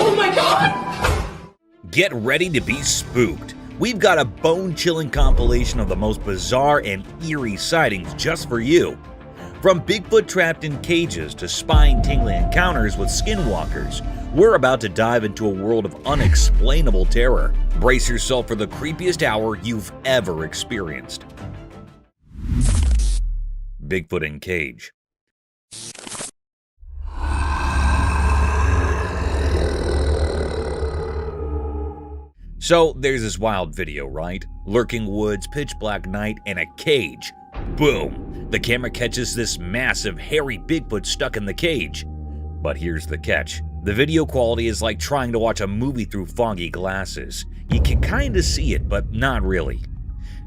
Oh my God! Get ready to be spooked. We've got a bone-chilling compilation of the most bizarre and eerie sightings just for you. From Bigfoot trapped in cages to spine-tingling encounters with skinwalkers, we're about to dive into a world of unexplainable terror. Brace yourself for the creepiest hour you've ever experienced. Bigfoot in cage. So there's this wild video, right? Lurking woods, pitch black night, and a cage. Boom! The camera catches this massive, hairy Bigfoot stuck in the cage. But here's the catch. The video quality is like trying to watch a movie through foggy glasses. You can kinda see it, but not really.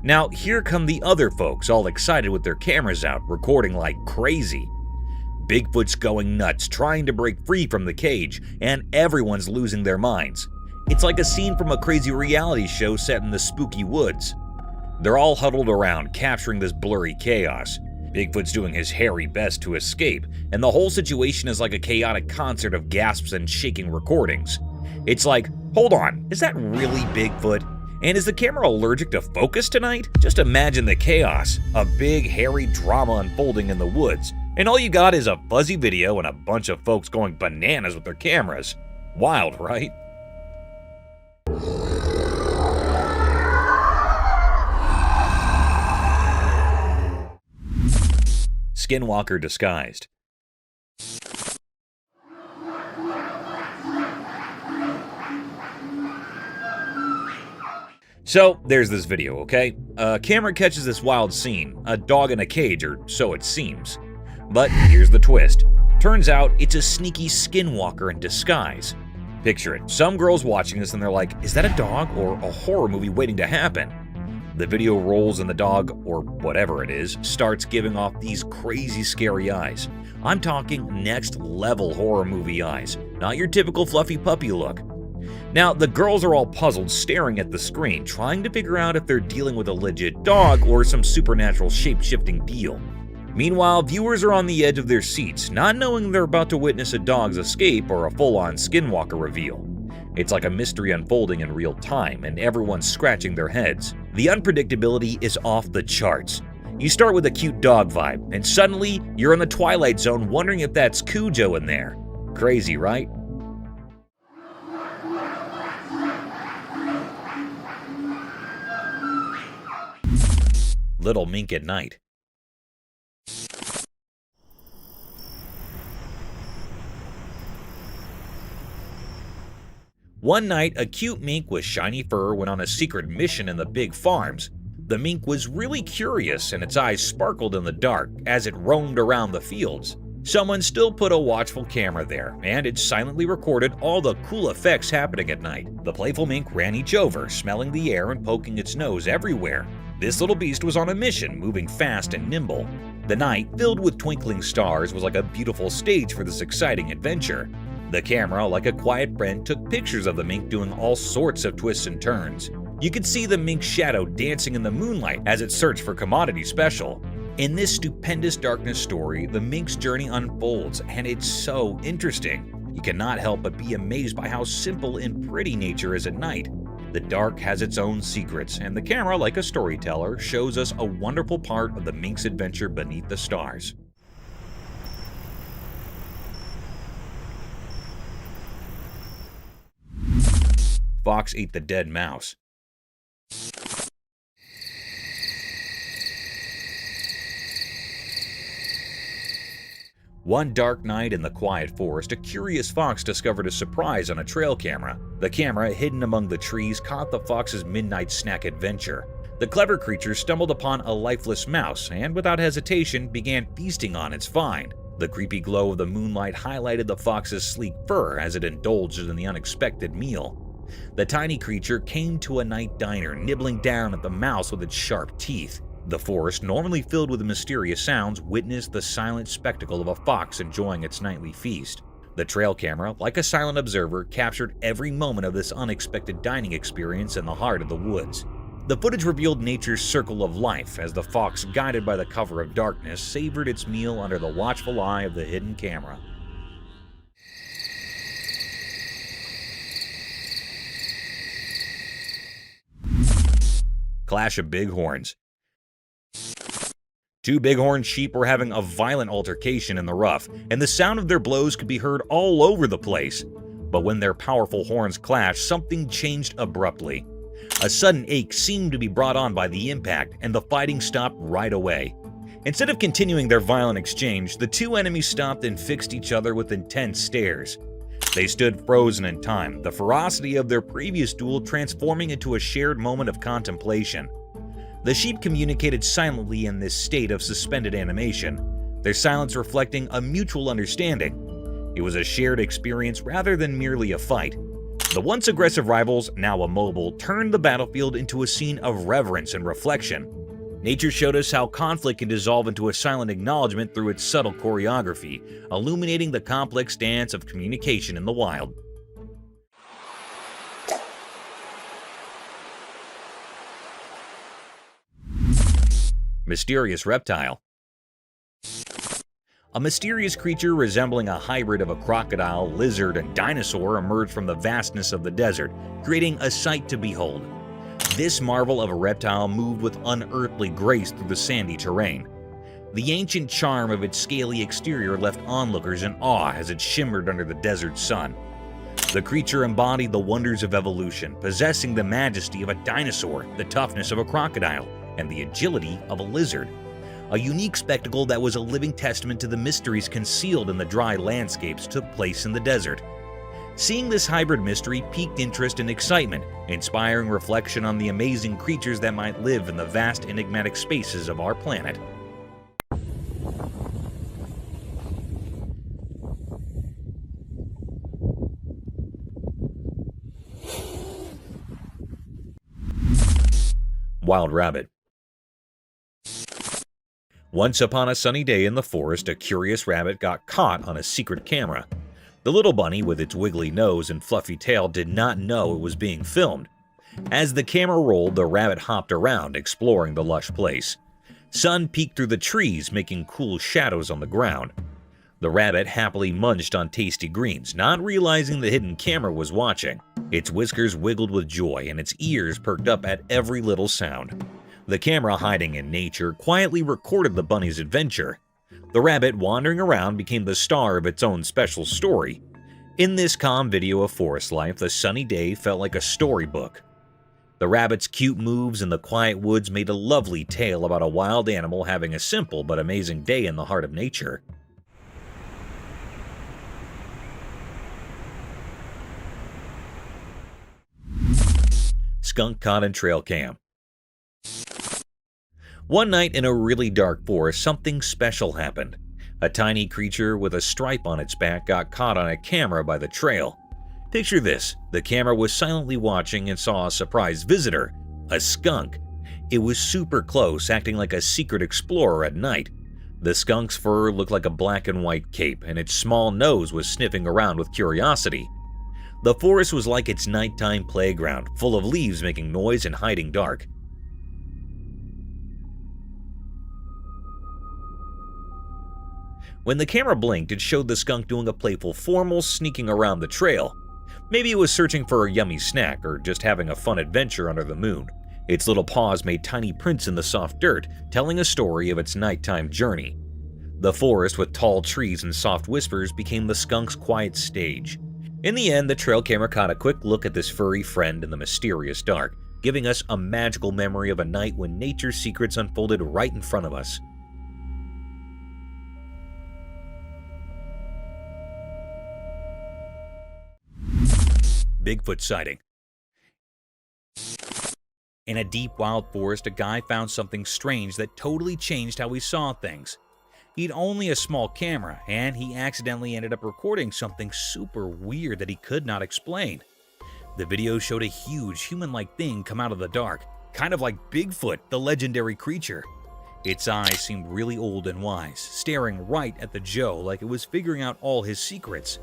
Now, here come the other folks, all excited with their cameras out, recording like crazy. Bigfoot's going nuts, trying to break free from the cage, and everyone's losing their minds. It's like a scene from a crazy reality show set in the spooky woods. They're all huddled around, capturing this blurry chaos. Bigfoot's doing his hairy best to escape, and the whole situation is like a chaotic concert of gasps and shaking recordings. It's like, hold on, is that really Bigfoot? And is the camera allergic to focus tonight? Just imagine the chaos, a big, hairy drama unfolding in the woods, and all you got is a fuzzy video and a bunch of folks going bananas with their cameras. Wild, right? Skinwalker Disguised. So, there's this video, okay? A camera catches this wild scene, a dog in a cage, or so it seems. But here's the twist. Turns out it's a sneaky skinwalker in disguise. Picture it, some girls watching this and they're like, is that a dog or a horror movie waiting to happen? The video rolls and the dog, or whatever it is, starts giving off these crazy scary eyes. I'm talking next level horror movie eyes, not your typical fluffy puppy look. Now, the girls are all puzzled, staring at the screen, trying to figure out if they're dealing with a legit dog or some supernatural shape-shifting deal. Meanwhile, viewers are on the edge of their seats, not knowing they're about to witness a dog's escape or a full-on skinwalker reveal. It's like a mystery unfolding in real time, and everyone's scratching their heads. The unpredictability is off the charts. You start with a cute dog vibe, and suddenly, you're in the Twilight Zone wondering if that's Cujo in there. Crazy, right? Little Mink at night. One night, a cute mink with shiny fur went on a secret mission in the big farms. The mink was really curious and its eyes sparkled in the dark as it roamed around the fields. Someone still put a watchful camera there, and it silently recorded all the cool effects happening at night. The playful mink ran each over, smelling the air and poking its nose everywhere. This little beast was on a mission, moving fast and nimble. The night, filled with twinkling stars, was like a beautiful stage for this exciting adventure. The camera, like a quiet friend, took pictures of the mink doing all sorts of twists and turns. You could see the mink's shadow dancing in the moonlight as it searched for commodity special. In this stupendous darkness story, the mink's journey unfolds, and it's so interesting. You cannot help but be amazed by how simple and pretty nature is at night. The dark has its own secrets, and the camera, like a storyteller, shows us a wonderful part of the mink's adventure beneath the stars. Fox ate the dead mouse. One dark night in the quiet forest, a curious fox discovered a surprise on a trail camera. The camera, hidden among the trees, caught the fox's midnight snack adventure. The clever creature stumbled upon a lifeless mouse and, without hesitation, began feasting on its find. The creepy glow of the moonlight highlighted the fox's sleek fur as it indulged in the unexpected meal. The tiny creature came to a night diner, nibbling down at the mouse with its sharp teeth. The forest, normally filled with mysterious sounds, witnessed the silent spectacle of a fox enjoying its nightly feast. The trail camera, like a silent observer, captured every moment of this unexpected dining experience in the heart of the woods. The footage revealed nature's circle of life as the fox, guided by the cover of darkness, savored its meal under the watchful eye of the hidden camera. Clash of bighorns. Two bighorn sheep were having a violent altercation in the rough, and the sound of their blows could be heard all over the place. But when their powerful horns clashed, something changed abruptly. A sudden ache seemed to be brought on by the impact, and the fighting stopped right away. Instead of continuing their violent exchange, the two enemies stopped and fixed each other with intense stares. They stood frozen in time, the ferocity of their previous duel transforming into a shared moment of contemplation. The sheep communicated silently in this state of suspended animation, their silence reflecting a mutual understanding. It was a shared experience rather than merely a fight. The once aggressive rivals, now immobile, turned the battlefield into a scene of reverence and reflection. Nature showed us how conflict can dissolve into a silent acknowledgement through its subtle choreography, illuminating the complex dance of communication in the wild. Mysterious reptile. A mysterious creature resembling a hybrid of a crocodile, lizard, and dinosaur emerged from the vastness of the desert, creating a sight to behold. This marvel of a reptile moved with unearthly grace through the sandy terrain. The ancient charm of its scaly exterior left onlookers in awe as it shimmered under the desert sun. The creature embodied the wonders of evolution, possessing the majesty of a dinosaur, the toughness of a crocodile, and the agility of a lizard. A unique spectacle that was a living testament to the mysteries concealed in the dry landscapes took place in the desert. Seeing this hybrid mystery piqued interest and excitement, inspiring reflection on the amazing creatures that might live in the vast enigmatic spaces of our planet. Wild rabbit. Once upon a sunny day in the forest, a curious rabbit got caught on a secret camera. The little bunny, with its wiggly nose and fluffy tail, did not know it was being filmed. As the camera rolled, the rabbit hopped around, exploring the lush place. Sun peeked through the trees, making cool shadows on the ground. The rabbit happily munched on tasty greens, not realizing the hidden camera was watching. Its whiskers wiggled with joy, and its ears perked up at every little sound. The camera, hiding in nature, quietly recorded the bunny's adventure. The rabbit, wandering around, became the star of its own special story. In this calm video of forest life, the sunny day felt like a storybook. The rabbit's cute moves in the quiet woods made a lovely tale about a wild animal having a simple but amazing day in the heart of nature. Skunk caught in trail cam. One night in a really dark forest, something special happened. A tiny creature with a stripe on its back got caught on a camera by the trail. Picture this: the camera was silently watching and saw a surprise visitor, a skunk. It was super close, acting like a secret explorer at night. The skunk's fur looked like a black and white cape, and its small nose was sniffing around with curiosity. The forest was like its nighttime playground, full of leaves making noise and hiding dark. When the camera blinked, it showed the skunk doing a playful formal sneaking around the trail. Maybe it was searching for a yummy snack or just having a fun adventure under the moon. Its little paws made tiny prints in the soft dirt, telling a story of its nighttime journey. The forest with tall trees and soft whispers became the skunk's quiet stage. In the end, the trail camera caught a quick look at this furry friend in the mysterious dark, giving us a magical memory of a night when nature's secrets unfolded right in front of us. Bigfoot sighting. In a deep wild forest, a guy found something strange that totally changed how he saw things. He'd only a small camera, and he accidentally ended up recording something super weird that he could not explain. The video showed a huge human-like thing come out of the dark, kind of like Bigfoot, the legendary creature. Its eyes seemed really old and wise, staring right at the Joe like it was figuring out all his secrets.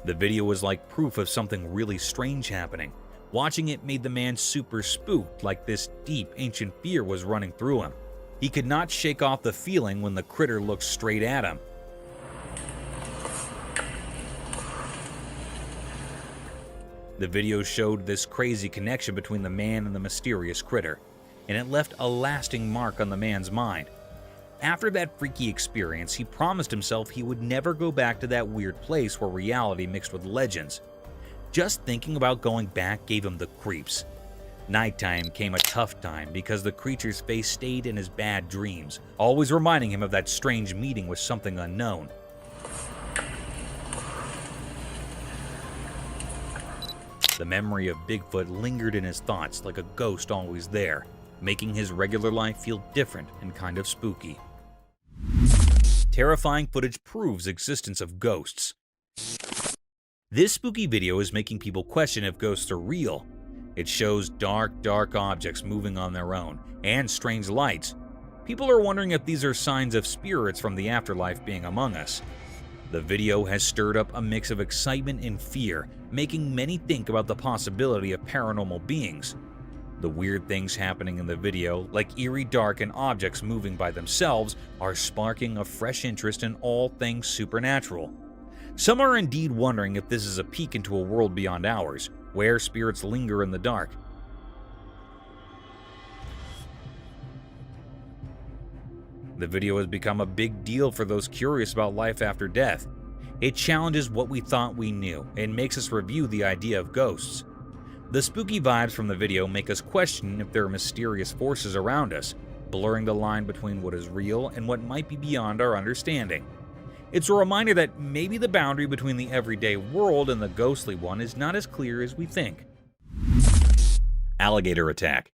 The video was like proof of something really strange happening. Watching it made the man super spooked, like this deep, ancient fear was running through him. He could not shake off the feeling when the critter looked straight at him. The video showed this crazy connection between the man and the mysterious critter, and it left a lasting mark on the man's mind. After that freaky experience, he promised himself he would never go back to that weird place where reality mixed with legends. Just thinking about going back gave him the creeps. Nighttime came a tough time because the creature's face stayed in his bad dreams, always reminding him of that strange meeting with something unknown. The memory of Bigfoot lingered in his thoughts like a ghost always there, making his regular life feel different and kind of spooky. Terrifying footage proves existence of ghosts. This spooky video is making people question if ghosts are real. It shows dark objects moving on their own, and strange lights. People are wondering if these are signs of spirits from the afterlife being among us. The video has stirred up a mix of excitement and fear, making many think about the possibility of paranormal beings. The weird things happening in the video, like eerie dark and objects moving by themselves, are sparking a fresh interest in all things supernatural. Some are indeed wondering if this is a peek into a world beyond ours, where spirits linger in the dark. The video has become a big deal for those curious about life after death. It challenges what we thought we knew and makes us review the idea of ghosts. The spooky vibes from the video make us question if there are mysterious forces around us, blurring the line between what is real and what might be beyond our understanding. It's a reminder that maybe the boundary between the everyday world and the ghostly one is not as clear as we think. Alligator Attack.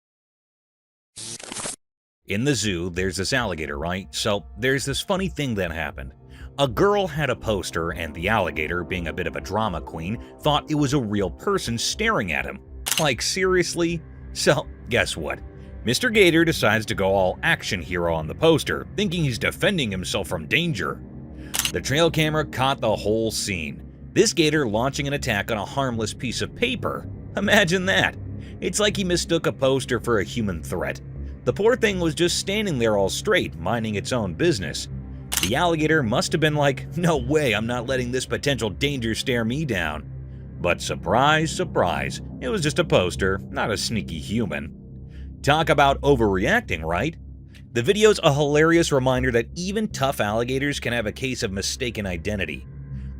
In the zoo, there's this alligator, right? So there's this funny thing that happened. A girl had a poster, and the alligator, being a bit of a drama queen, thought it was a real person staring at him. Like, seriously? So, guess what? Mr. Gator decides to go all action hero on the poster, thinking he's defending himself from danger. The trail camera caught the whole scene. This gator launching an attack on a harmless piece of paper. Imagine that. It's like he mistook a poster for a human threat. The poor thing was just standing there all straight, minding its own business. The alligator must have been like, no way, I'm not letting this potential danger stare me down. But surprise, surprise, it was just a poster, not a sneaky human. Talk about overreacting, right? The video's a hilarious reminder that even tough alligators can have a case of mistaken identity.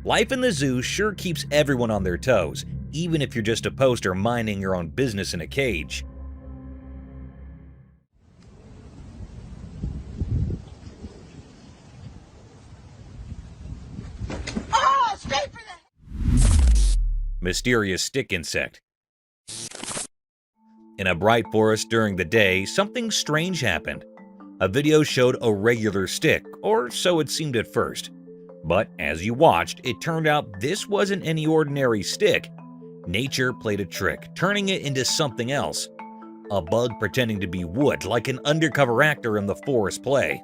Life in the zoo sure keeps everyone on their toes, even if you're just a poster minding your own business in a cage. Oh, straight for the... Mysterious stick insect. In a bright forest during the day, something strange happened. A video showed a regular stick, or so it seemed at first. But as you watched, it turned out this wasn't any ordinary stick. Nature played a trick, turning it into something else. A bug pretending to be wood, like an undercover actor in the forest play.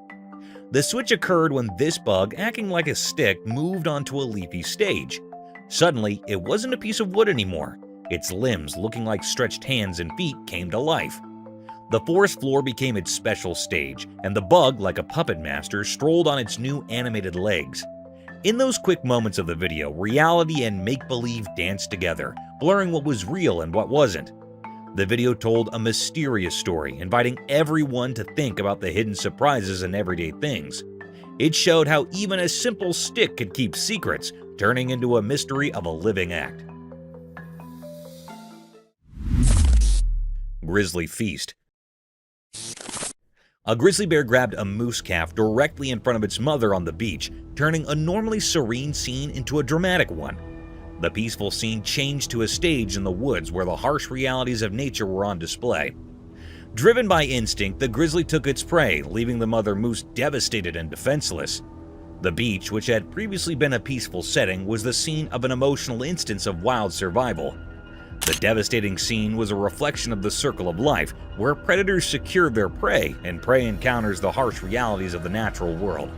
The switch occurred when this bug, acting like a stick, moved onto a leafy stage. Suddenly, it wasn't a piece of wood anymore. Its limbs, looking like stretched hands and feet, came to life. The forest floor became its special stage, and the bug, like a puppet master, strolled on its new animated legs. In those quick moments of the video, reality and make-believe danced together, blurring what was real and what wasn't. The video told a mysterious story, inviting everyone to think about the hidden surprises in everyday things. It showed how even a simple stick could keep secrets, turning into a mystery of a living act. Grizzly Feast. A grizzly bear grabbed a moose calf directly in front of its mother on the beach, turning a normally serene scene into a dramatic one. The peaceful scene changed to a stage in the woods where the harsh realities of nature were on display. Driven by instinct, the grizzly took its prey, leaving the mother moose devastated and defenseless. The beach, which had previously been a peaceful setting, was the scene of an emotional instance of wild survival. The devastating scene was a reflection of the circle of life, where predators secure their prey and prey encounters the harsh realities of the natural world.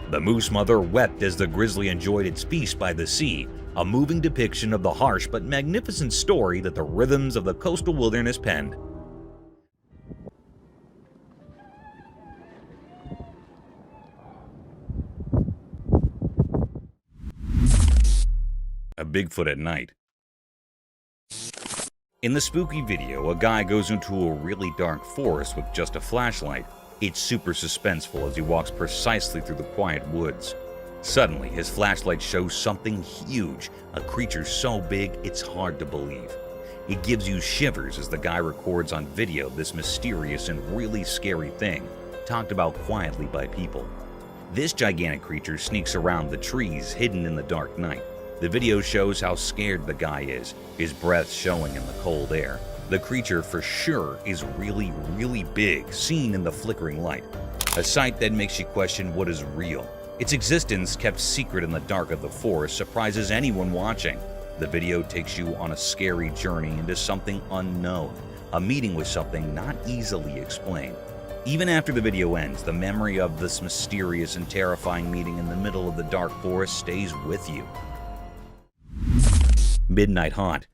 The moose mother wept as the grizzly enjoyed its feast by the sea, a moving depiction of the harsh but magnificent story that the rhythms of the coastal wilderness penned. A Bigfoot at night. In the spooky video, a guy goes into a really dark forest with just a flashlight. It's super suspenseful as he walks precisely through the quiet woods. Suddenly, his flashlight shows something huge, a creature so big it's hard to believe. It gives you shivers as the guy records on video this mysterious and really scary thing, talked about quietly by people. This gigantic creature sneaks around the trees hidden in the dark night. The video shows how scared the guy is, his breath showing in the cold air. The creature for sure is really, really big, seen in the flickering light. A sight that makes you question what is real. Its existence, kept secret in the dark of the forest, surprises anyone watching. The video takes you on a scary journey into something unknown, a meeting with something not easily explained. Even after the video ends, the memory of this mysterious and terrifying meeting in the middle of the dark forest stays with you. Midnight Haunt.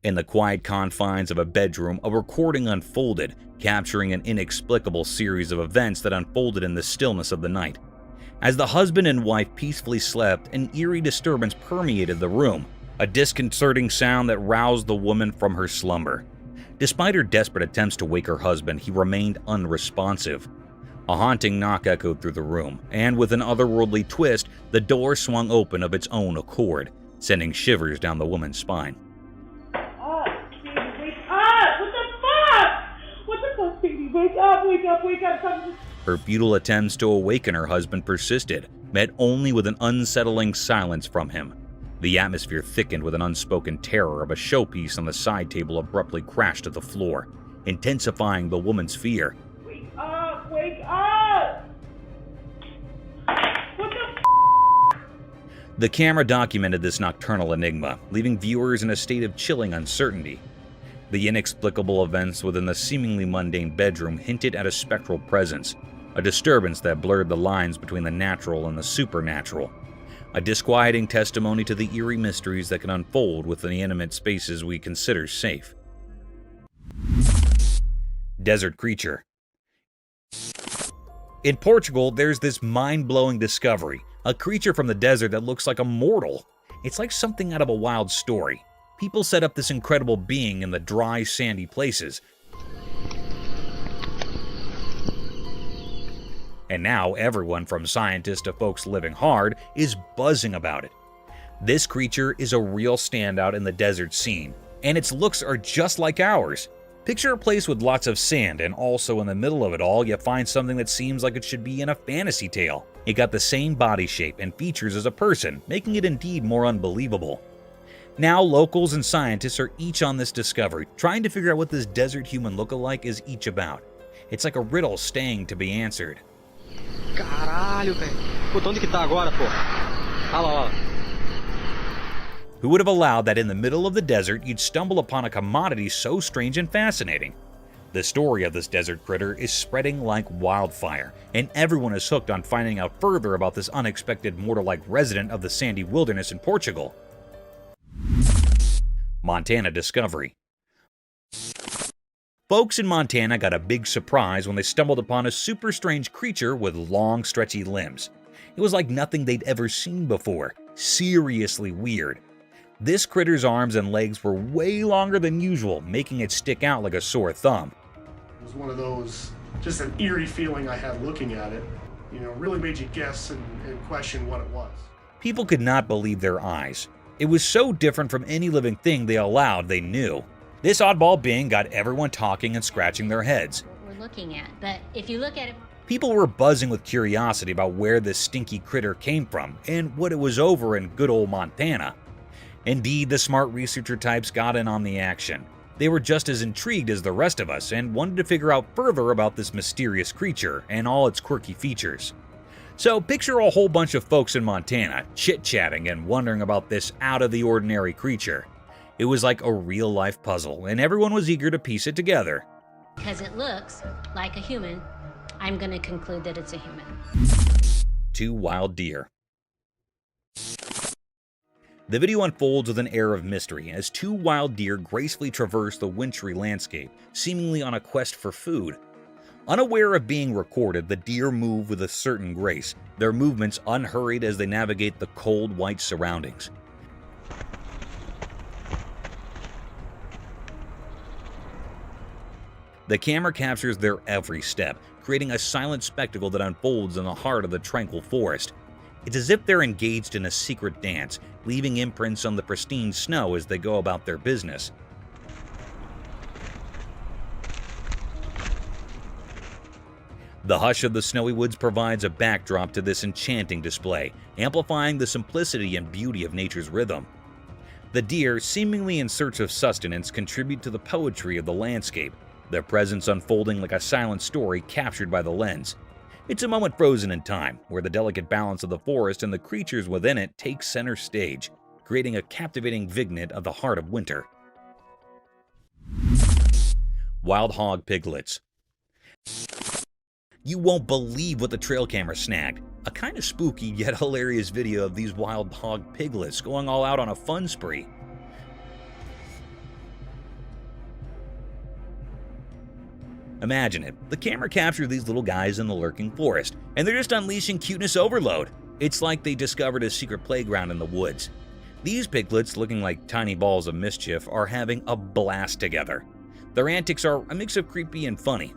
In the quiet confines of a bedroom, a recording unfolded, capturing an inexplicable series of events that unfolded in the stillness of the night. As the husband and wife peacefully slept, an eerie disturbance permeated the room, a disconcerting sound that roused the woman from her slumber. Despite her desperate attempts to wake her husband, he remained unresponsive. A haunting knock echoed through the room, and with an otherworldly twist, the door swung open of its own accord, sending shivers down the woman's spine. Wake up. Her futile attempts to awaken her husband persisted, met only with an unsettling silence from him. The atmosphere thickened with an unspoken terror of a showpiece on the side table abruptly crashed to the floor, intensifying the woman's fear. Wake up! Wake up! What the The camera documented this nocturnal enigma, leaving viewers in a state of chilling uncertainty. The inexplicable events within the seemingly mundane bedroom hinted at a spectral presence, a disturbance that blurred the lines between the natural and the supernatural, a disquieting testimony to the eerie mysteries that can unfold within the intimate spaces we consider safe. Desert creature. In Portugal, there's this mind-blowing discovery, a creature from the desert that looks like a mortal. It's like something out of a wild story. People set up this incredible being in the dry, sandy places. And now everyone from scientists to folks living hard is buzzing about it. This creature is a real standout in the desert scene, and its looks are just like ours. Picture a place with lots of sand, and also in the middle of it all you find something that seems like it should be in a fantasy tale. It got the same body shape and features as a person, making it indeed more unbelievable. Now locals and scientists are each on this discovery, trying to figure out what this desert human lookalike is each about. It's like a riddle staying to be answered. Caralho, velho. Puta, onde que tá agora, pô? Olha lá, ó. Who would have allowed that in the middle of the desert you'd stumble upon a commodity so strange and fascinating? The story of this desert critter is spreading like wildfire, and everyone is hooked on finding out further about this unexpected mortal-like resident of the sandy wilderness in Portugal. Montana discovery. Folks in Montana got a big surprise when they stumbled upon a super strange creature with long, stretchy limbs. It was like nothing they'd ever seen before. Seriously weird. This critter's arms and legs were way longer than usual, making it stick out like a sore thumb. It was one of those, just an eerie feeling I had looking at it. You know, really made you guess and question what it was. People could not believe their eyes. It was so different from any living thing they knew. This oddball being got everyone talking and scratching their heads. What we're looking at, but if you look at it, people were buzzing with curiosity about where this stinky critter came from and what it was over in good old Montana. Indeed, the smart researcher types got in on the action. They were just as intrigued as the rest of us and wanted to figure out further about this mysterious creature and all its quirky features. So picture a whole bunch of folks in Montana chit-chatting and wondering about this out-of-the-ordinary creature. It was like a real-life puzzle, and everyone was eager to piece it together. because it looks like a human, I'm going to conclude that it's a human. 2 wild deer. The video unfolds with an air of mystery as two wild deer gracefully traverse the wintry landscape, seemingly on a quest for food. Unaware of being recorded, the deer move with a certain grace, their movements unhurried as they navigate the cold, white surroundings. The camera captures their every step, creating a silent spectacle that unfolds in the heart of the tranquil forest. It's as if they're engaged in a secret dance, leaving imprints on the pristine snow as they go about their business. The hush of the snowy woods provides a backdrop to this enchanting display, amplifying the simplicity and beauty of nature's rhythm. The deer, seemingly in search of sustenance, contribute to the poetry of the landscape, their presence unfolding like a silent story captured by the lens. It's a moment frozen in time, where the delicate balance of the forest and the creatures within it take center stage, creating a captivating vignette of the heart of winter. Wild Hog Piglets. You won't believe what the trail camera snagged. A kind of spooky yet hilarious video of these wild hog piglets going all out on a fun spree. Imagine it. The camera captured these little guys in the lurking forest, and they're just unleashing cuteness overload. It's like they discovered a secret playground in the woods. These piglets, looking like tiny balls of mischief, are having a blast together. Their antics are a mix of creepy and funny.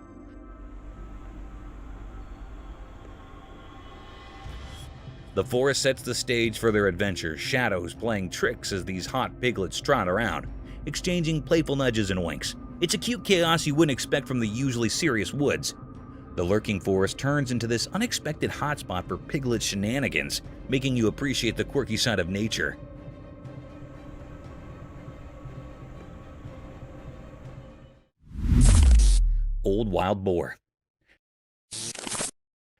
The forest sets the stage for their adventure, shadows playing tricks as these hot piglets trot around, exchanging playful nudges and winks. It's a cute chaos you wouldn't expect from the usually serious woods. The lurking forest turns into this unexpected hotspot for piglet shenanigans, making you appreciate the quirky side of nature. Old Wild Boar.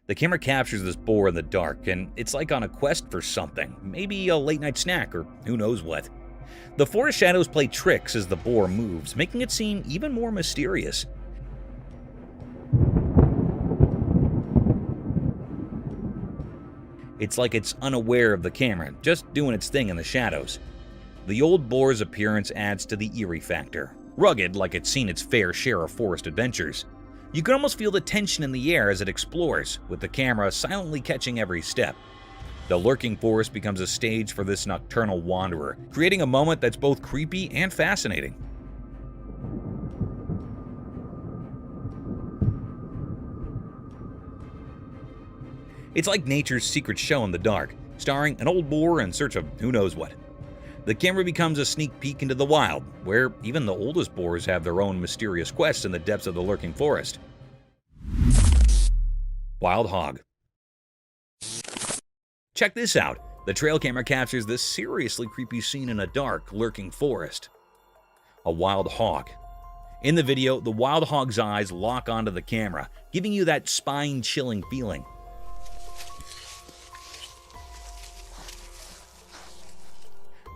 The camera captures this boar in the dark, and it's like on a quest for something, maybe a late-night snack or who knows what. The forest shadows play tricks as the boar moves, making it seem even more mysterious. It's like it's unaware of the camera, just doing its thing in the shadows. The old boar's appearance adds to the eerie factor, rugged like it's seen its fair share of forest adventures. You can almost feel the tension in the air as it explores, with the camera silently catching every step. The lurking forest becomes a stage for this nocturnal wanderer, creating a moment that's both creepy and fascinating. It's like nature's secret show in the dark, starring an old boar in search of who knows what. The camera becomes a sneak peek into the wild, where even the oldest boars have their own mysterious quests in the depths of the lurking forest. Wild Hog. Check this out. The trail camera captures this seriously creepy scene in a dark, lurking forest. A wild hog. In the video, the wild hog's eyes lock onto the camera, giving you that spine-chilling feeling.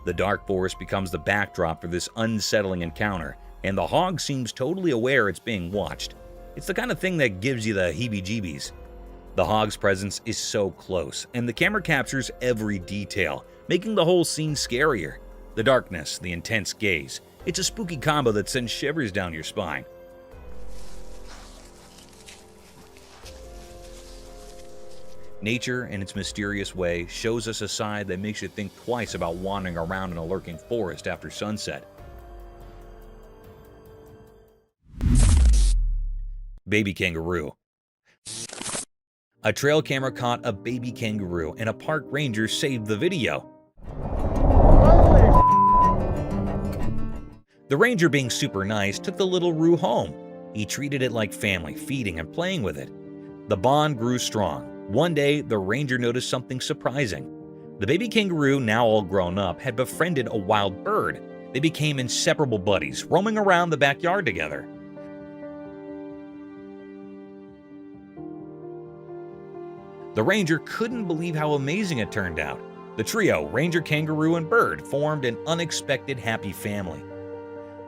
The dark forest becomes the backdrop for this unsettling encounter, and the hog seems totally aware it's being watched. It's the kind of thing that gives you the heebie-jeebies. The hog's presence is so close, and the camera captures every detail, making the whole scene scarier. The darkness, the intense gaze. It's a spooky combo that sends shivers down your spine. Nature, in its mysterious way, shows us a side that makes you think twice about wandering around in a lurking forest after sunset. Baby kangaroo. A trail camera caught a baby kangaroo, and a park ranger saved the video. The ranger, being super nice, took the little roo home. He treated it like family, feeding and playing with it. The bond grew strong. One day, the ranger noticed something surprising. The baby kangaroo, now all grown up, had befriended a wild bird. They became inseparable buddies, roaming around the backyard together. The ranger couldn't believe how amazing it turned out. The trio, ranger, kangaroo, and bird, formed an unexpected happy family.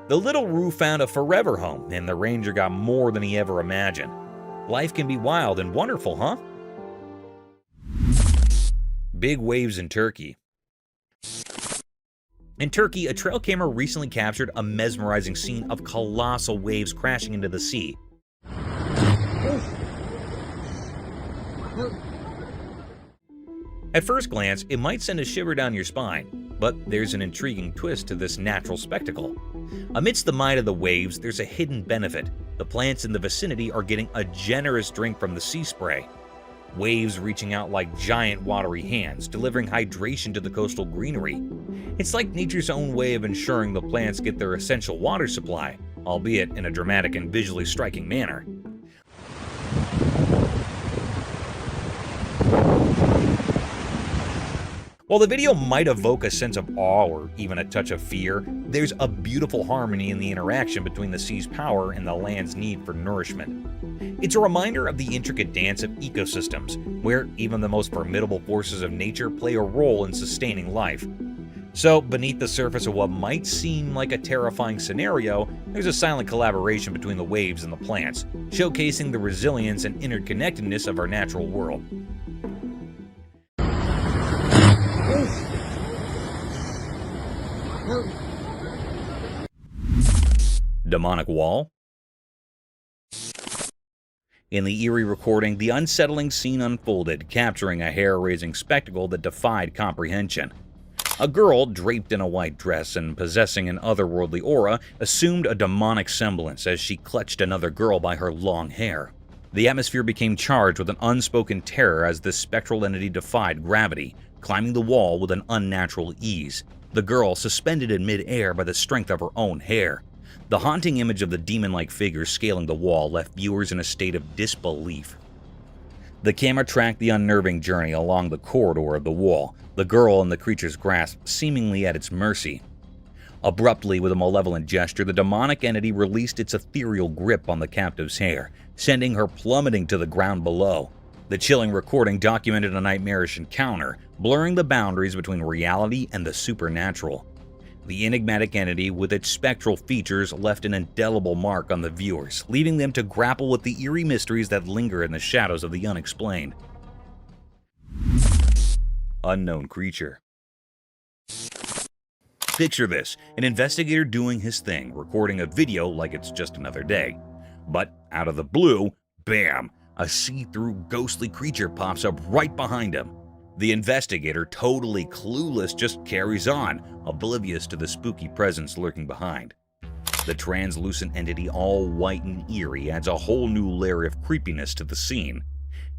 The little roo found a forever home, and the ranger got more than he ever imagined. Life can be wild and wonderful, huh? Big waves in Turkey. In Turkey, a trail camera recently captured a mesmerizing scene of colossal waves crashing into the sea. At first glance, it might send a shiver down your spine, but there's an intriguing twist to this natural spectacle. Amidst the might of the waves, there's a hidden benefit. The plants in the vicinity are getting a generous drink from the sea spray. Waves reaching out like giant watery hands, delivering hydration to the coastal greenery. It's like nature's own way of ensuring the plants get their essential water supply, albeit in a dramatic and visually striking manner. While the video might evoke a sense of awe or even a touch of fear, there's a beautiful harmony in the interaction between the sea's power and the land's need for nourishment. It's a reminder of the intricate dance of ecosystems, where even the most formidable forces of nature play a role in sustaining life. So, beneath the surface of what might seem like a terrifying scenario, there's a silent collaboration between the waves and the plants, showcasing the resilience and interconnectedness of our natural world. Demonic wall? In the eerie recording, the unsettling scene unfolded, capturing a hair-raising spectacle that defied comprehension. A girl, draped in a white dress and possessing an otherworldly aura, assumed a demonic semblance as she clutched another girl by her long hair. The atmosphere became charged with an unspoken terror as this spectral entity defied gravity, climbing the wall with an unnatural ease, the girl suspended in mid-air by the strength of her own hair. The haunting image of the demon-like figure scaling the wall left viewers in a state of disbelief. The camera tracked the unnerving journey along the corridor of the wall, the girl in the creature's grasp seemingly at its mercy. Abruptly, with a malevolent gesture, the demonic entity released its ethereal grip on the captive's hair, sending her plummeting to the ground below. The chilling recording documented a nightmarish encounter, blurring the boundaries between reality and the supernatural. The enigmatic entity, with its spectral features, left an indelible mark on the viewers, leaving them to grapple with the eerie mysteries that linger in the shadows of the unexplained. Unknown creature. Picture this, an investigator doing his thing, recording a video like it's just another day. But out of the blue, bam, a see-through ghostly creature pops up right behind him. The investigator, totally clueless, just carries on, oblivious to the spooky presence lurking behind. The translucent entity, all white and eerie, adds a whole new layer of creepiness to the scene.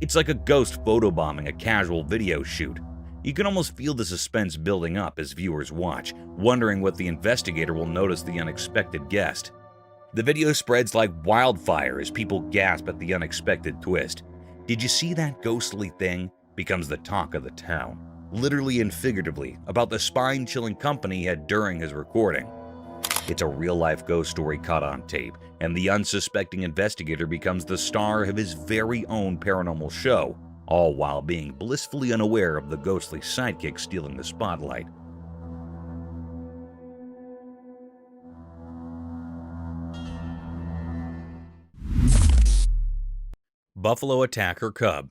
It's like a ghost photobombing a casual video shoot. You can almost feel the suspense building up as viewers watch, wondering what the investigator will notice the unexpected guest. The video spreads like wildfire as people gasp at the unexpected twist. "Did you see that ghostly thing?" becomes the talk of the town, literally and figuratively, about the spine-chilling company he had during his recording. It's a real-life ghost story caught on tape, and the unsuspecting investigator becomes the star of his very own paranormal show, all while being blissfully unaware of the ghostly sidekick stealing the spotlight. Buffalo Attack Her Cub.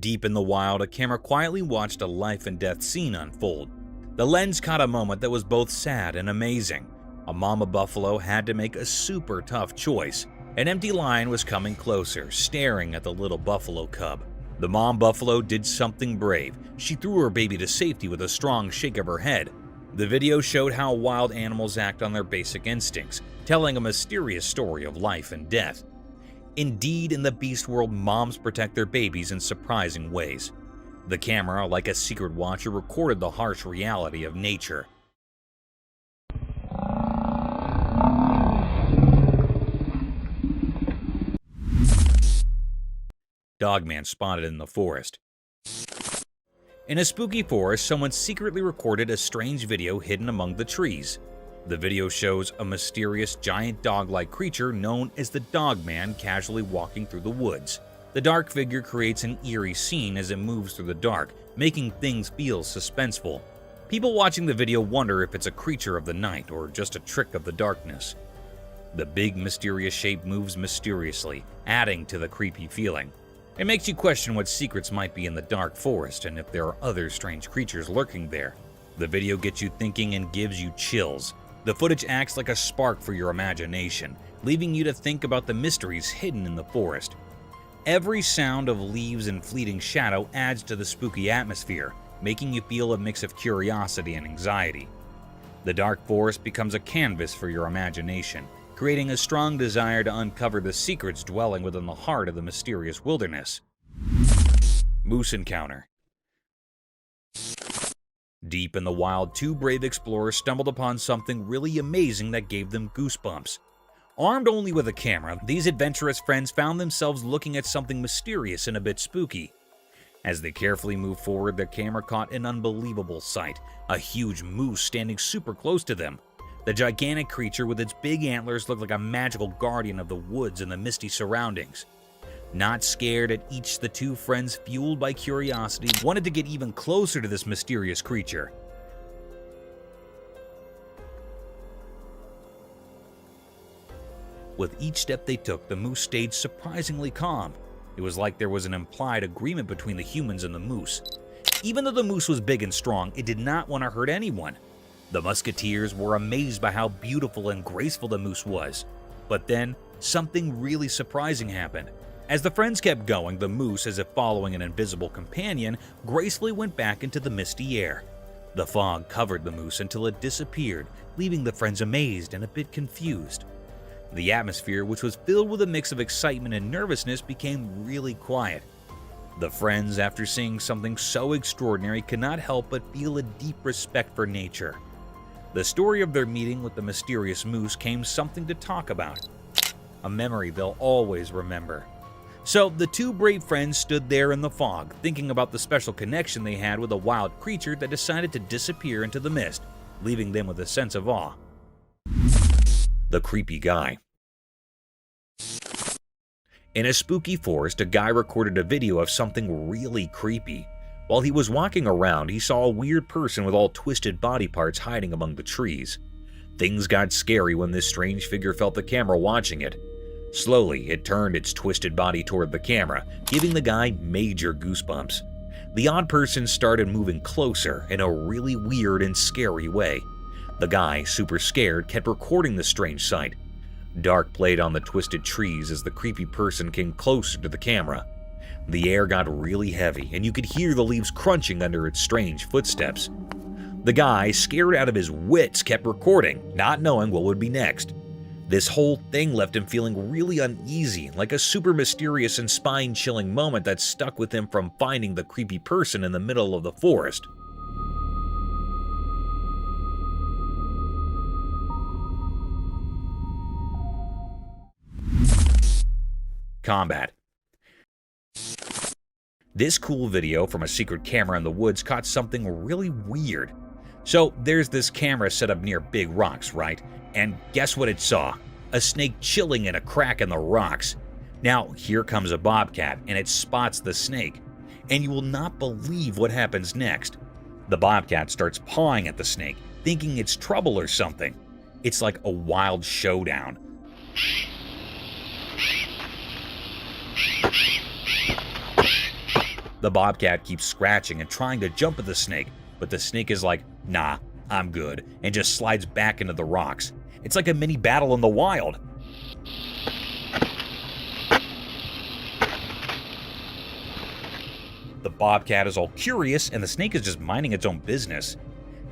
Deep in the wild, a camera quietly watched a life and death scene unfold. The lens caught a moment that was both sad and amazing. A mama buffalo had to make a super tough choice. An empty lion was coming closer, staring at the little buffalo cub. The mom buffalo did something brave. She threw her baby to safety with a strong shake of her head. The video showed how wild animals act on their basic instincts, telling a mysterious story of life and death. Indeed, in the beast world, moms protect their babies in surprising ways. The camera, like a secret watcher, recorded the harsh reality of nature. Dogman spotted in the forest. In a spooky forest, someone secretly recorded a strange video hidden among the trees. The video shows a mysterious giant dog-like creature known as the Dogman casually walking through the woods. The dark figure creates an eerie scene as it moves through the dark, making things feel suspenseful. People watching the video wonder if it's a creature of the night or just a trick of the darkness. The big, mysterious shape moves mysteriously, adding to the creepy feeling. It makes you question what secrets might be in the dark forest and if there are other strange creatures lurking there. The video gets you thinking and gives you chills. The footage acts like a spark for your imagination, leaving you to think about the mysteries hidden in the forest. Every sound of leaves and fleeting shadow adds to the spooky atmosphere, making you feel a mix of curiosity and anxiety. The dark forest becomes a canvas for your imagination, creating a strong desire to uncover the secrets dwelling within the heart of the mysterious wilderness. Moose Encounter. Deep in the wild, two brave explorers stumbled upon something really amazing that gave them goosebumps. Armed only with a camera, these adventurous friends found themselves looking at something mysterious and a bit spooky. As they carefully moved forward, their camera caught an unbelievable sight, a huge moose standing super close to them. The gigantic creature with its big antlers looked like a magical guardian of the woods and the misty surroundings. Not scared at each, the two friends, fueled by curiosity, wanted to get even closer to this mysterious creature. With each step they took, the moose stayed surprisingly calm. It was like there was an implied agreement between the humans and the moose. Even though the moose was big and strong, it did not want to hurt anyone. The musketeers were amazed by how beautiful and graceful the moose was. But then, something really surprising happened. As the friends kept going, the moose, as if following an invisible companion, gracefully went back into the misty air. The fog covered the moose until it disappeared, leaving the friends amazed and a bit confused. The atmosphere, which was filled with a mix of excitement and nervousness, became really quiet. The friends, after seeing something so extraordinary, could not help but feel a deep respect for nature. The story of their meeting with the mysterious moose came something to talk about, a memory they'll always remember. So the two brave friends stood there in the fog, thinking about the special connection they had with a wild creature that decided to disappear into the mist, leaving them with a sense of awe. The creepy guy. In a spooky forest, a guy recorded a video of something really creepy. While he was walking around, he saw a weird person with all twisted body parts hiding among the trees. Things got scary when this strange figure felt the camera watching it. Slowly, it turned its twisted body toward the camera, giving the guy major goosebumps. The odd person started moving closer in a really weird and scary way. The guy, super scared, kept recording the strange sight. Dark played on the twisted trees as the creepy person came closer to the camera. The air got really heavy, and you could hear the leaves crunching under its strange footsteps. The guy, scared out of his wits, kept recording, not knowing what would be next. This whole thing left him feeling really uneasy, like a super mysterious and spine-chilling moment that stuck with him from finding the creepy person in the middle of the forest. Combat. This cool video from a secret camera in the woods caught something really weird. So there's this camera set up near big rocks, right? And guess what it saw? A snake chilling in a crack in the rocks. Now, here comes a bobcat, and it spots the snake. And you will not believe what happens next. The bobcat starts pawing at the snake, thinking it's trouble or something. It's like a wild showdown. The bobcat keeps scratching and trying to jump at the snake, but the snake is like, nah, I'm good, and just slides back into the rocks. It's like a mini battle in the wild. The bobcat is all curious, and the snake is just minding its own business.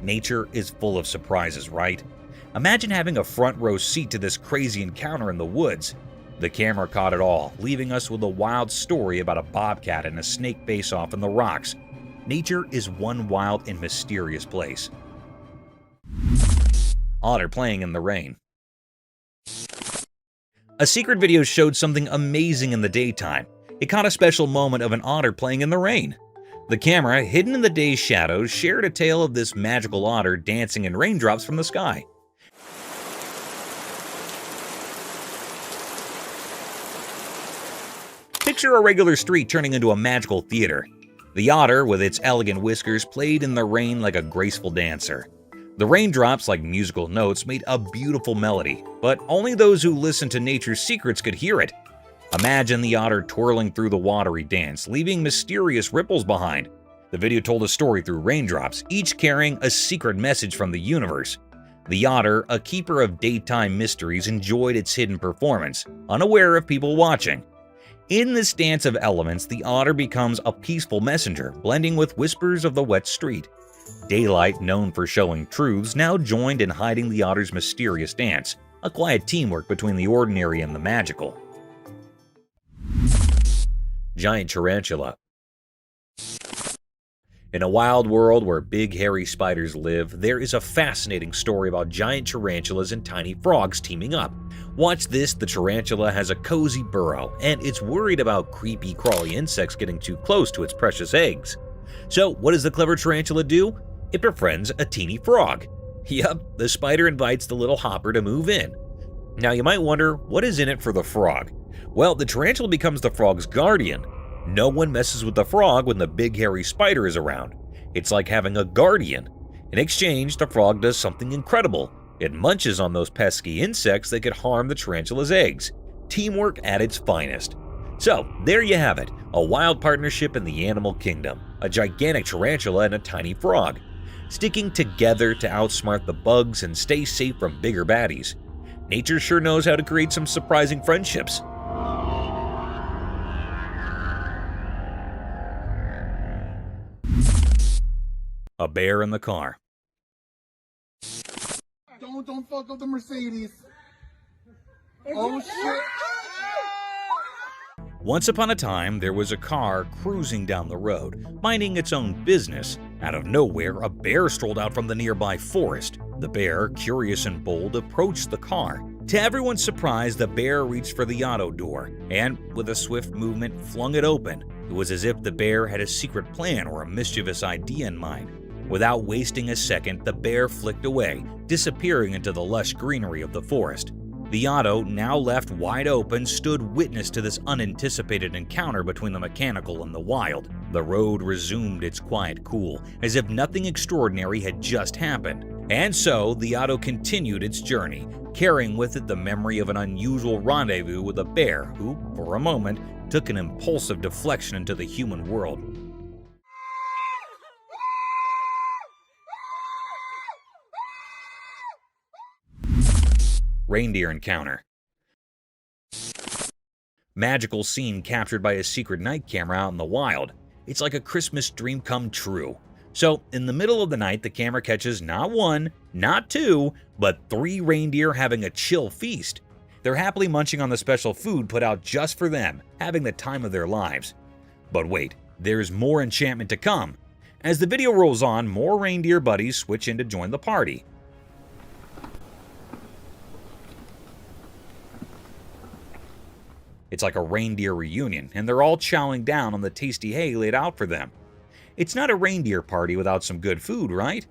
Nature is full of surprises, right? Imagine having a front row seat to this crazy encounter in the woods. The camera caught it all, leaving us with a wild story about a bobcat and a snake face-off in the rocks. Nature is one wild and mysterious place. Otter playing in the rain. A secret video showed something amazing in the daytime. It caught a special moment of an otter playing in the rain. The camera, hidden in the day's shadows, shared a tale of this magical otter dancing in raindrops from the sky. Picture a regular street turning into a magical theater. The otter, with its elegant whiskers, played in the rain like a graceful dancer. The raindrops, like musical notes, made a beautiful melody, but only those who listened to nature's secrets could hear it. Imagine the otter twirling through the watery dance, leaving mysterious ripples behind. The video told a story through raindrops, each carrying a secret message from the universe. The otter, a keeper of daytime mysteries, enjoyed its hidden performance, unaware of people watching. In this dance of elements, the otter becomes a peaceful messenger, blending with whispers of the wet street. Daylight, known for showing truths, now joined in hiding the otter's mysterious dance, a quiet teamwork between the ordinary and the magical. Giant tarantula. In a wild world where big hairy spiders live, there is a fascinating story about giant tarantulas and tiny frogs teaming up. Watch this: the tarantula has a cozy burrow, and it's worried about creepy crawly insects getting too close to its precious eggs. So what does the clever tarantula do? It befriends a teeny frog. Yup, the spider invites the little hopper to move in. Now you might wonder, what is in it for the frog? Well, the tarantula becomes the frog's guardian. No one messes with the frog when the big hairy spider is around. It's like having a guardian. In exchange, the frog does something incredible. It munches on those pesky insects that could harm the tarantula's eggs. Teamwork at its finest. So, there you have it, a wild partnership in the animal kingdom. A gigantic tarantula and a tiny frog, sticking together to outsmart the bugs and stay safe from bigger baddies. Nature sure knows how to create some surprising friendships. A bear in the car. Don't fuck up the Mercedes. Oh shit. Once upon a time, there was a car cruising down the road, minding its own business. Out of nowhere, a bear strolled out from the nearby forest. The bear, curious and bold, approached the car. To everyone's surprise, the bear reached for the auto door and, with a swift movement, flung it open. It was as if the bear had a secret plan or a mischievous idea in mind. Without wasting a second, the bear flicked away, disappearing into the lush greenery of the forest. The auto, now left wide open, stood witness to this unanticipated encounter between the mechanical and the wild. The road resumed its quiet cool, as if nothing extraordinary had just happened. And so, the auto continued its journey, carrying with it the memory of an unusual rendezvous with a bear who, for a moment, took an impulsive deflection into the human world. Reindeer Encounter. Magical scene captured by a secret night camera out in the wild. It's like a Christmas dream come true. So, in the middle of the night, the camera catches not one, not two, but 3 reindeer having a chill feast. They're happily munching on the special food put out just for them, having the time of their lives. But wait, there's more enchantment to come. As the video rolls on, more reindeer buddies switch in to join the party. It's like a reindeer reunion, and they're all chowing down on the tasty hay laid out for them. It's not a reindeer party without some good food, right?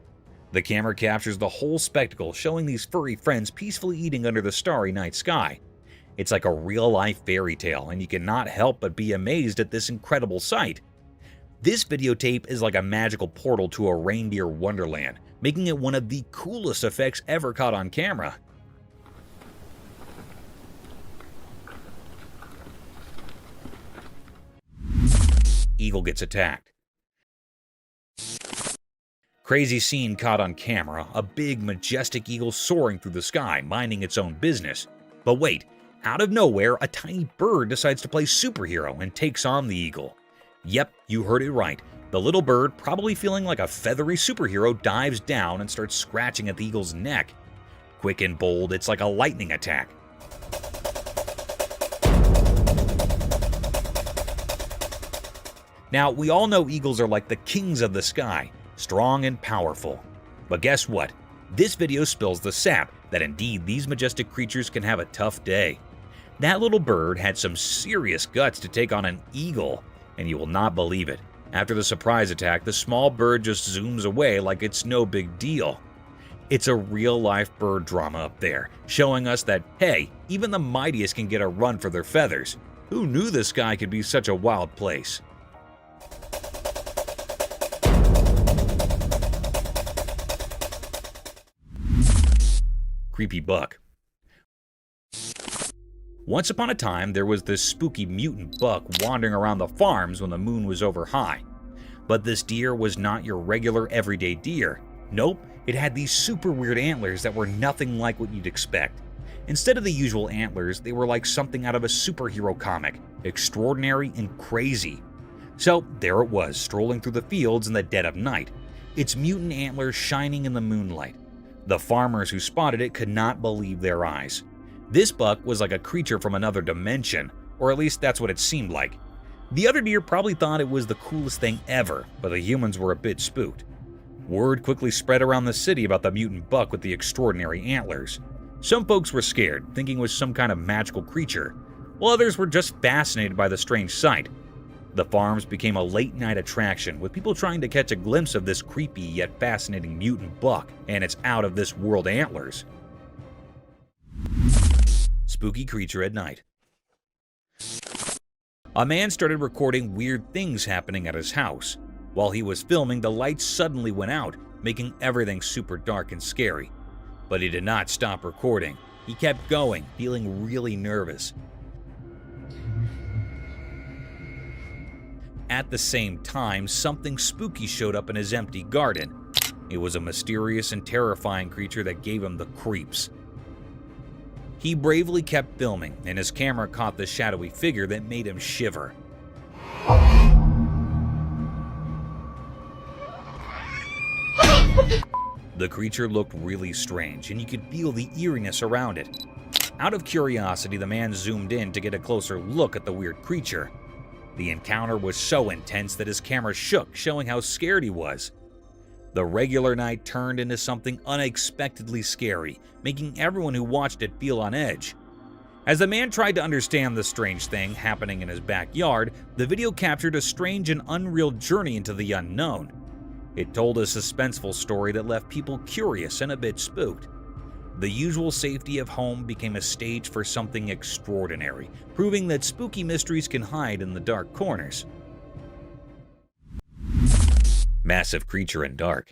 The camera captures the whole spectacle, showing these furry friends peacefully eating under the starry night sky. It's like a real-life fairy tale, and you cannot help but be amazed at this incredible sight. This videotape is like a magical portal to a reindeer wonderland, making it one of the coolest effects ever caught on camera. Eagle gets attacked. Crazy scene caught on camera, a big majestic eagle soaring through the sky, minding its own business. But wait, out of nowhere, a tiny bird decides to play superhero and takes on the eagle. Yep, you heard it right. The little bird, probably feeling like a feathery superhero, dives down and starts scratching at the eagle's neck. Quick and bold, it's like a lightning attack. Now, we all know eagles are like the kings of the sky, strong and powerful. But guess what? This video spills the sap that indeed these majestic creatures can have a tough day. That little bird had some serious guts to take on an eagle, and you will not believe it. After the surprise attack, the small bird just zooms away like it's no big deal. It's a real-life bird drama up there, showing us that, hey, even the mightiest can get a run for their feathers. Who knew the sky could be such a wild place? Creepy buck. Once upon a time, there was this spooky mutant buck wandering around the farms when the moon was over high. But this deer was not your regular everyday deer. Nope, it had these super weird antlers that were nothing like what you'd expect. Instead of the usual antlers, they were like something out of a superhero comic, extraordinary and crazy. So there it was, strolling through the fields in the dead of night, its mutant antlers shining in the moonlight. The farmers who spotted it could not believe their eyes. This buck was like a creature from another dimension, or at least that's what it seemed like. The other deer probably thought it was the coolest thing ever, but the humans were a bit spooked. Word quickly spread around the city about the mutant buck with the extraordinary antlers. Some folks were scared, thinking it was some kind of magical creature, while others were just fascinated by the strange sight. The farms became a late-night attraction, with people trying to catch a glimpse of this creepy yet fascinating mutant buck and its out-of-this-world antlers. Spooky creature at night. A man started recording weird things happening at his house. While he was filming, the lights suddenly went out, making everything super dark and scary. But he did not stop recording. He kept going, feeling really nervous. At the same time, something spooky showed up in his empty garden. It was a mysterious and terrifying creature that gave him the creeps. He bravely kept filming, and his camera caught the shadowy figure that made him shiver. The creature looked really strange, and you could feel the eeriness around it. Out of curiosity, the man zoomed in to get a closer look at the weird creature. The encounter was so intense that his camera shook, showing how scared he was. The regular night turned into something unexpectedly scary, making everyone who watched it feel on edge. As the man tried to understand the strange thing happening in his backyard, the video captured a strange and unreal journey into the unknown. It told a suspenseful story that left people curious and a bit spooked. The usual safety of home became a stage for something extraordinary, proving that spooky mysteries can hide in the dark corners. Massive creature in dark.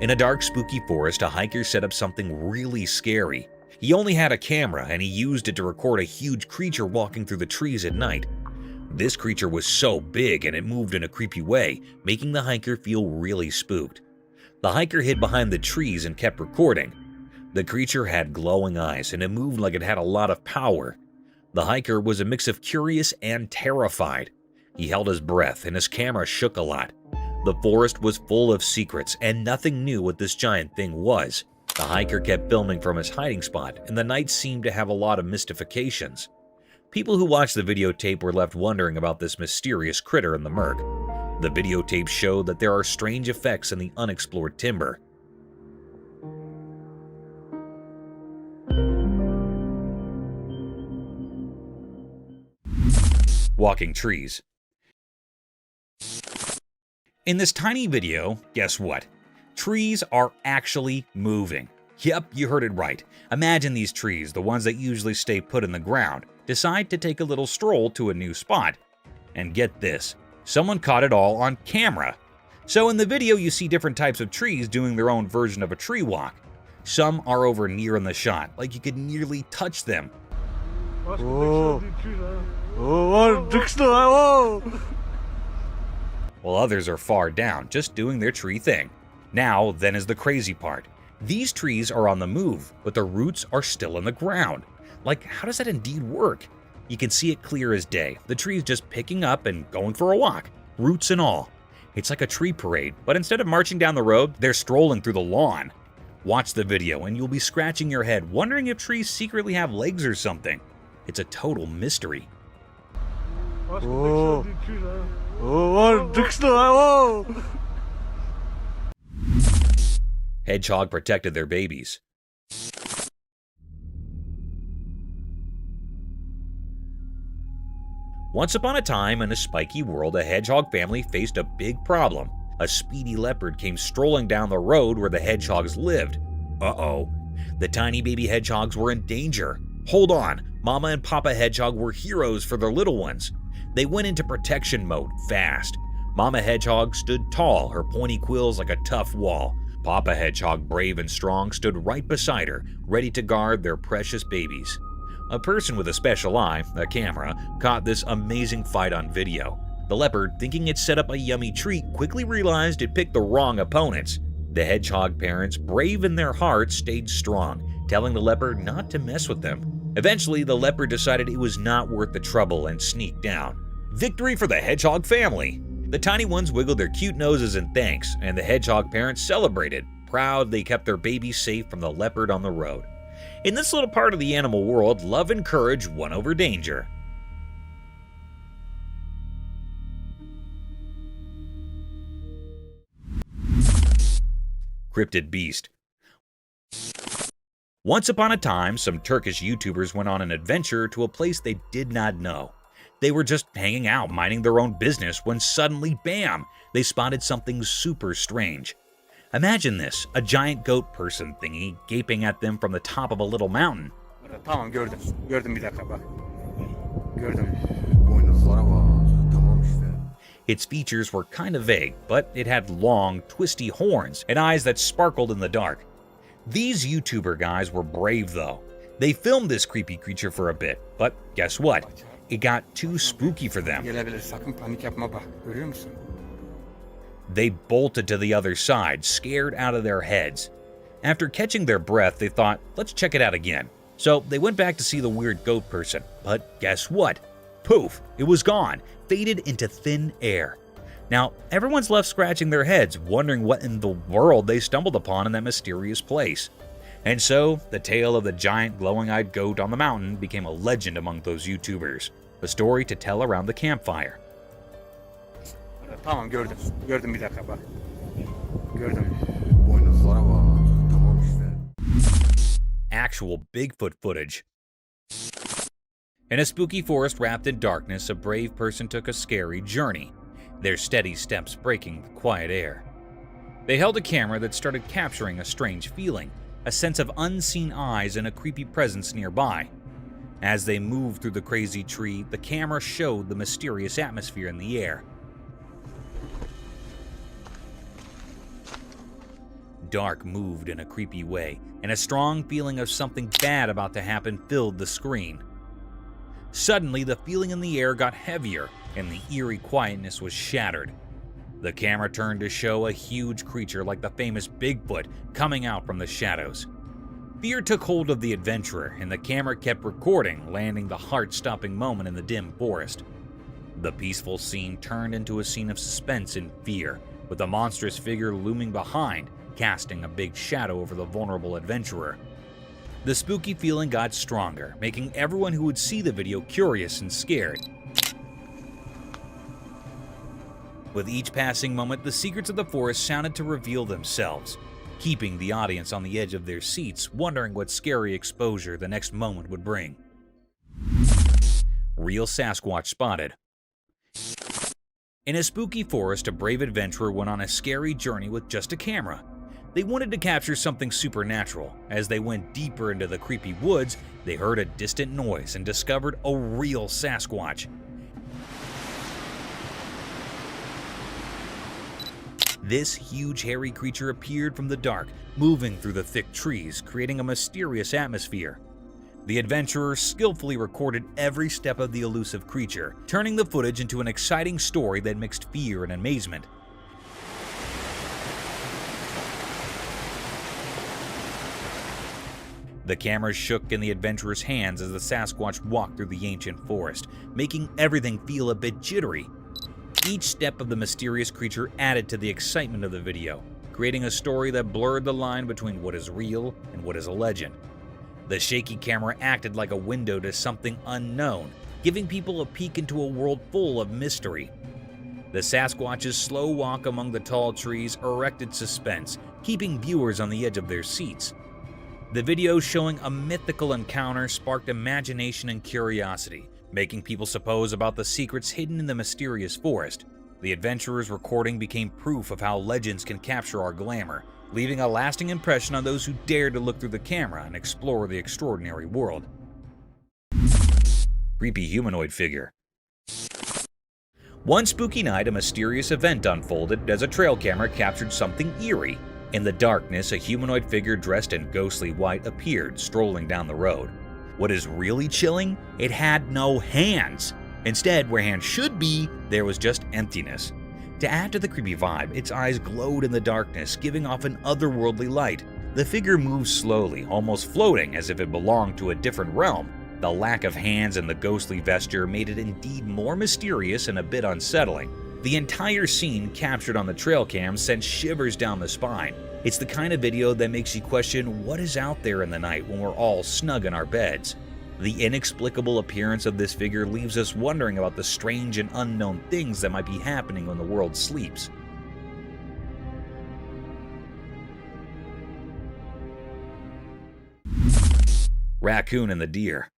In a dark, spooky forest, a hiker set up something really scary. He only had a camera, and he used it to record a huge creature walking through the trees at night. This creature was so big and it moved in a creepy way, making the hiker feel really spooked. The hiker hid behind the trees and kept recording. The creature had glowing eyes and it moved like it had a lot of power. The hiker was a mix of curious and terrified. He held his breath and his camera shook a lot. The forest was full of secrets and nothing knew what this giant thing was. The hiker kept filming from his hiding spot, and the night seemed to have a lot of mystifications. People who watched the videotape were left wondering about this mysterious critter in the murk. The videotape showed that there are strange effects in the unexplored timber. Walking trees. In this tiny video, guess what? Trees are actually moving. Yep, you heard it right. Imagine these trees, the ones that usually stay put in the ground, decide to take a little stroll to a new spot. And get this, someone caught it all on camera. So in the video you see different types of trees doing their own version of a tree walk. Some are over near in the shot, like you could nearly touch them. While others are far down, just doing their tree thing. Now, then is the crazy part. These trees are on the move, but their roots are still in the ground. Like, how does that indeed work? You can see it clear as day. The tree is just picking up and going for a walk, roots and all. It's like a tree parade, but instead of marching down the road, they're strolling through the lawn. Watch the video and you'll be scratching your head, wondering if trees secretly have legs or something. It's a total mystery. Hedgehog protected their babies. Once upon a time in a spiky world, a hedgehog family faced a big problem. A speedy leopard came strolling down the road where the hedgehogs lived. Uh-oh. The tiny baby hedgehogs were in danger. Hold on, Mama and Papa Hedgehog were heroes for their little ones. They went into protection mode fast. Mama Hedgehog stood tall, her pointy quills like a tough wall. Papa Hedgehog, brave and strong, stood right beside her, ready to guard their precious babies. A person with a special eye, a camera, caught this amazing fight on video. The leopard, thinking it set up a yummy treat, quickly realized it picked the wrong opponents. The hedgehog parents, brave in their hearts, stayed strong, telling the leopard not to mess with them. Eventually, the leopard decided it was not worth the trouble and sneaked down. Victory for the hedgehog family! The tiny ones wiggled their cute noses in thanks, and the hedgehog parents celebrated, proud they kept their babies safe from the leopard on the road. In this little part of the animal world, love and courage won over danger. Crypted beast. Once upon a time, some Turkish YouTubers went on an adventure to a place they did not know. They were just hanging out, minding their own business, when suddenly, bam, they spotted something super strange. Imagine this, a giant goat person thingy gaping at them from the top of a little mountain. Tamam gördüm. Gördüm bir dakika bak. Gördüm. Its features were kind of vague, but it had long, twisty horns and eyes that sparkled in the dark. These YouTuber guys were brave though. They filmed this creepy creature for a bit, but guess what? It got too spooky for them. Gelebilir, sakın panik yapma bak. Görüyor musun? They bolted to the other side, scared out of their heads. After catching their breath, they thought, let's check it out again. So they went back to see the weird goat person, but guess what? Poof, it was gone, faded into thin air. Now, everyone's left scratching their heads, wondering what in the world they stumbled upon in that mysterious place. And so, the tale of the giant glowing-eyed goat on the mountain became a legend among those YouTubers, a story to tell around the campfire. Tamam gördüm. Gördüm bir dakika bak. Gördüm. Actual Bigfoot footage. In a spooky forest wrapped in darkness, a brave person took a scary journey, their steady steps breaking the quiet air. They held a camera that started capturing a strange feeling, a sense of unseen eyes and a creepy presence nearby. As they moved through the crazy tree, the camera showed the mysterious atmosphere in the air. Dark moved in a creepy way, and a strong feeling of something bad about to happen filled the screen. Suddenly, the feeling in the air got heavier, and the eerie quietness was shattered. The camera turned to show a huge creature like the famous Bigfoot coming out from the shadows. Fear took hold of the adventurer, and the camera kept recording, landing the heart-stopping moment in the dim forest. The peaceful scene turned into a scene of suspense and fear, with a monstrous figure looming behind, casting a big shadow over the vulnerable adventurer. The spooky feeling got stronger, making everyone who would see the video curious and scared. With each passing moment, the secrets of the forest sounded to reveal themselves, keeping the audience on the edge of their seats, wondering what scary exposure the next moment would bring. Real Sasquatch spotted. In a spooky forest, a brave adventurer went on a scary journey with just a camera. They wanted to capture something supernatural. As they went deeper into the creepy woods, they heard a distant noise and discovered a real Sasquatch. This huge hairy creature appeared from the dark, moving through the thick trees, creating a mysterious atmosphere. The adventurer skillfully recorded every step of the elusive creature, turning the footage into an exciting story that mixed fear and amazement. The camera shook in the adventurer's hands as the Sasquatch walked through the ancient forest, making everything feel a bit jittery. Each step of the mysterious creature added to the excitement of the video, creating a story that blurred the line between what is real and what is a legend. The shaky camera acted like a window to something unknown, giving people a peek into a world full of mystery. The Sasquatch's slow walk among the tall trees erected suspense, keeping viewers on the edge of their seats. The video showing a mythical encounter sparked imagination and curiosity, making people suppose about the secrets hidden in the mysterious forest. The adventurer's recording became proof of how legends can capture our glamour, leaving a lasting impression on those who dare to look through the camera and explore the extraordinary world. Creepy humanoid figure. One spooky night, a mysterious event unfolded as a trail camera captured something eerie. In the darkness, a humanoid figure dressed in ghostly white appeared, strolling down the road. What is really chilling? It had no hands. Instead, where hands should be, there was just emptiness. To add to the creepy vibe, its eyes glowed in the darkness, giving off an otherworldly light. The figure moved slowly, almost floating as if it belonged to a different realm. The lack of hands and the ghostly vesture made it indeed more mysterious and a bit unsettling. The entire scene captured on the trail cam sent shivers down the spine. It's the kind of video that makes you question what is out there in the night when we're all snug in our beds. The inexplicable appearance of this figure leaves us wondering about the strange and unknown things that might be happening when the world sleeps. Raccoon and the deer.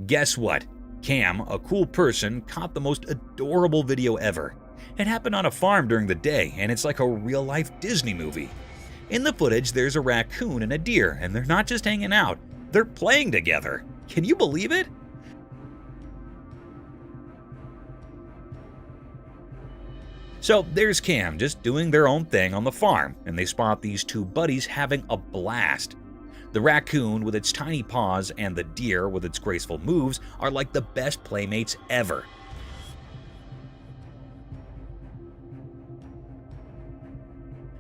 Guess what? Cam, a cool person, caught the most adorable video ever. It happened on a farm during the day, and it's like a real-life Disney movie. In the footage, there's a raccoon and a deer, and they're not just hanging out, they're playing together. Can you believe it? So there's Cam just doing their own thing on the farm, and they spot these two buddies having a blast. The raccoon with its tiny paws and the deer with its graceful moves are like the best playmates ever.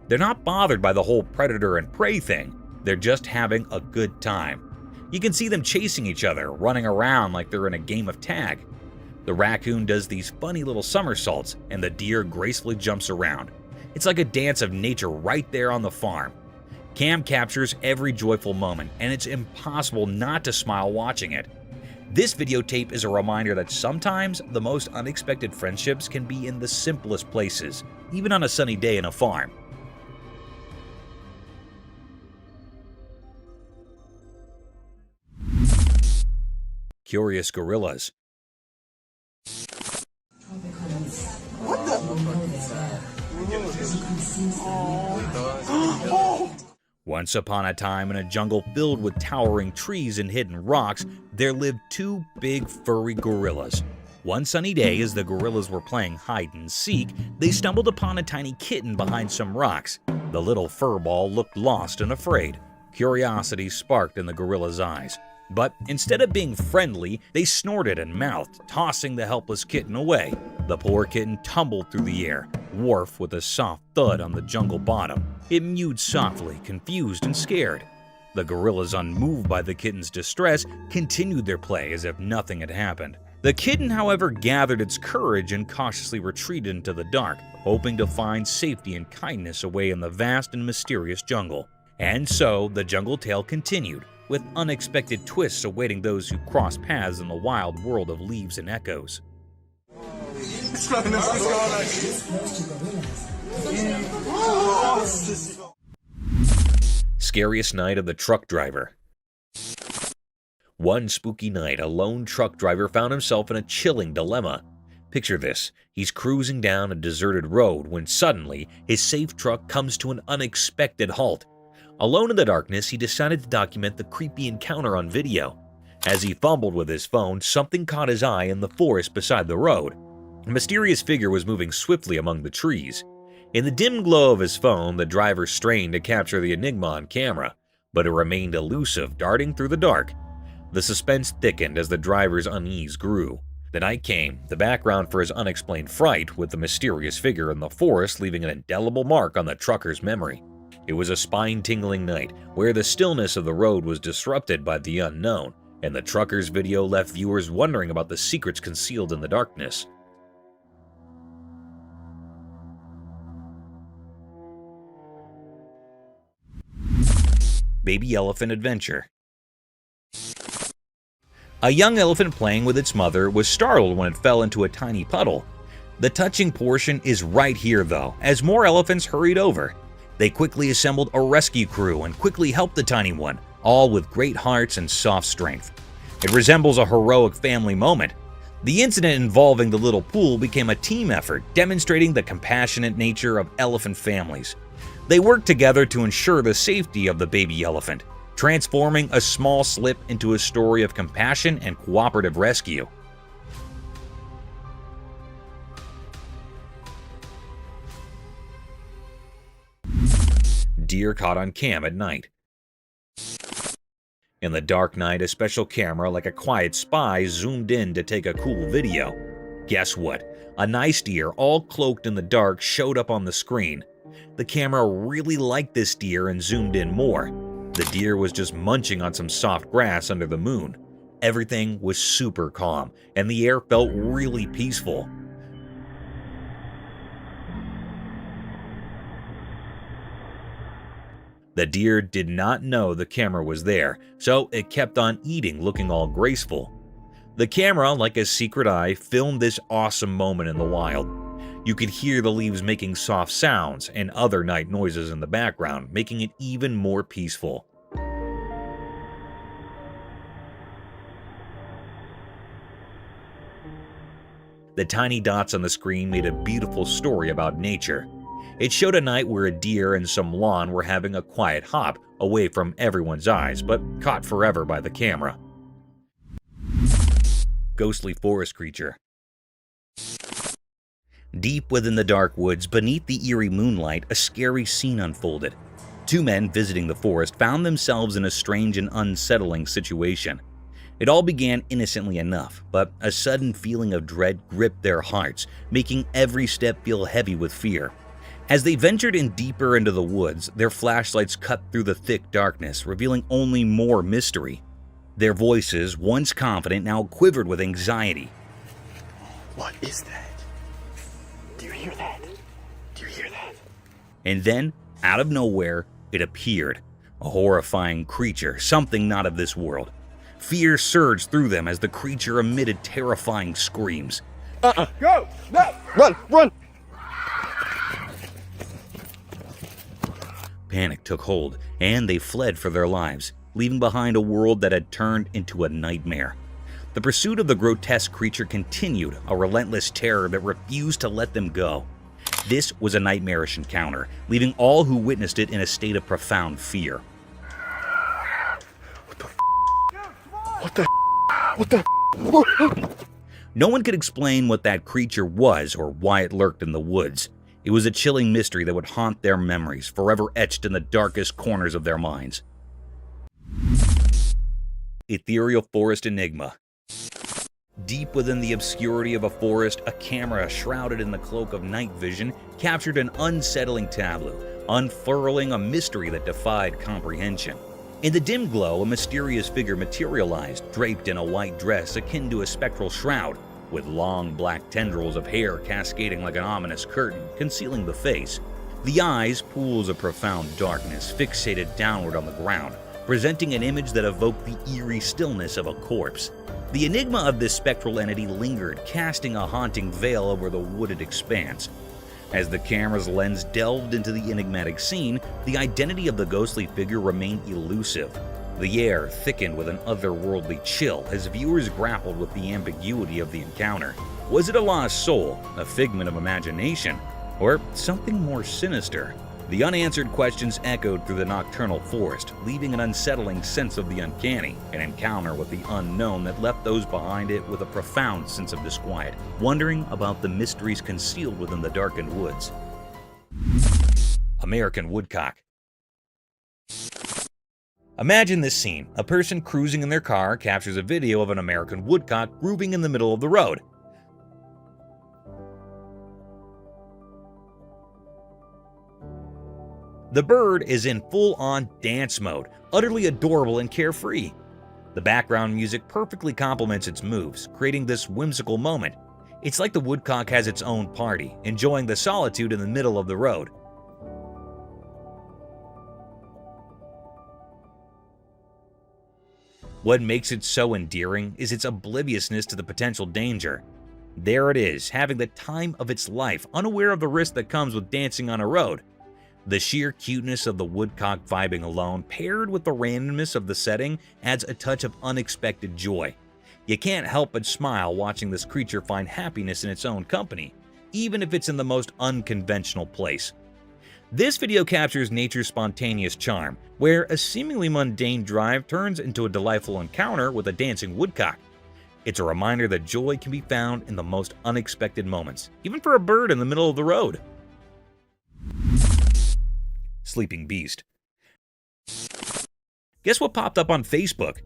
They're not bothered by the whole predator and prey thing, they're just having a good time. You can see them chasing each other, running around like they're in a game of tag. The raccoon does these funny little somersaults, and the deer gracefully jumps around. It's like a dance of nature right there on the farm. Cam captures every joyful moment, and it's impossible not to smile watching it. This videotape is a reminder that sometimes the most unexpected friendships can be in the simplest places, even on a sunny day in a farm. Curious gorillas. Once upon a time, in a jungle filled with towering trees and hidden rocks, there lived two big furry gorillas. One sunny day, as the gorillas were playing hide and seek, they stumbled upon a tiny kitten behind some rocks. The little furball looked lost and afraid. Curiosity sparked in the gorilla's eyes. But instead of being friendly, they snorted and mouthed, tossing the helpless kitten away. The poor kitten tumbled through the air, wharf with a soft thud on the jungle bottom. It mewed softly, confused and scared. The gorillas, unmoved by the kitten's distress, continued their play as if nothing had happened. The kitten, however, gathered its courage and cautiously retreated into the dark, hoping to find safety and kindness away in the vast and mysterious jungle. And so, the jungle tale continued, with unexpected twists awaiting those who cross paths in the wild world of leaves and echoes. Scariest night of the truck driver. One spooky night, a lone truck driver found himself in a chilling dilemma. Picture this, he's cruising down a deserted road when suddenly his safe truck comes to an unexpected halt. Alone in the darkness, he decided to document the creepy encounter on video. As he fumbled with his phone, something caught his eye in the forest beside the road. A mysterious figure was moving swiftly among the trees. In the dim glow of his phone, the driver strained to capture the enigma on camera, but it remained elusive, darting through the dark. The suspense thickened as the driver's unease grew. The night came, the background for his unexplained fright, with the mysterious figure in the forest leaving an indelible mark on the trucker's memory. It was a spine-tingling night, where the stillness of the road was disrupted by the unknown, and the trucker's video left viewers wondering about the secrets concealed in the darkness. Baby Elephant Adventure. A young elephant playing with its mother was startled when it fell into a tiny puddle. The touching portion is right here though, as more elephants hurried over. They quickly assembled a rescue crew and quickly helped the tiny one, all with great hearts and soft strength. It resembles a heroic family moment. The incident involving the little pool became a team effort, demonstrating the compassionate nature of elephant families. They worked together to ensure the safety of the baby elephant, transforming a small slip into a story of compassion and cooperative rescue. Deer caught on cam at night. In the dark night, a special camera like a quiet spy zoomed in to take a cool video. Guess what? A nice deer, all cloaked in the dark, showed up on the screen. The camera really liked this deer and zoomed in more. The deer was just munching on some soft grass under the moon. Everything was super calm, and the air felt really peaceful. The deer did not know the camera was there, so it kept on eating, looking all graceful. The camera, like a secret eye, filmed this awesome moment in the wild. You could hear the leaves making soft sounds and other night noises in the background, making it even more peaceful. The tiny dots on the screen made a beautiful story about nature. It showed a night where a deer and some lawn were having a quiet hop away from everyone's eyes, but caught forever by the camera. Ghostly forest creature. Deep within the dark woods, beneath the eerie moonlight, a scary scene unfolded. Two men visiting the forest found themselves in a strange and unsettling situation. It all began innocently enough, but a sudden feeling of dread gripped their hearts, making every step feel heavy with fear. As they ventured in deeper into the woods, their flashlights cut through the thick darkness, revealing only more mystery. Their voices, once confident, now quivered with anxiety. What is that? Do you hear that? Do you hear that? And then, out of nowhere, it appeared. A horrifying creature, something not of this world. Fear surged through them as the creature emitted terrifying screams. Go! No! Run! Run! Panic took hold, and they fled for their lives, leaving behind a world that had turned into a nightmare. The pursuit of the grotesque creature continued, a relentless terror that refused to let them go. This was a nightmarish encounter, leaving all who witnessed it in a state of profound fear. What the? No one could explain what that creature was or why it lurked in the woods. It was a chilling mystery that would haunt their memories, forever etched in the darkest corners of their minds. Ethereal Forest Enigma. Deep within the obscurity of a forest, a camera shrouded in the cloak of night vision captured an unsettling tableau, unfurling a mystery that defied comprehension. In the dim glow, a mysterious figure materialized, draped in a white dress akin to a spectral shroud, with long black tendrils of hair cascading like an ominous curtain, concealing the face. The eyes, pools of profound darkness, fixated downward on the ground, presenting an image that evoked the eerie stillness of a corpse. The enigma of this spectral entity lingered, casting a haunting veil over the wooded expanse. As the camera's lens delved into the enigmatic scene, the identity of the ghostly figure remained elusive. The air thickened with an otherworldly chill as viewers grappled with the ambiguity of the encounter. Was it a lost soul, a figment of imagination, or something more sinister? The unanswered questions echoed through the nocturnal forest, leaving an unsettling sense of the uncanny, an encounter with the unknown that left those behind it with a profound sense of disquiet, wondering about the mysteries concealed within the darkened woods. American Woodcock. Imagine this scene. A person cruising in their car captures a video of an American woodcock grooving in the middle of the road. The bird is in full-on dance mode, utterly adorable and carefree. The background music perfectly complements its moves, creating this whimsical moment. It's like the woodcock has its own party, enjoying the solitude in the middle of the road. What makes it so endearing is its obliviousness to the potential danger. There it is, having the time of its life, unaware of the risk that comes with dancing on a road. The sheer cuteness of the woodcock vibing alone, paired with the randomness of the setting, adds a touch of unexpected joy. You can't help but smile watching this creature find happiness in its own company, even if it's in the most unconventional place. This video captures nature's spontaneous charm, where a seemingly mundane drive turns into a delightful encounter with a dancing woodcock. It's a reminder that joy can be found in the most unexpected moments, even for a bird in the middle of the road. Sleeping Beast. Guess what popped up on Facebook?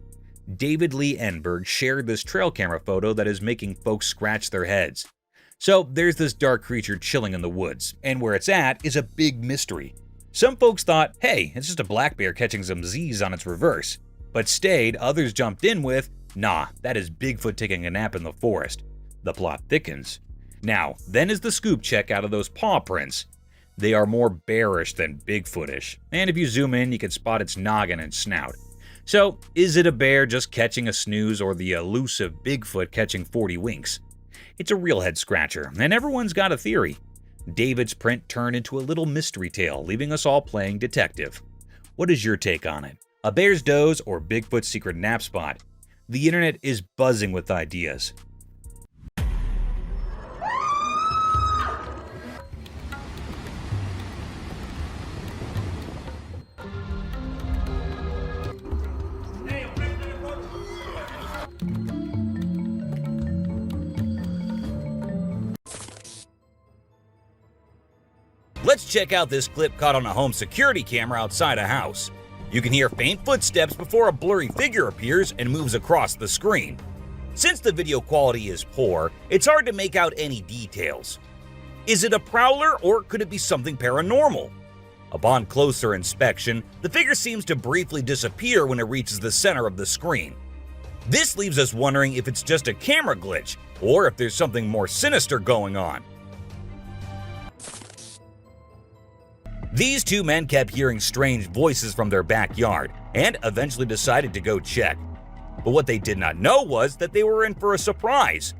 David Lee Enberg shared this trail camera photo that is making folks scratch their heads. So there's this dark creature chilling in the woods, and where it's at is a big mystery. Some folks thought, hey, it's just a black bear catching some Z's on its reverse. But stayed, others jumped in with, nah, that is Bigfoot taking a nap in the forest. The plot thickens. Now, then is the scoop check out of those paw prints. They are more bearish than Bigfootish, and if you zoom in, you can spot its noggin and snout. So, is it a bear just catching a snooze or the elusive Bigfoot catching 40 winks? It's a real head scratcher, and everyone's got a theory. David's print turned into a little mystery tale, leaving us all playing detective. What is your take on it? A bear's doze or Bigfoot's secret nap spot? The internet is buzzing with ideas. Let's check out this clip caught on a home security camera outside a house. You can hear faint footsteps before a blurry figure appears and moves across the screen. Since the video quality is poor, it's hard to make out any details. Is it a prowler or could it be something paranormal? Upon closer inspection, the figure seems to briefly disappear when it reaches the center of the screen. This leaves us wondering if it's just a camera glitch or if there's something more sinister going on. These two men kept hearing strange voices from their backyard and eventually decided to go check. But what they did not know was that they were in for a surprise.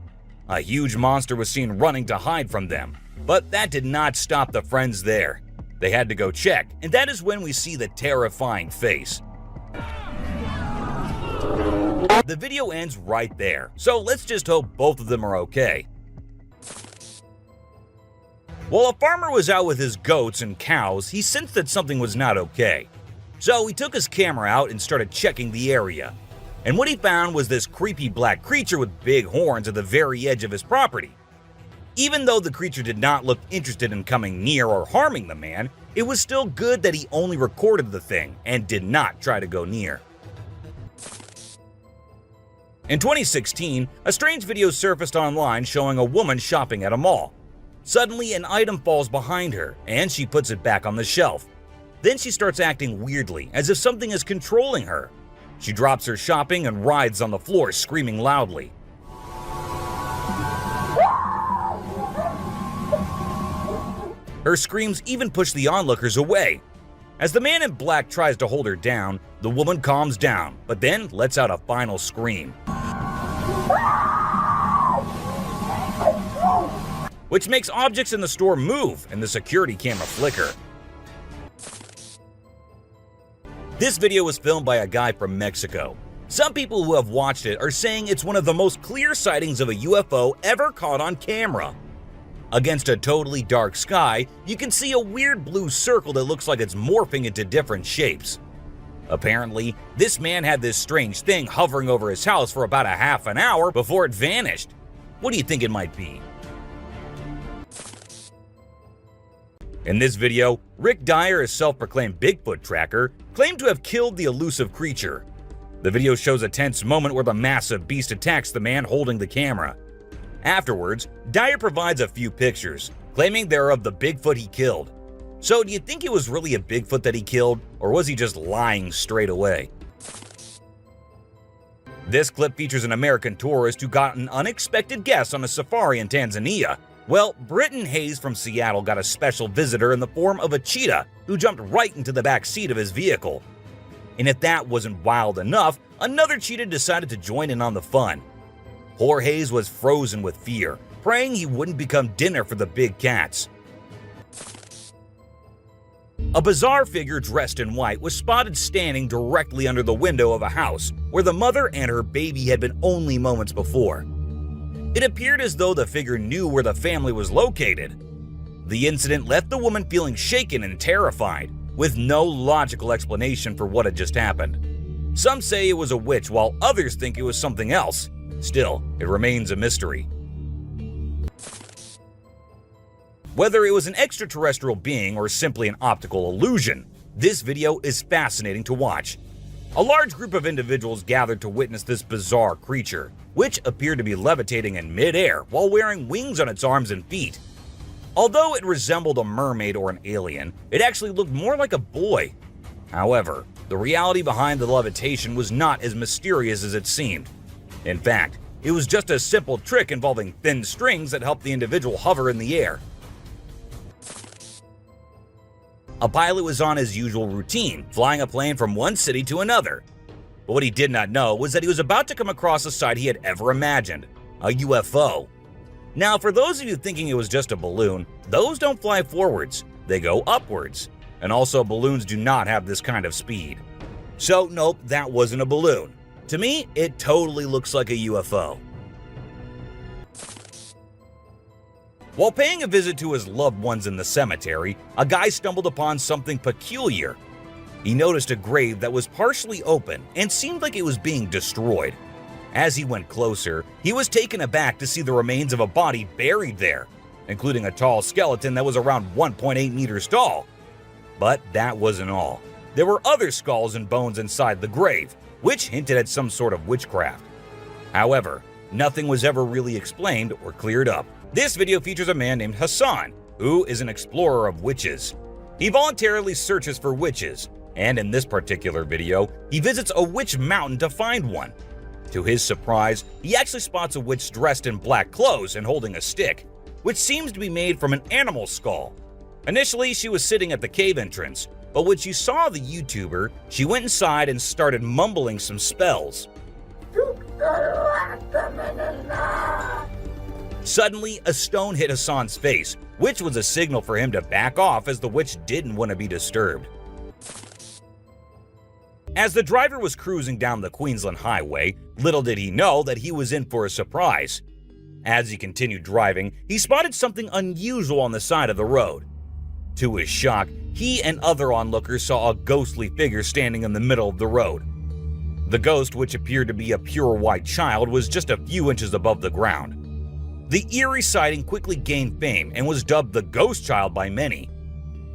A huge monster was seen running to hide from them, but that did not stop the friends there. They had to go check, and that is when we see the terrifying face. The video ends right there, so let's just hope both of them are okay. While a farmer was out with his goats and cows, he sensed that something was not okay. So he took his camera out and started checking the area. And what he found was this creepy black creature with big horns at the very edge of his property. Even though the creature did not look interested in coming near or harming the man, it was still good that he only recorded the thing and did not try to go near. In 2016, a strange video surfaced online showing a woman shopping at a mall. Suddenly, an item falls behind her, and she puts it back on the shelf. Then she starts acting weirdly, as if something is controlling her. She drops her shopping and writhes on the floor, screaming loudly. Her screams even push the onlookers away. As the man in black tries to hold her down, the woman calms down, but then lets out a final scream, which makes objects in the store move and the security camera flicker. This video was filmed by a guy from Mexico. Some people who have watched it are saying it's one of the most clear sightings of a UFO ever caught on camera. Against a totally dark sky, you can see a weird blue circle that looks like it's morphing into different shapes. Apparently, this man had this strange thing hovering over his house for about a half an hour before it vanished. What do you think it might be? In this video, Rick Dyer, a self-proclaimed Bigfoot tracker, claimed to have killed the elusive creature. The video shows a tense moment where the massive beast attacks the man holding the camera. Afterwards, Dyer provides a few pictures, claiming they're of the Bigfoot he killed. So do you think it was really a Bigfoot that he killed, or was he just lying straight away? This clip features an American tourist who got an unexpected guest on a safari in Tanzania. Well, Britton Hayes from Seattle got a special visitor in the form of a cheetah who jumped right into the back seat of his vehicle. And if that wasn't wild enough, another cheetah decided to join in on the fun. Poor Hayes was frozen with fear, praying he wouldn't become dinner for the big cats. A bizarre figure dressed in white was spotted standing directly under the window of a house where the mother and her baby had been only moments before. It appeared as though the figure knew where the family was located. The incident left the woman feeling shaken and terrified, with no logical explanation for what had just happened. Some say it was a witch, while others think it was something else. Still, it remains a mystery. Whether it was an extraterrestrial being or simply an optical illusion, this video is fascinating to watch. A large group of individuals gathered to witness this bizarre creature, which appeared to be levitating in midair while wearing wings on its arms and feet. Although it resembled a mermaid or an alien, it actually looked more like a boy. However, the reality behind the levitation was not as mysterious as it seemed. In fact, it was just a simple trick involving thin strings that helped the individual hover in the air. A pilot was on his usual routine, flying a plane from one city to another. But what he did not know was that he was about to come across a sight he had ever imagined, a UFO. Now, for those of you thinking it was just a balloon, those don't fly forwards, they go upwards. And also, balloons do not have this kind of speed. So nope, that wasn't a balloon. To me, it totally looks like a UFO. While paying a visit to his loved ones in the cemetery, a guy stumbled upon something peculiar. He noticed a grave that was partially open and seemed like it was being destroyed. As he went closer, he was taken aback to see the remains of a body buried there, including a tall skeleton that was around 1.8 meters tall. But that wasn't all. There were other skulls and bones inside the grave, which hinted at some sort of witchcraft. However, nothing was ever really explained or cleared up. This video features a man named Hassan, who is an explorer of witches. He voluntarily searches for witches, and in this particular video, he visits a witch mountain to find one. To his surprise, he actually spots a witch dressed in black clothes and holding a stick, which seems to be made from an animal skull. Initially, she was sitting at the cave entrance, but when she saw the YouTuber, she went inside and started mumbling some spells. Suddenly, a stone hit Hassan's face, which was a signal for him to back off as the witch didn't want to be disturbed. As the driver was cruising down the Queensland Highway, little did he know that he was in for a surprise. As he continued driving, he spotted something unusual on the side of the road. To his shock, he and other onlookers saw a ghostly figure standing in the middle of the road. The ghost, which appeared to be a pure white child, was just a few inches above the ground. The eerie sighting quickly gained fame and was dubbed the Ghost Child by many.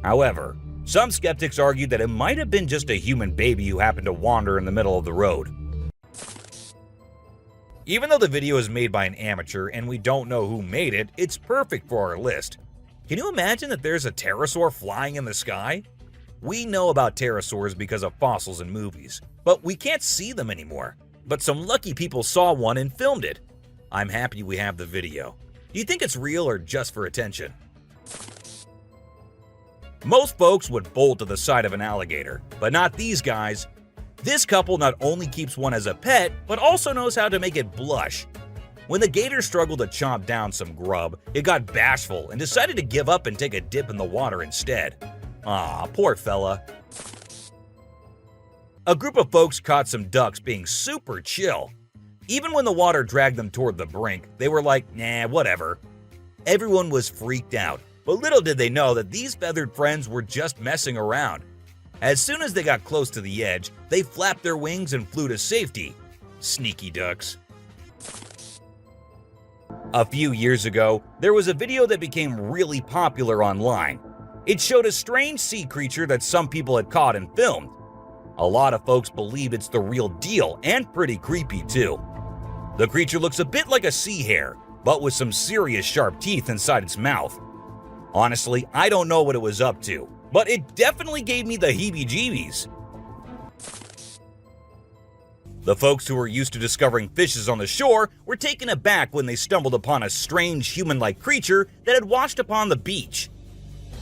However, some skeptics argued that it might have been just a human baby who happened to wander in the middle of the road. Even though the video is made by an amateur and we don't know who made it, it's perfect for our list. Can you imagine that there's a pterosaur flying in the sky? We know about pterosaurs because of fossils in movies, but we can't see them anymore. But some lucky people saw one and filmed it. I'm happy we have the video. Do you think it's real or just for attention? Most folks would bolt to the side of an alligator, but not these guys. This couple not only keeps one as a pet, but also knows how to make it blush. When the gator struggled to chomp down some grub, it got bashful and decided to give up and take a dip in the water instead. Aw, poor fella. A group of folks caught some ducks being super chill. Even when the water dragged them toward the brink, they were like, nah, whatever. Everyone was freaked out, but little did they know that these feathered friends were just messing around. As soon as they got close to the edge, they flapped their wings and flew to safety. Sneaky ducks. A few years ago, there was a video that became really popular online. It showed a strange sea creature that some people had caught and filmed. A lot of folks believe it's the real deal and pretty creepy too. The creature looks a bit like a sea hare, but with some serious sharp teeth inside its mouth. Honestly, I don't know what it was up to, but it definitely gave me the heebie-jeebies. The folks who were used to discovering fishes on the shore were taken aback when they stumbled upon a strange human-like creature that had washed upon the beach.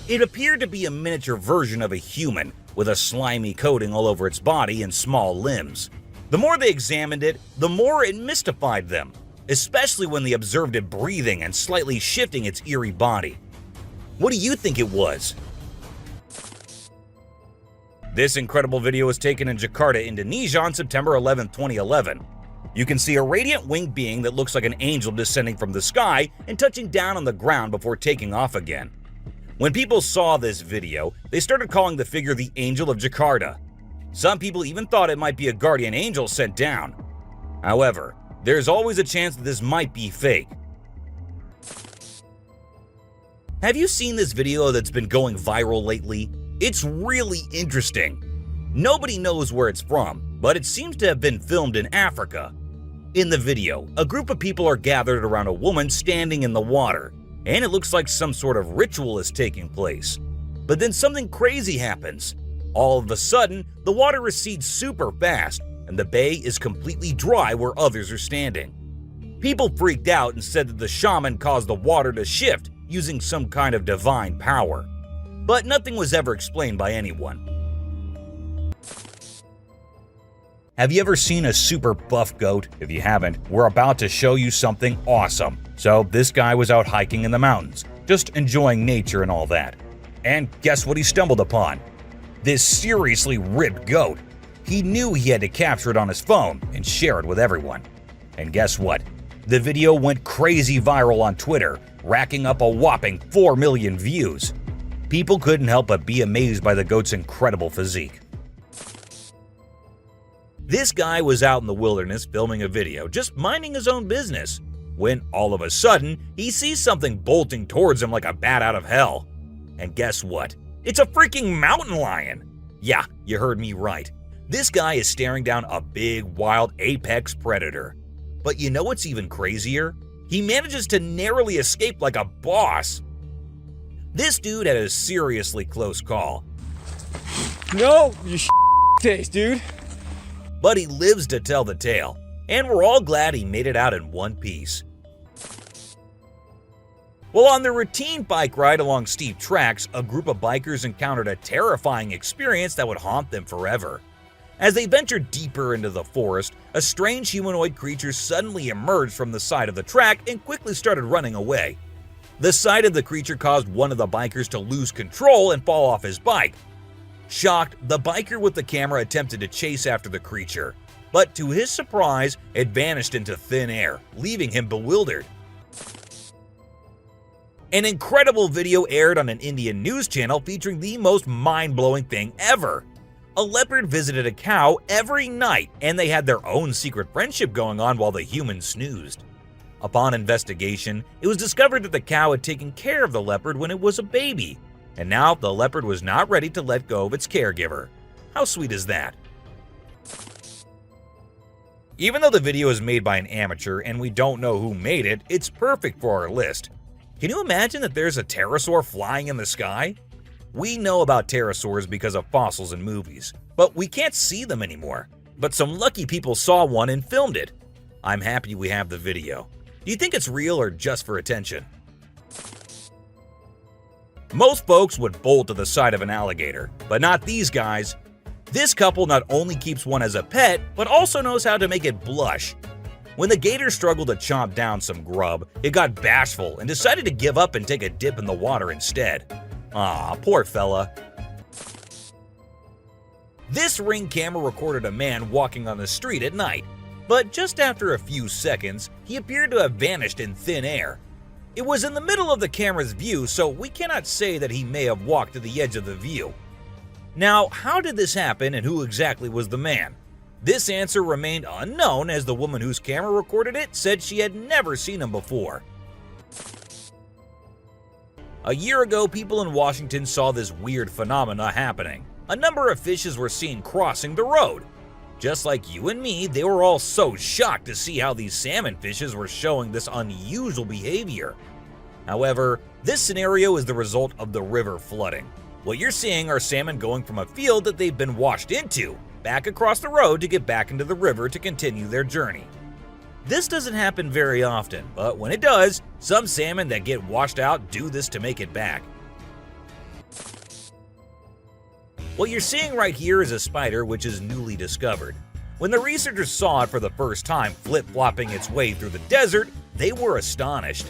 It appeared to be a miniature version of a human, with a slimy coating all over its body and small limbs. The more they examined it, the more it mystified them, especially when they observed it breathing and slightly shifting its eerie body. What do you think it was? This incredible video was taken in Jakarta, Indonesia on September 11, 2011. You can see a radiant winged being that looks like an angel descending from the sky and touching down on the ground before taking off again. When people saw this video, they started calling the figure the Angel of Jakarta. Some people even thought it might be a guardian angel sent down. However, there's always a chance that this might be fake. Have you seen this video that's been going viral lately? It's really interesting. Nobody knows where it's from, but it seems to have been filmed in Africa. In the video, a group of people are gathered around a woman standing in the water, and it looks like some sort of ritual is taking place. But then something crazy happens. All of a sudden, the water recedes super fast, and the bay is completely dry where others are standing. People freaked out and said that the shaman caused the water to shift using some kind of divine power. But nothing was ever explained by anyone. Have you ever seen a super buff goat? If you haven't, we're about to show you something awesome. So this guy was out hiking in the mountains, just enjoying nature and all that. And guess what he stumbled upon? This seriously ripped goat. He knew he had to capture it on his phone and share it with everyone. And guess what? The video went crazy viral on Twitter, racking up a whopping 4 million views. People couldn't help but be amazed by the goat's incredible physique. This guy was out in the wilderness filming a video, just minding his own business, when all of a sudden, he sees something bolting towards him like a bat out of hell. And guess what? It's a freaking mountain lion! Yeah, you heard me right. This guy is staring down a big, wild apex predator. But you know what's even crazier? He manages to narrowly escape like a boss. This dude had a seriously close call. No, you face, dude. But he lives to tell the tale, and we're all glad he made it out in one piece. Well, on their routine bike ride along steep tracks, a group of bikers encountered a terrifying experience that would haunt them forever. As they ventured deeper into the forest, a strange humanoid creature suddenly emerged from the side of the track and quickly started running away. The sight of the creature caused one of the bikers to lose control and fall off his bike. Shocked, the biker with the camera attempted to chase after the creature, but to his surprise, it vanished into thin air, leaving him bewildered. An incredible video aired on an Indian news channel featuring the most mind-blowing thing ever. A leopard visited a cow every night, and they had their own secret friendship going on while the human snoozed. Upon investigation, it was discovered that the cow had taken care of the leopard when it was a baby, and now the leopard was not ready to let go of its caregiver. How sweet is that? Even though the video is made by an amateur and we don't know who made it, it's perfect for our list. Can you imagine that there's a pterosaur flying in the sky? We know about pterosaurs because of fossils in movies, but we can't see them anymore. But some lucky people saw one and filmed it. I'm happy we have the video. Do you think it's real or just for attention? Most folks would bolt to the side of an alligator, but not these guys. This couple not only keeps one as a pet, but also knows how to make it blush. When the gator struggled to chomp down some grub, it got bashful and decided to give up and take a dip in the water instead. Aw, poor fella. This Ring camera recorded a man walking on the street at night, but just after a few seconds, he appeared to have vanished in thin air. It was in the middle of the camera's view, so we cannot say that he may have walked to the edge of the view. Now, how did this happen and who exactly was the man? This answer remained unknown as the woman whose camera recorded it said she had never seen him before. A year ago, people in Washington saw this weird phenomena happening. A number of fishes were seen crossing the road. Just like you and me, they were all so shocked to see how these salmon fishes were showing this unusual behavior. However, this scenario is the result of the river flooding. What you're seeing are salmon going from a field that they've been washed into, back across the road to get back into the river to continue their journey. This doesn't happen very often, but when it does, some salmon that get washed out do this to make it back. What you're seeing right here is a spider which is newly discovered. When the researchers saw it for the first time flip-flopping its way through the desert, they were astonished.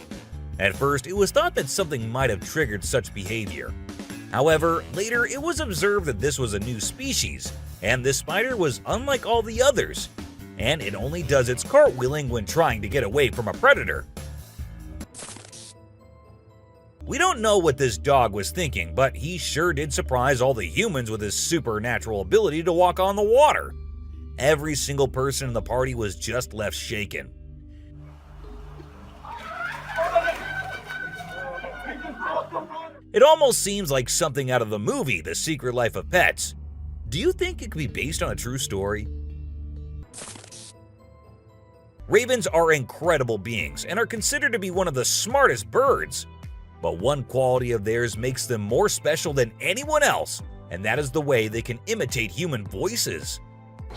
At first, it was thought that something might have triggered such behavior. However, later it was observed that this was a new species, and this spider was unlike all the others, and it only does its cartwheeling when trying to get away from a predator. We don't know what this dog was thinking, but he sure did surprise all the humans with his supernatural ability to walk on the water. Every single person in the party was just left shaken. It almost seems like something out of the movie The Secret Life of Pets. Do you think it could be based on a true story? Ravens are incredible beings and are considered to be one of the smartest birds. But one quality of theirs makes them more special than anyone else, and that is the way they can imitate human voices.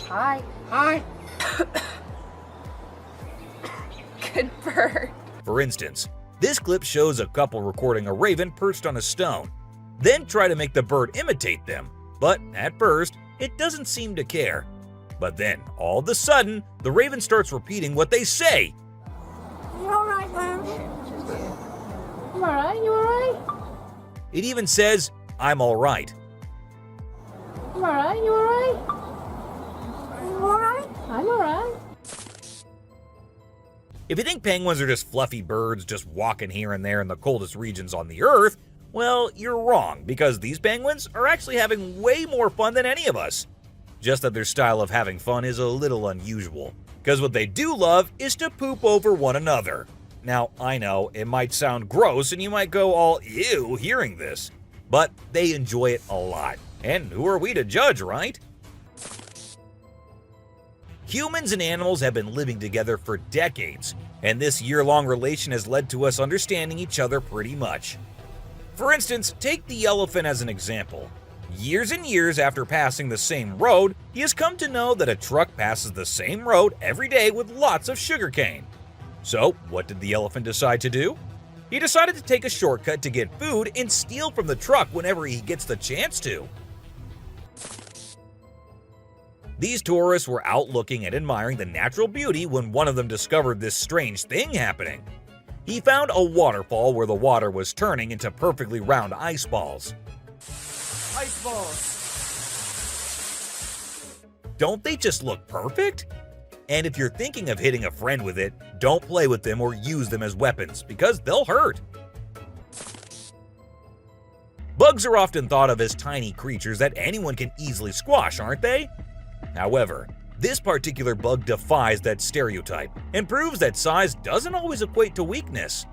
Hi. Hi. Good bird. For instance, this clip shows a couple recording a raven perched on a stone, then try to make the bird imitate them. But at first, it doesn't seem to care. But then, all of a sudden, the raven starts repeating what they say. You alright, man? You alright? You alright? It even says, "I'm alright." You alright? You alright? You alright? I'm alright. If you think penguins are just fluffy birds just walking here and there in the coldest regions on the Earth, well, you're wrong, because these penguins are actually having way more fun than any of us. Just that their style of having fun is a little unusual, because what they do love is to poop over one another. Now, I know it might sound gross and you might go all ew hearing this, but they enjoy it a lot. And who are we to judge, right? Humans and animals have been living together for decades, and this year-long relation has led to us understanding each other pretty much. For instance, take the elephant as an example. Years and years after passing the same road, he has come to know that a truck passes the same road every day with lots of sugarcane. So, what did the elephant decide to do? He decided to take a shortcut to get food and steal from the truck whenever he gets the chance to. These tourists were out looking and admiring the natural beauty when one of them discovered this strange thing happening. He found a waterfall where the water was turning into perfectly round ice balls. Ice balls. Don't they just look perfect? And if you're thinking of hitting a friend with it, don't play with them or use them as weapons, because they'll hurt. Bugs are often thought of as tiny creatures that anyone can easily squash, aren't they? However, this particular bug defies that stereotype and proves that size doesn't always equate to weakness.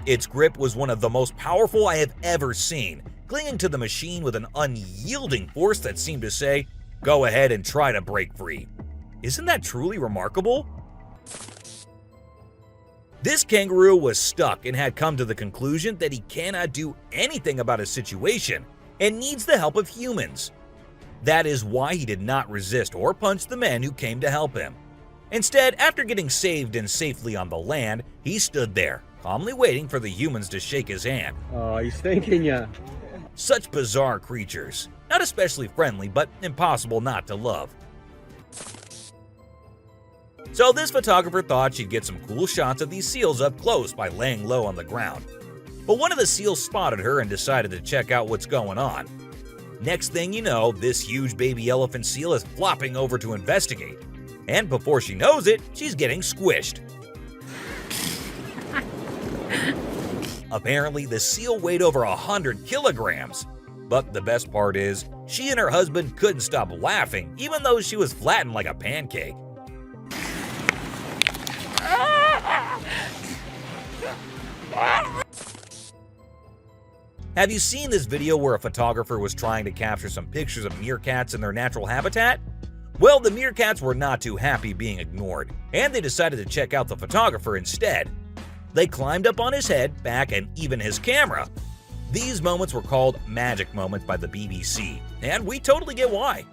Its grip was one of the most powerful I have ever seen, clinging to the machine with an unyielding force that seemed to say, "Go ahead and try to break free." Isn't that truly remarkable? This kangaroo was stuck and had come to the conclusion that he cannot do anything about his situation and needs the help of humans. That is why he did not resist or punch the men who came to help him. Instead, after getting saved and safely on the land, he stood there, calmly waiting for the humans to shake his hand. Oh, he's thanking ya. Such bizarre creatures, not especially friendly, but impossible not to love. So this photographer thought she'd get some cool shots of these seals up close by laying low on the ground. But one of the seals spotted her and decided to check out what's going on. Next thing you know, this huge baby elephant seal is flopping over to investigate. And before she knows it, she's getting squished. Apparently, the seal weighed over 100 kilograms. But the best part is, she and her husband couldn't stop laughing even though she was flattened like a pancake. Have you seen this video where a photographer was trying to capture some pictures of meerkats in their natural habitat? Well, the meerkats were not too happy being ignored, and they decided to check out the photographer instead. They climbed up on his head, back, and even his camera. These moments were called magic moments by the BBC, and we totally get why.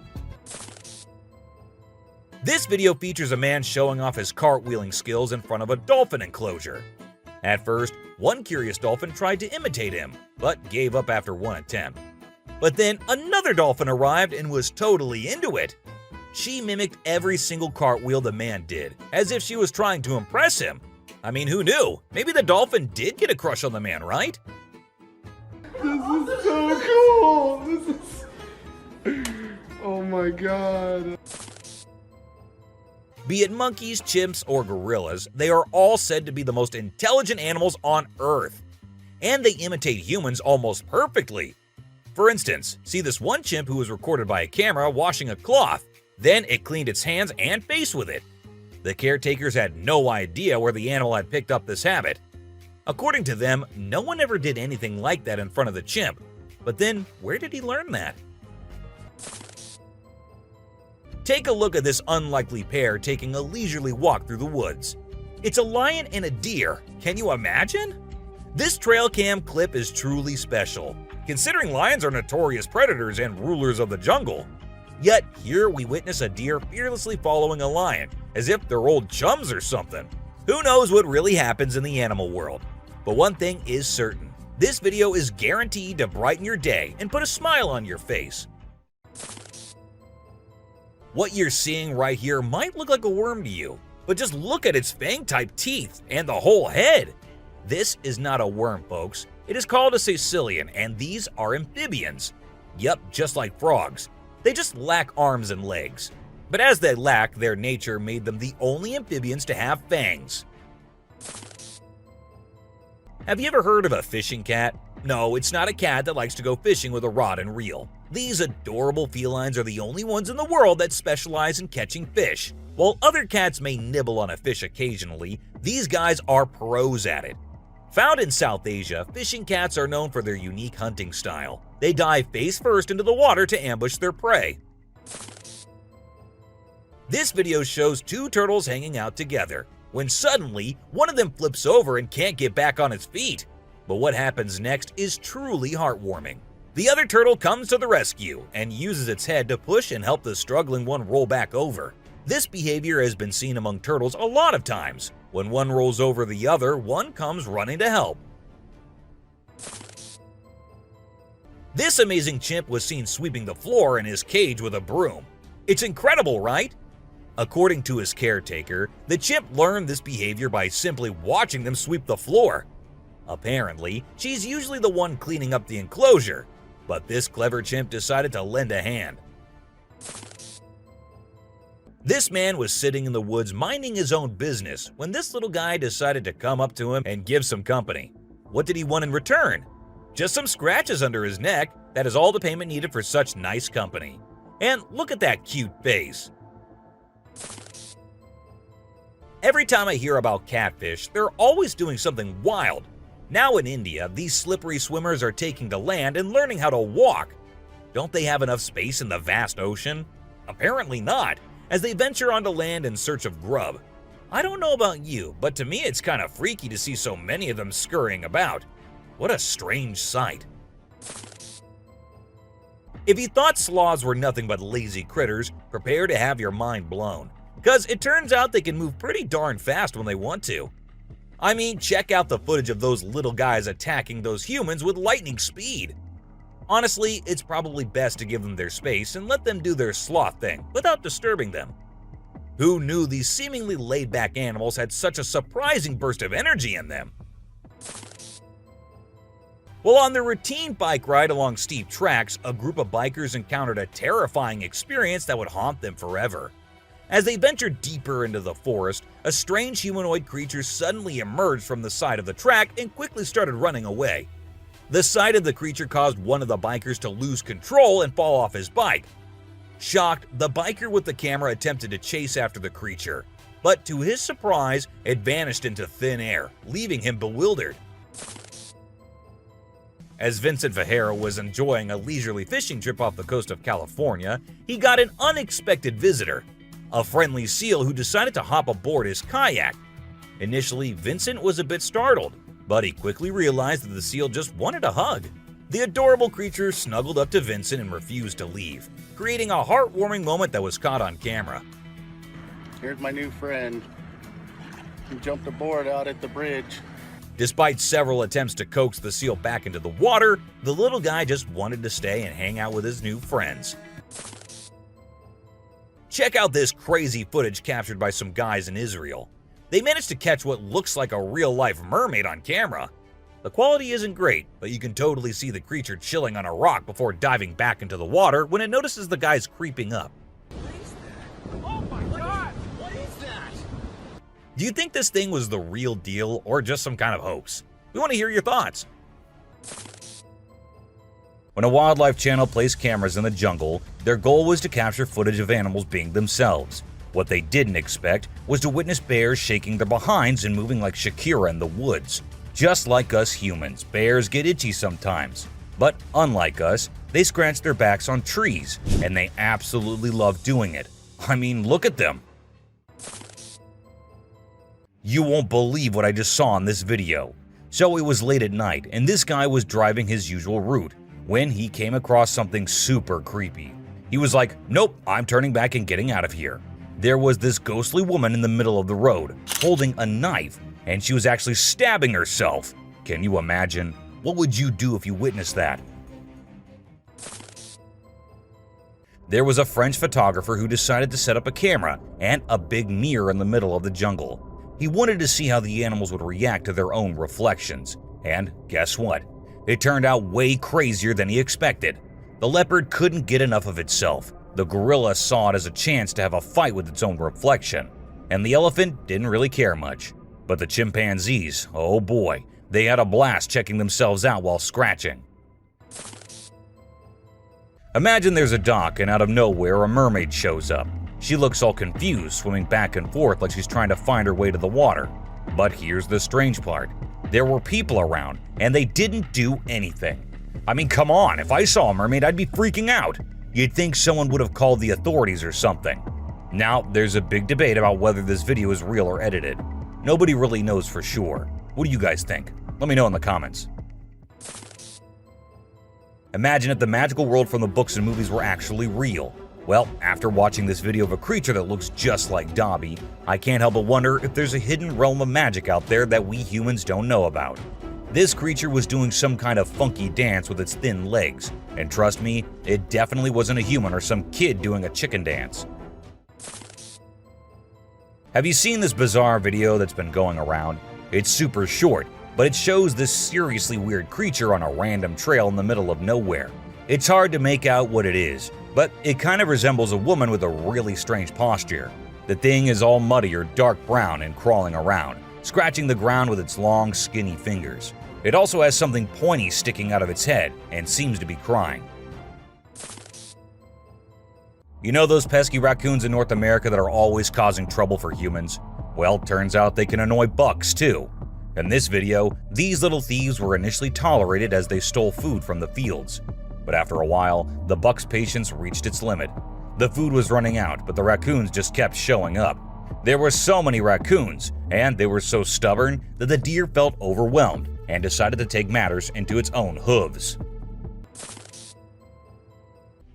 This video features a man showing off his cartwheeling skills in front of a dolphin enclosure. At first, one curious dolphin tried to imitate him, but gave up after one attempt. But then another dolphin arrived and was totally into it. She mimicked every single cartwheel the man did, as if she was trying to impress him. I mean, who knew? Maybe the dolphin did get a crush on the man, right? This is so cool. This is... Oh my god. Be it monkeys, chimps, or gorillas, they are all said to be the most intelligent animals on Earth. And they imitate humans almost perfectly. For instance, see this one chimp who was recorded by a camera washing a cloth. Then it cleaned its hands and face with it. The caretakers had no idea where the animal had picked up this habit. According to them, no one ever did anything like that in front of the chimp. But then, where did he learn that? Take a look at this unlikely pair taking a leisurely walk through the woods. It's a lion and a deer, can you imagine? This trail cam clip is truly special, considering lions are notorious predators and rulers of the jungle. Yet here we witness a deer fearlessly following a lion, as if they're old chums or something. Who knows what really happens in the animal world? But one thing is certain, this video is guaranteed to brighten your day and put a smile on your face. What you're seeing right here might look like a worm to you, but just look at its fang-type teeth and the whole head. This is not a worm, folks. It is called a caecilian, and these are amphibians. Yep, just like frogs. They just lack arms and legs. But as they lack, their nature made them the only amphibians to have fangs. Have you ever heard of a fishing cat? No, it's not a cat that likes to go fishing with a rod and reel. These adorable felines are the only ones in the world that specialize in catching fish. While other cats may nibble on a fish occasionally, these guys are pros at it. Found in South Asia, fishing cats are known for their unique hunting style. They dive face first into the water to ambush their prey. This video shows two turtles hanging out together, when suddenly one of them flips over and can't get back on its feet. But what happens next is truly heartwarming. The other turtle comes to the rescue and uses its head to push and help the struggling one roll back over. This behavior has been seen among turtles a lot of times. When one rolls over the other, one comes running to help. This amazing chimp was seen sweeping the floor in his cage with a broom. It's incredible, right? According to his caretaker, the chimp learned this behavior by simply watching them sweep the floor. Apparently, she's usually the one cleaning up the enclosure, but this clever chimp decided to lend a hand. This man was sitting in the woods minding his own business when this little guy decided to come up to him and give some company. What did he want in return? Just some scratches under his neck. That is all the payment needed for such nice company. And look at that cute face. Every time I hear about catfish, they're always doing something wild. Now in India, these slippery swimmers are taking to land and learning how to walk. Don't they have enough space in the vast ocean? Apparently not, as they venture onto land in search of grub. I don't know about you, but to me it's kind of freaky to see so many of them scurrying about. What a strange sight. If you thought sloths were nothing but lazy critters, prepare to have your mind blown. Because it turns out they can move pretty darn fast when they want to. I mean, check out the footage of those little guys attacking those humans with lightning speed. Honestly, it's probably best to give them their space and let them do their sloth thing without disturbing them. Who knew these seemingly laid-back animals had such a surprising burst of energy in them? While on their routine bike ride along steep tracks, a group of bikers encountered a terrifying experience that would haunt them forever. As they ventured deeper into the forest, a strange humanoid creature suddenly emerged from the side of the track and quickly started running away. The sight of the creature caused one of the bikers to lose control and fall off his bike. Shocked, the biker with the camera attempted to chase after the creature, but to his surprise, it vanished into thin air, leaving him bewildered. As Vincent Vajera was enjoying a leisurely fishing trip off the coast of California, he got an unexpected visitor. A friendly seal who decided to hop aboard his kayak. Initially, Vincent was a bit startled, but he quickly realized that the seal just wanted a hug. The adorable creature snuggled up to Vincent and refused to leave, creating a heartwarming moment that was caught on camera. Here's my new friend. He jumped aboard out at the bridge. Despite several attempts to coax the seal back into the water, the little guy just wanted to stay and hang out with his new friends. Check out this crazy footage captured by some guys in Israel. They managed to catch what looks like a real-life mermaid on camera. The quality isn't great, but you can totally see the creature chilling on a rock before diving back into the water when it notices the guys creeping up. What is that? Oh my god! What is that? Do you think this thing was the real deal or just some kind of hoax? We want to hear your thoughts. When a wildlife channel placed cameras in the jungle, their goal was to capture footage of animals being themselves. What they didn't expect was to witness bears shaking their behinds and moving like Shakira in the woods. Just like us humans, bears get itchy sometimes. But unlike us, they scratch their backs on trees, and they absolutely love doing it. I mean, look at them. You won't believe what I just saw in this video. So it was late at night, and this guy was driving his usual route when he came across something super creepy. He was like, nope, I'm turning back and getting out of here. There was this ghostly woman in the middle of the road, holding a knife, and she was actually stabbing herself. Can you imagine? What would you do if you witnessed that? There was a French photographer who decided to set up a camera and a big mirror in the middle of the jungle. He wanted to see how the animals would react to their own reflections. And guess what? It turned out way crazier than he expected. The leopard couldn't get enough of itself. The gorilla saw it as a chance to have a fight with its own reflection. And the elephant didn't really care much. But the chimpanzees, oh boy, they had a blast checking themselves out while scratching. Imagine there's a dock and out of nowhere a mermaid shows up. She looks all confused, swimming back and forth like she's trying to find her way to the water. But here's the strange part. There were people around, and they didn't do anything. I mean, come on, if I saw a mermaid, I'd be freaking out. You'd think someone would have called the authorities or something. Now, there's a big debate about whether this video is real or edited. Nobody really knows for sure. What do you guys think? Let me know in the comments. Imagine if the magical world from the books and movies were actually real. Well, after watching this video of a creature that looks just like Dobby, I can't help but wonder if there's a hidden realm of magic out there that we humans don't know about. This creature was doing some kind of funky dance with its thin legs, and trust me, it definitely wasn't a human or some kid doing a chicken dance. Have you seen this bizarre video that's been going around? It's super short, but it shows this seriously weird creature on a random trail in the middle of nowhere. It's hard to make out what it is, but it kind of resembles a woman with a really strange posture. The thing is all muddy or dark brown and crawling around, scratching the ground with its long, skinny fingers. It also has something pointy sticking out of its head and seems to be crying. You know those pesky raccoons in North America that are always causing trouble for humans? Well, turns out they can annoy bucks too. In this video, these little thieves were initially tolerated as they stole food from the fields. But after a while, the buck's patience reached its limit. The food was running out, but the raccoons just kept showing up. There were so many raccoons, and they were so stubborn that the deer felt overwhelmed and decided to take matters into its own hooves.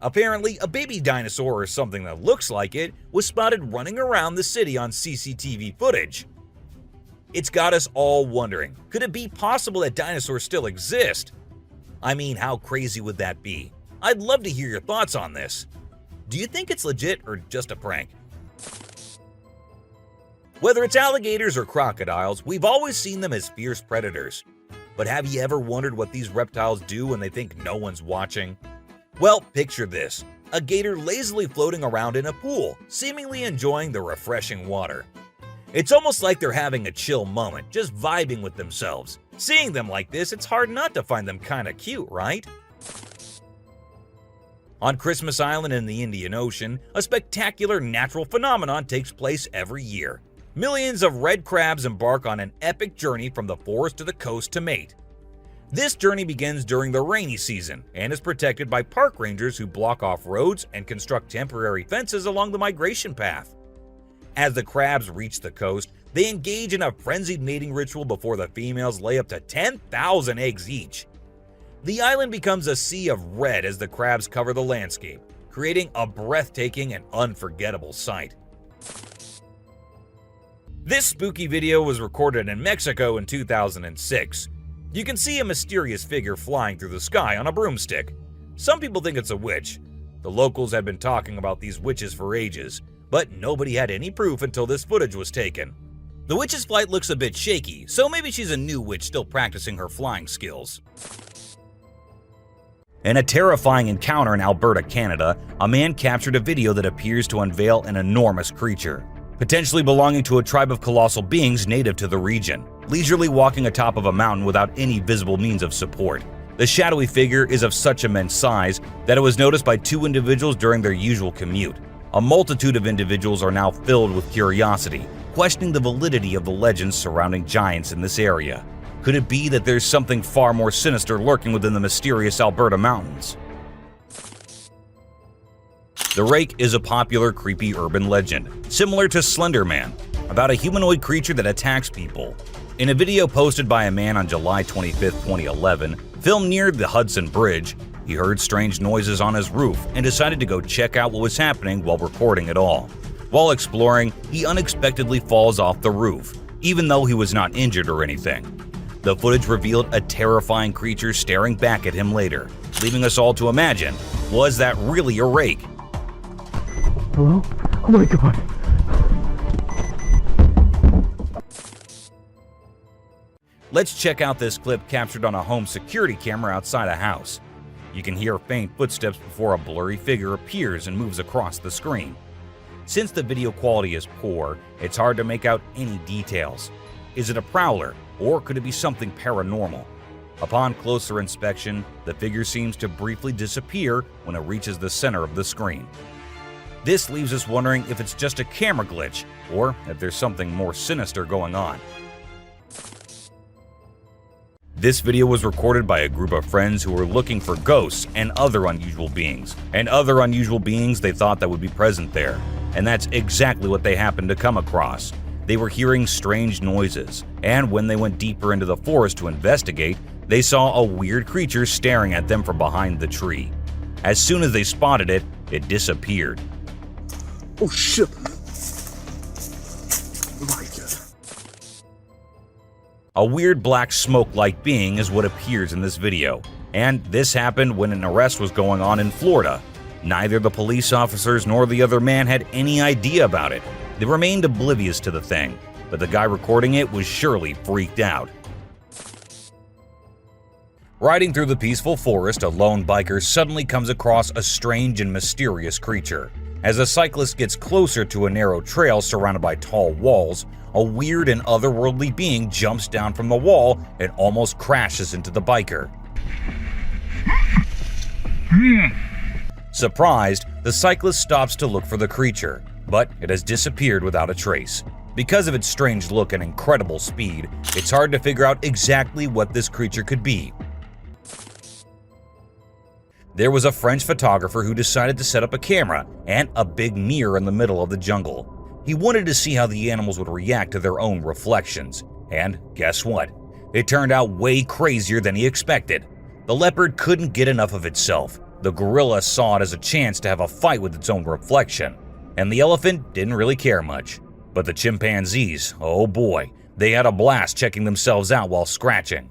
Apparently, a baby dinosaur or something that looks like it was spotted running around the city on CCTV footage. It's got us all wondering, could it be possible that dinosaurs still exist? I mean, how crazy would that be? I'd love to hear your thoughts on this. Do you think it's legit or just a prank? Whether it's alligators or crocodiles, we've always seen them as fierce predators. But have you ever wondered what these reptiles do when they think no one's watching? Well, picture this. A gator lazily floating around in a pool, seemingly enjoying the refreshing water. It's almost like they're having a chill moment, just vibing with themselves. Seeing them like this, it's hard not to find them kinda cute, right? On Christmas Island in the Indian Ocean, a spectacular natural phenomenon takes place every year. Millions of red crabs embark on an epic journey from the forest to the coast to mate. This journey begins during the rainy season and is protected by park rangers who block off roads and construct temporary fences along the migration path. As the crabs reach the coast, they engage in a frenzied mating ritual before the females lay up to 10,000 eggs each. The island becomes a sea of red as the crabs cover the landscape, creating a breathtaking and unforgettable sight. This spooky video was recorded in Mexico in 2006. You can see a mysterious figure flying through the sky on a broomstick. Some people think it's a witch. The locals had been talking about these witches for ages, but nobody had any proof until this footage was taken. The witch's flight looks a bit shaky, so maybe she's a new witch still practicing her flying skills. In a terrifying encounter in Alberta, Canada, a man captured a video that appears to unveil an enormous creature, potentially belonging to a tribe of colossal beings native to the region, leisurely walking atop of a mountain without any visible means of support. The shadowy figure is of such immense size that it was noticed by two individuals during their usual commute. A multitude of individuals are now filled with curiosity, questioning the validity of the legends surrounding giants in this area. Could it be that there's something far more sinister lurking within the mysterious Alberta mountains? The rake is a popular creepy urban legend, similar to Slender Man, about a humanoid creature that attacks people. In a video posted by a man on July 25, 2011, filmed near the Hudson Bridge, he heard strange noises on his roof and decided to go check out what was happening while recording it all. While exploring, he unexpectedly falls off the roof, even though he was not injured or anything. The footage revealed a terrifying creature staring back at him later, leaving us all to imagine, was that really a rake? Hello? Oh my god. Let's check out this clip captured on a home security camera outside a house. You can hear faint footsteps before a blurry figure appears and moves across the screen. Since the video quality is poor, it's hard to make out any details. Is it a prowler, or could it be something paranormal? Upon closer inspection, the figure seems to briefly disappear when it reaches the center of the screen. This leaves us wondering if it's just a camera glitch, or if there's something more sinister going on. This video was recorded by a group of friends who were looking for ghosts and other unusual beings they thought that would be present there. And that's exactly what they happened to come across. They were hearing strange noises, and when they went deeper into the forest to investigate, they saw a weird creature staring at them from behind the tree. As soon as they spotted it, it disappeared. Oh shit. My god. A weird black smoke-like being is what appears in this video, and this happened when an arrest was going on in Florida. Neither the police officers nor the other man had any idea about it. They remained oblivious to the thing, but the guy recording it was surely freaked out. Riding through the peaceful forest, a lone biker suddenly comes across a strange and mysterious creature. As a cyclist gets closer to a narrow trail surrounded by tall walls, a weird and otherworldly being jumps down from the wall and almost crashes into the biker. Surprised, the cyclist stops to look for the creature, but it has disappeared without a trace. Because of its strange look and incredible speed, it's hard to figure out exactly what this creature could be. There was a French photographer who decided to set up a camera and a big mirror in the middle of the jungle. He wanted to see how the animals would react to their own reflections. And guess what? It turned out way crazier than he expected. The leopard couldn't get enough of itself. The gorilla saw it as a chance to have a fight with its own reflection. And the elephant didn't really care much. But the chimpanzees, oh boy, they had a blast checking themselves out while scratching.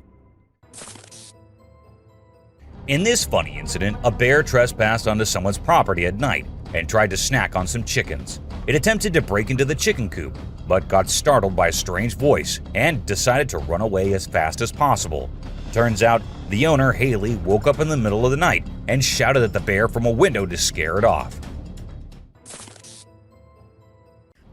In this funny incident, a bear trespassed onto someone's property at night and tried to snack on some chickens. It attempted to break into the chicken coop, but got startled by a strange voice and decided to run away as fast as possible. Turns out, the owner, Haley, woke up in the middle of the night and shouted at the bear from a window to scare it off.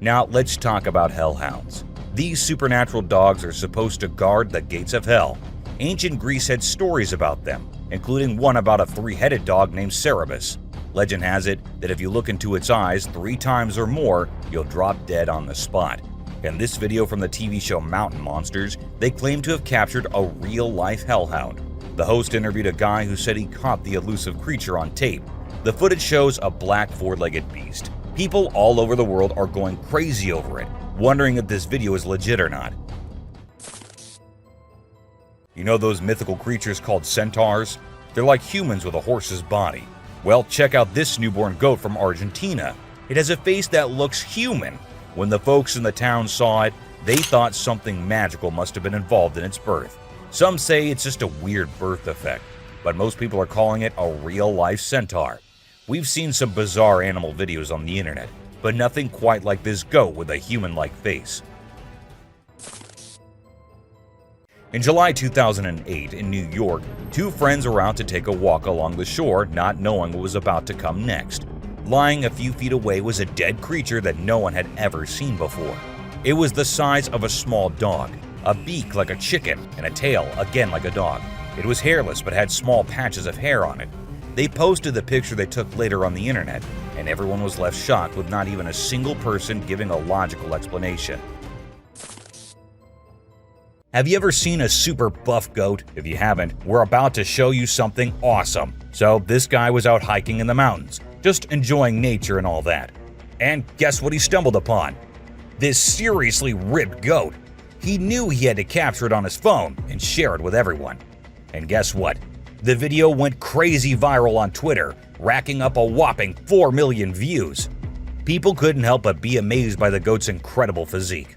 Now let's talk about hellhounds. These supernatural dogs are supposed to guard the gates of hell. Ancient Greece had stories about them, including one about a three-headed dog named Cerberus. Legend has it that if you look into its eyes 3 times or more, you'll drop dead on the spot. In this video from the TV show Mountain Monsters, they claim to have captured a real-life hellhound. The host interviewed a guy who said he caught the elusive creature on tape. The footage shows a black 4-legged beast. People all over the world are going crazy over it, wondering if this video is legit or not. You know those mythical creatures called centaurs? They're like humans with a horse's body. Well, check out this newborn goat from Argentina. It has a face that looks human. When the folks in the town saw it, they thought something magical must have been involved in its birth. Some say it's just a weird birth defect, but most people are calling it a real-life centaur. We've seen some bizarre animal videos on the internet, but nothing quite like this goat with a human-like face. In July 2008 in New York, 2 friends were out to take a walk along the shore, not knowing what was about to come next. Lying a few feet away was a dead creature that no one had ever seen before. It was the size of a small dog, a beak like a chicken, and a tail again like a dog. It was hairless but had small patches of hair on it. They posted the picture they took later on the internet, and everyone was left shocked with not even a single person giving a logical explanation. Have you ever seen a super buff goat? If you haven't, we're about to show you something awesome. So this guy was out hiking in the mountains. just enjoying nature and all that. And guess what he stumbled upon? This seriously ripped goat. He knew he had to capture it on his phone and share it with everyone. And guess what? The video went crazy viral on Twitter, racking up a whopping 4 million views. People couldn't help but be amazed by the goat's incredible physique.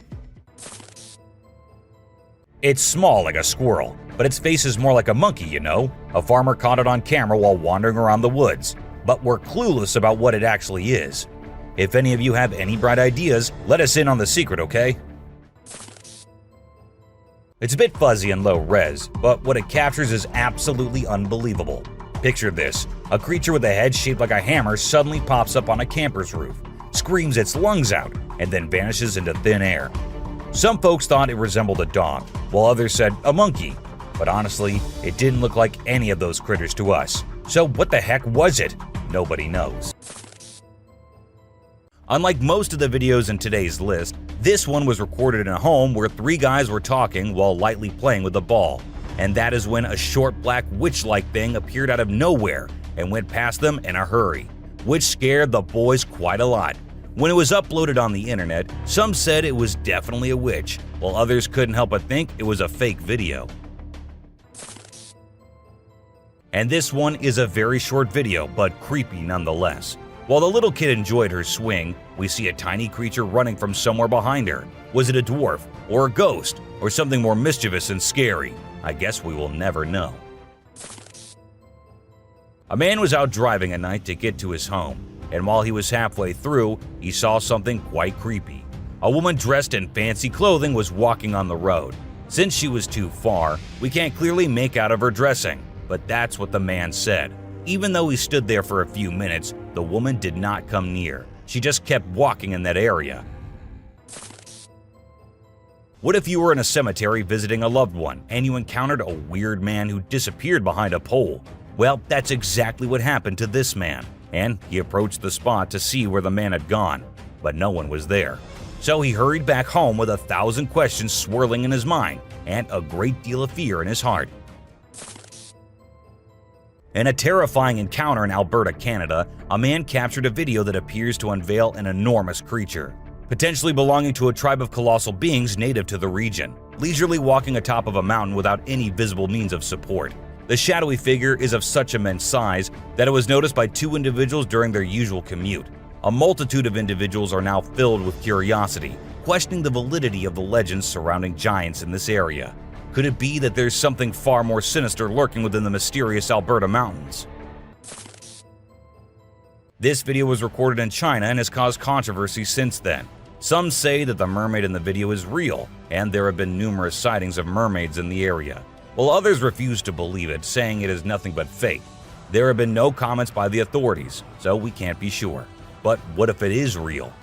It's small like a squirrel, but its face is more like a monkey, you know? A farmer caught it on camera while wandering around the woods, but we're clueless about what it actually is. If any of you have any bright ideas, let us in on the secret, okay? It's a bit fuzzy and low res, but what it captures is absolutely unbelievable. Picture this: a creature with a head shaped like a hammer suddenly pops up on a camper's roof, screams its lungs out, and then vanishes into thin air. Some folks thought it resembled a dog, while others said a monkey, but honestly, it didn't look like any of those critters to us. So what the heck was it? Nobody knows. Unlike most of the videos in today's list, this one was recorded in a home where 3 guys were talking while lightly playing with a ball. And that is when a short black witch-like thing appeared out of nowhere and went past them in a hurry, which scared the boys quite a lot. When it was uploaded on the internet, some said it was definitely a witch, while others couldn't help but think it was a fake video. And this one is a very short video, but creepy nonetheless. While the little kid enjoyed her swing, we see a tiny creature running from somewhere behind her. Was it a dwarf, or a ghost, or something more mischievous and scary? I guess we will never know. A man was out driving at night to get to his home, and while he was halfway through, he saw something quite creepy. A woman dressed in fancy clothing was walking on the road. Since she was too far, we can't clearly make out of her dressing, but that's what the man said. Even though he stood there for a few minutes, the woman did not come near. She just kept walking in that area. What if you were in a cemetery visiting a loved one and you encountered a weird man who disappeared behind a pole? Well, that's exactly what happened to this man, and he approached the spot to see where the man had gone, but no one was there. So he hurried back home with 1,000 questions swirling in his mind and a great deal of fear in his heart. In a terrifying encounter in Alberta, Canada, a man captured a video that appears to unveil an enormous creature, potentially belonging to a tribe of colossal beings native to the region, leisurely walking atop of a mountain without any visible means of support. The shadowy figure is of such immense size that it was noticed by 2 individuals during their usual commute. A multitude of individuals are now filled with curiosity, questioning the validity of the legends surrounding giants in this area. Could it be that there's something far more sinister lurking within the mysterious Alberta mountains? This video was recorded in China and has caused controversy since then. Some say that the mermaid in the video is real, and there have been numerous sightings of mermaids in the area, while others refuse to believe it, saying it is nothing but fake. There have been no comments by the authorities, so we can't be sure. But what if it is real?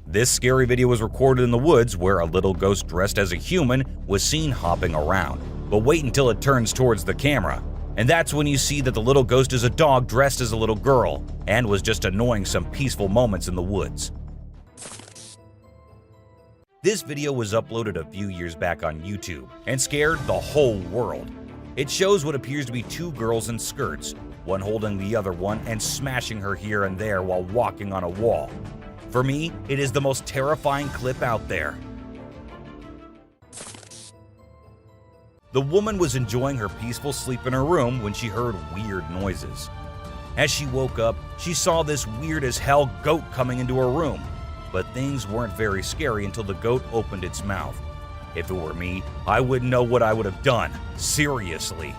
This scary video was recorded in the woods where a little ghost dressed as a human was seen hopping around. But wait until it turns towards the camera, and that's when you see that the little ghost is a dog dressed as a little girl and was just annoying some peaceful moments in the woods. This video was uploaded a few years back on YouTube and scared the whole world. It shows what appears to be 2 girls in skirts, one holding the other one and smashing her here and there while walking on a wall. For me, it is the most terrifying clip out there. The woman was enjoying her peaceful sleep in her room when she heard weird noises. As she woke up, she saw this weird as hell goat coming into her room. But things weren't very scary until the goat opened its mouth. If it were me, I wouldn't know what I would have done. Seriously.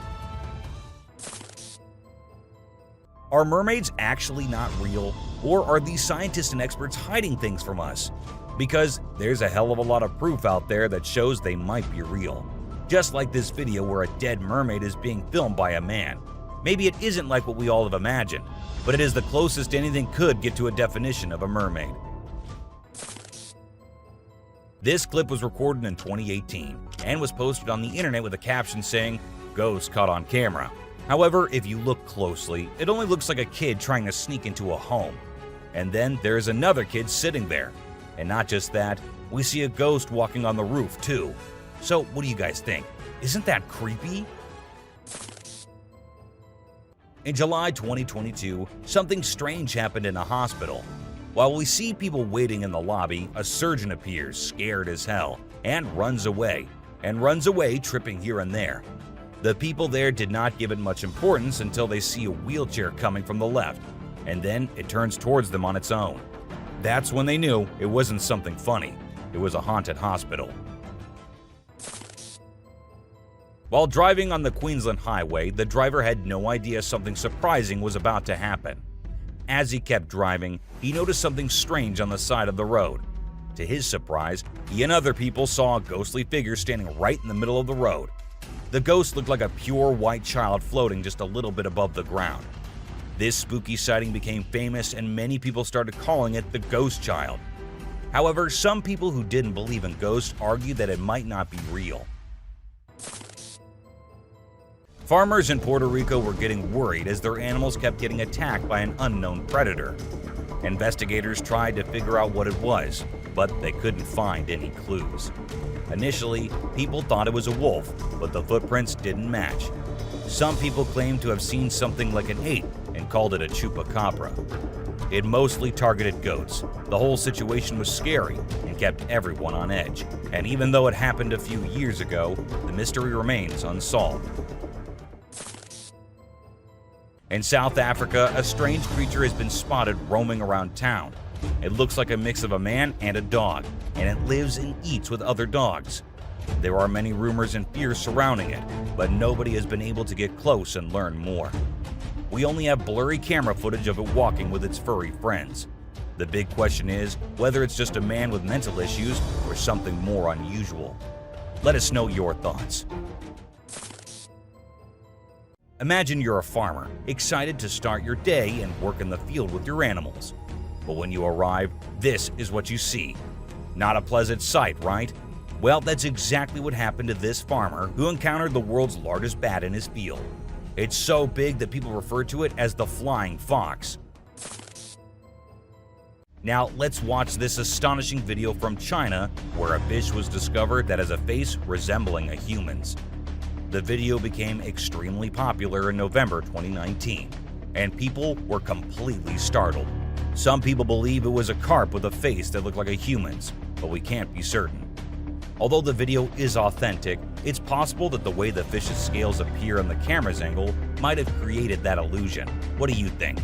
Are mermaids actually not real? Or are these scientists and experts hiding things from us? Because there's a hell of a lot of proof out there that shows they might be real. Just like this video where a dead mermaid is being filmed by a man. Maybe it isn't like what we all have imagined, but it is the closest anything could get to a definition of a mermaid. This clip was recorded in 2018 and was posted on the internet with a caption saying, "Ghost caught on camera." However, if you look closely, it only looks like a kid trying to sneak into a home. And then there's another kid sitting there. And not just that, we see a ghost walking on the roof too. So what do you guys think? Isn't that creepy? In July 2022, something strange happened in a hospital. While we see people waiting in the lobby, a surgeon appears, scared as hell, and runs away, tripping here and there. The people there did not give it much importance until they see a wheelchair coming from the left, and then it turns towards them on its own. That's when they knew it wasn't something funny. It was a haunted hospital. While driving on the Queensland Highway, the driver had no idea something surprising was about to happen. As he kept driving, he noticed something strange on the side of the road. To his surprise, he and other people saw a ghostly figure standing right in the middle of the road. The ghost looked like a pure white child floating just a little bit above the ground. This spooky sighting became famous and many people started calling it the Ghost Child. However, some people who didn't believe in ghosts argued that it might not be real. Farmers in Puerto Rico were getting worried as their animals kept getting attacked by an unknown predator. Investigators tried to figure out what it was, but they couldn't find any clues. Initially, people thought it was a wolf, but the footprints didn't match. Some people claimed to have seen something like an ape and called it a chupacabra. It mostly targeted goats. The whole situation was scary and kept everyone on edge. And even though it happened a few years ago, the mystery remains unsolved. In South Africa, a strange creature has been spotted roaming around town. It looks like a mix of a man and a dog, and it lives and eats with other dogs. There are many rumors and fears surrounding it, but nobody has been able to get close and learn more. We only have blurry camera footage of it walking with its furry friends. The big question is whether it's just a man with mental issues or something more unusual. Let us know your thoughts. Imagine you're a farmer, excited to start your day and work in the field with your animals. But when you arrive, this is what you see. Not a pleasant sight, right? Well, that's exactly what happened to this farmer who encountered the world's largest bat in his field. It's so big that people refer to it as the flying fox. Now, let's watch this astonishing video from China where a fish was discovered that has a face resembling a human's. The video became extremely popular in November 2019, and people were completely startled. Some people believe it was a carp with a face that looked like a human's, but we can't be certain. Although the video is authentic, it's possible that the way the fish's scales appear on the camera's angle might have created that illusion. What do you think?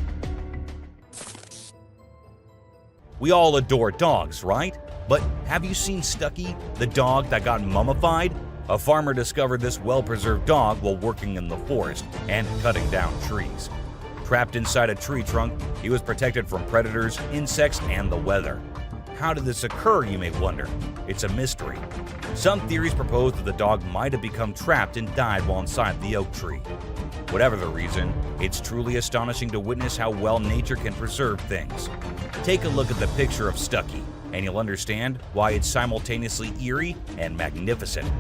We all adore dogs, right? But have you seen Stucky, the dog that got mummified? A farmer discovered this well-preserved dog while working in the forest and cutting down trees. Trapped inside a tree trunk, he was protected from predators, insects, and the weather. How did this occur, you may wonder? It's a mystery. Some theories propose that the dog might have become trapped and died while inside the oak tree. Whatever the reason, it's truly astonishing to witness how well nature can preserve things. Take a look at the picture of Stucky, and you'll understand why it's simultaneously eerie and magnificent.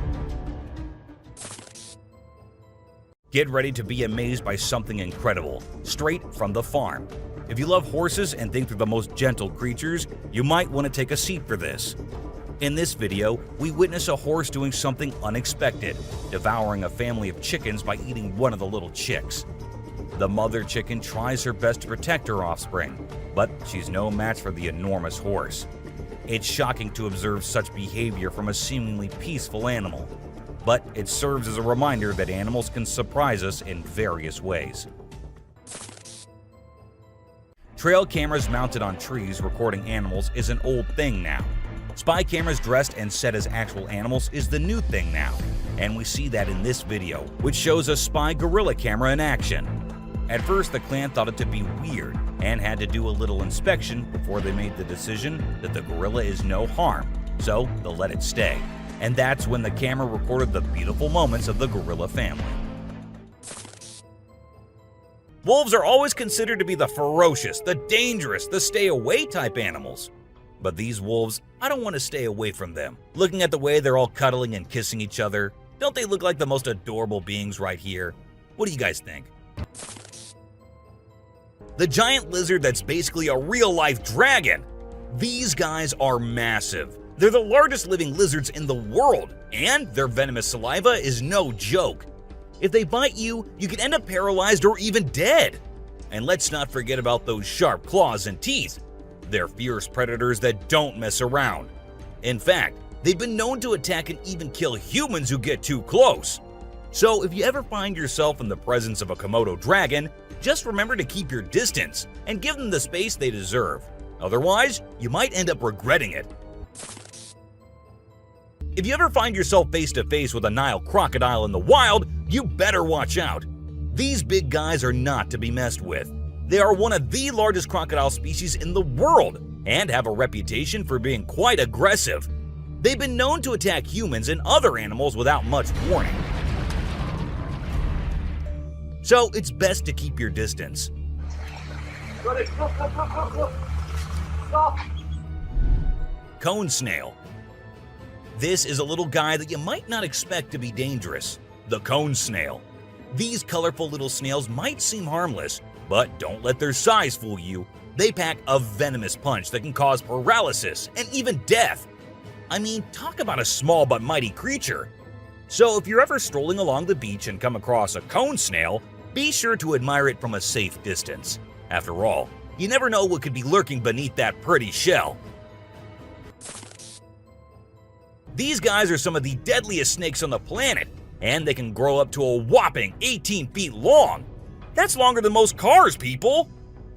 Get ready to be amazed by something incredible, straight from the farm. If you love horses and think they're the most gentle creatures, you might want to take a seat for this. In this video, we witness a horse doing something unexpected, devouring a family of chickens by eating one of the little chicks. The mother chicken tries her best to protect her offspring, but she's no match for the enormous horse. It's shocking to observe such behavior from a seemingly peaceful animal, but it serves as a reminder that animals can surprise us in various ways. Trail cameras mounted on trees recording animals is an old thing now. Spy cameras dressed and set as actual animals is the new thing now, and we see that in this video, which shows a spy gorilla camera in action. At first, the clan thought it to be weird and had to do a little inspection before they made the decision that the gorilla is no harm, so they'll let it stay. And that's when the camera recorded the beautiful moments of the gorilla family. Wolves are always considered to be the ferocious, the dangerous, the stay-away type animals. But these wolves, I don't want to stay away from them. Looking at the way they're all cuddling and kissing each other, don't they look like the most adorable beings right here? What do you guys think? The giant lizard that's basically a real-life dragon. These guys are massive. They're the largest living lizards in the world, and their venomous saliva is no joke. If they bite you, you can end up paralyzed or even dead. And let's not forget about those sharp claws and teeth. They're fierce predators that don't mess around. In fact, they've been known to attack and even kill humans who get too close. So if you ever find yourself in the presence of a Komodo dragon, just remember to keep your distance and give them the space they deserve. Otherwise, you might end up regretting it. If you ever find yourself face to face with a Nile crocodile in the wild, you better watch out. These big guys are not to be messed with. They are one of the largest crocodile species in the world and have a reputation for being quite aggressive. They've been known to attack humans and other animals without much warning. So it's best to keep your distance. Stop. Cone snail. This is a little guy that you might not expect to be dangerous. The cone snail. These colorful little snails might seem harmless, but don't let their size fool you. They pack a venomous punch that can cause paralysis and even death. I mean, talk about a small but mighty creature. So if you're ever strolling along the beach and come across a cone snail, be sure to admire it from a safe distance. After all, you never know what could be lurking beneath that pretty shell. These guys are some of the deadliest snakes on the planet, and they can grow up to a whopping 18 feet long. That's longer than most cars, people!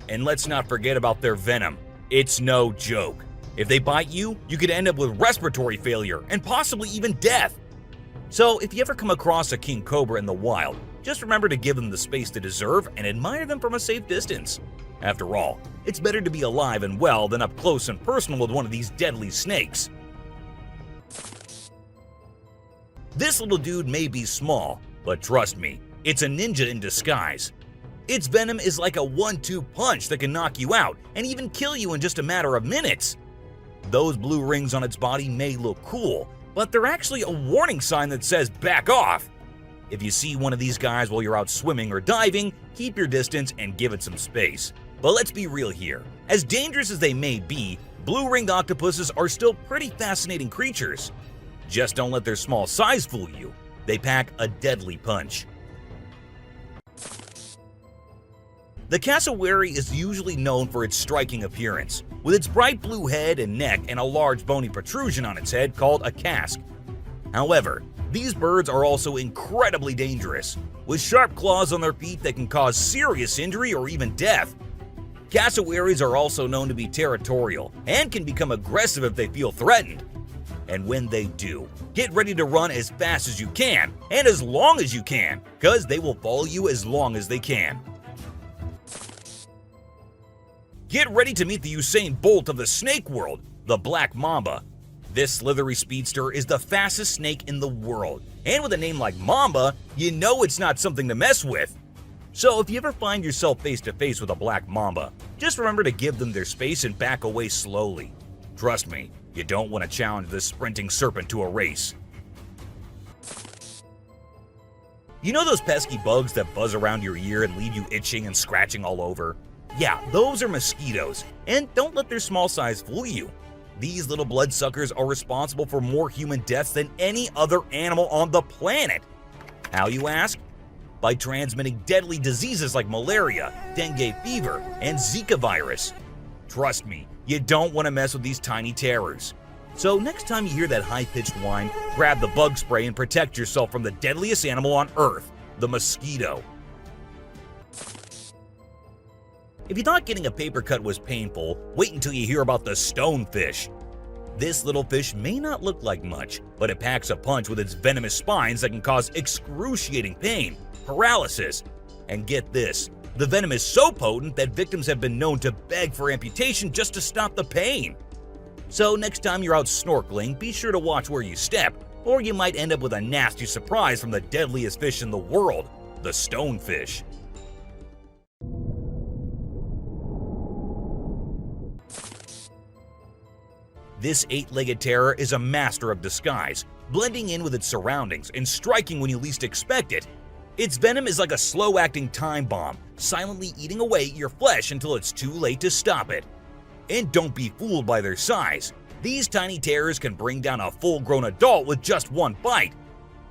And let's not forget about their venom. It's no joke. If they bite you, you could end up with respiratory failure and possibly even death. So if you ever come across a king cobra in the wild, just remember to give them the space they deserve and admire them from a safe distance. After all, it's better to be alive and well than up close and personal with one of these deadly snakes. This little dude may be small, but trust me, it's a ninja in disguise. Its venom is like a 1-2 punch that can knock you out and even kill you in just a matter of minutes. Those blue rings on its body may look cool, but they're actually a warning sign that says back off. If you see one of these guys while you're out swimming or diving, keep your distance and give it some space. But let's be real here. As dangerous as they may be, blue-ringed octopuses are still pretty fascinating creatures. Just don't let their small size fool you. They pack a deadly punch. The cassowary is usually known for its striking appearance, with its bright blue head and neck and a large bony protrusion on its head called a casque. However, these birds are also incredibly dangerous, with sharp claws on their feet that can cause serious injury or even death. Cassowaries are also known to be territorial and can become aggressive if they feel threatened. And when they do, get ready to run as fast as you can and as long as you can, because they will follow you as long as they can. Get ready to meet the Usain Bolt of the snake world, the black mamba. This slithery speedster is the fastest snake in the world, and with a name like Mamba, you know it's not something to mess with. So if you ever find yourself face to face with a black mamba, just remember to give them their space and back away slowly. Trust me, you don't want to challenge this sprinting serpent to a race. You know those pesky bugs that buzz around your ear and leave you itching and scratching all over? Yeah, those are mosquitoes, and don't let their small size fool you. These little bloodsuckers are responsible for more human deaths than any other animal on the planet. How, you ask? By transmitting deadly diseases like malaria, dengue fever, and Zika virus. Trust me, you don't want to mess with these tiny terrors. So next time you hear that high-pitched whine, grab the bug spray and protect yourself from the deadliest animal on Earth, the mosquito. If you thought getting a paper cut was painful, wait until you hear about the stonefish. This little fish may not look like much, but it packs a punch with its venomous spines that can cause excruciating pain, paralysis, and get this, the venom is so potent that victims have been known to beg for amputation just to stop the pain. So next time you're out snorkeling, be sure to watch where you step, or you might end up with a nasty surprise from the deadliest fish in the world, the stonefish. This 8-legged terror is a master of disguise, blending in with its surroundings and striking when you least expect it. Its venom is like a slow-acting time bomb, silently eating away at your flesh until it's too late to stop it. And don't be fooled by their size. These tiny terrors can bring down a full-grown adult with just one bite.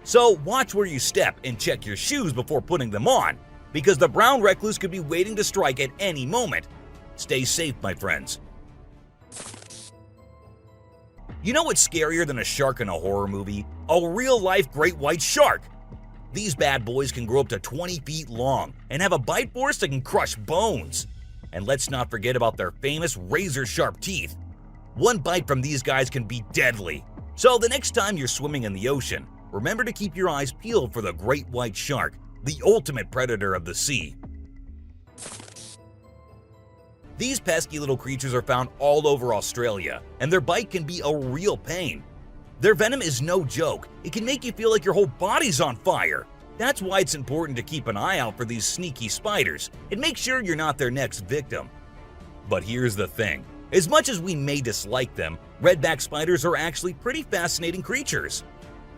So watch where you step and check your shoes before putting them on, because the brown recluse could be waiting to strike at any moment. Stay safe, my friends. You know what's scarier than a shark in a horror movie? A real-life great white shark. These bad boys can grow up to 20 feet long and have a bite force that can crush bones. And let's not forget about their famous razor-sharp teeth. One bite from these guys can be deadly. So the next time you're swimming in the ocean, remember to keep your eyes peeled for the great white shark, the ultimate predator of the sea. These pesky little creatures are found all over Australia, and their bite can be a real pain. Their venom is no joke. It can make you feel like your whole body's on fire. That's why it's important to keep an eye out for these sneaky spiders and make sure you're not their next victim. But here's the thing. As much as we may dislike them, redback spiders are actually pretty fascinating creatures.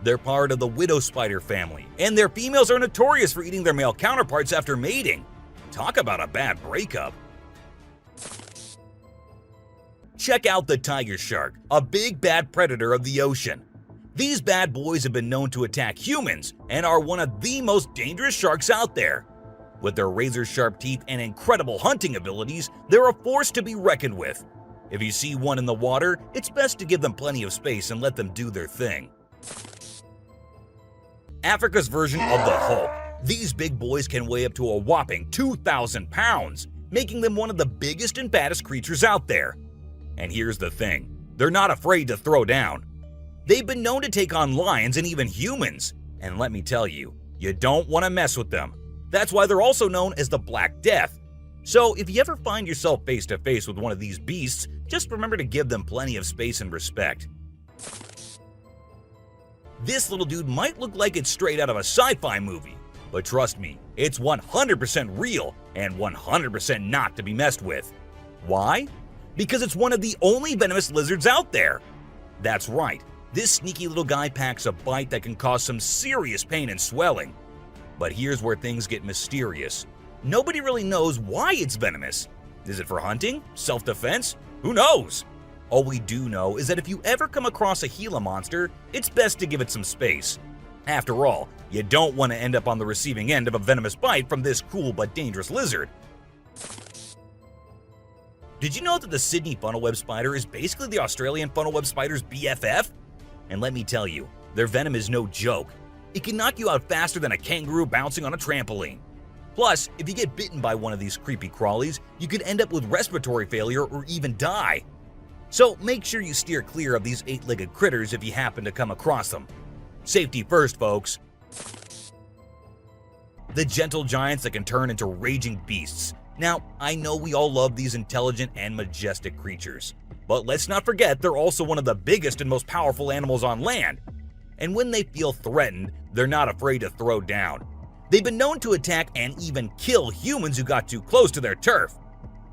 They're part of the widow spider family, and their females are notorious for eating their male counterparts after mating. Talk about a bad breakup. Check out the tiger shark, a big bad predator of the ocean. These bad boys have been known to attack humans and are one of the most dangerous sharks out there. With their razor-sharp teeth and incredible hunting abilities, they're a force to be reckoned with. If you see one in the water, it's best to give them plenty of space and let them do their thing. Africa's version of the Hulk. These big boys can weigh up to a whopping 2,000 pounds, making them one of the biggest and baddest creatures out there. And here's the thing, they're not afraid to throw down. They've been known to take on lions and even humans, and let me tell you, you don't want to mess with them. That's why they're also known as the Black Death. So if you ever find yourself face to face with one of these beasts, just remember to give them plenty of space and respect. This little dude might look like it's straight out of a sci-fi movie, but trust me, it's 100% real and 100% not to be messed with. Why? Because it's one of the only venomous lizards out there. That's right, this sneaky little guy packs a bite that can cause some serious pain and swelling. But here's where things get mysterious. Nobody really knows why it's venomous. Is it for hunting? Self-defense? Who knows? All we do know is that if you ever come across a Gila monster, it's best to give it some space. After all, you don't want to end up on the receiving end of a venomous bite from this cool but dangerous lizard. Did you know that the Sydney funnel-web spider is basically the Australian funnel-web spider's BFF? And let me tell you, their venom is no joke. It can knock you out faster than a kangaroo bouncing on a trampoline. Plus, if you get bitten by one of these creepy crawlies, you could end up with respiratory failure or even die. So make sure you steer clear of these 8-legged critters if you happen to come across them. Safety first, folks. The gentle giants that can turn into raging beasts. Now, I know we all love these intelligent and majestic creatures, but let's not forget they're also one of the biggest and most powerful animals on land. And when they feel threatened, they're not afraid to throw down. They've been known to attack and even kill humans who got too close to their turf.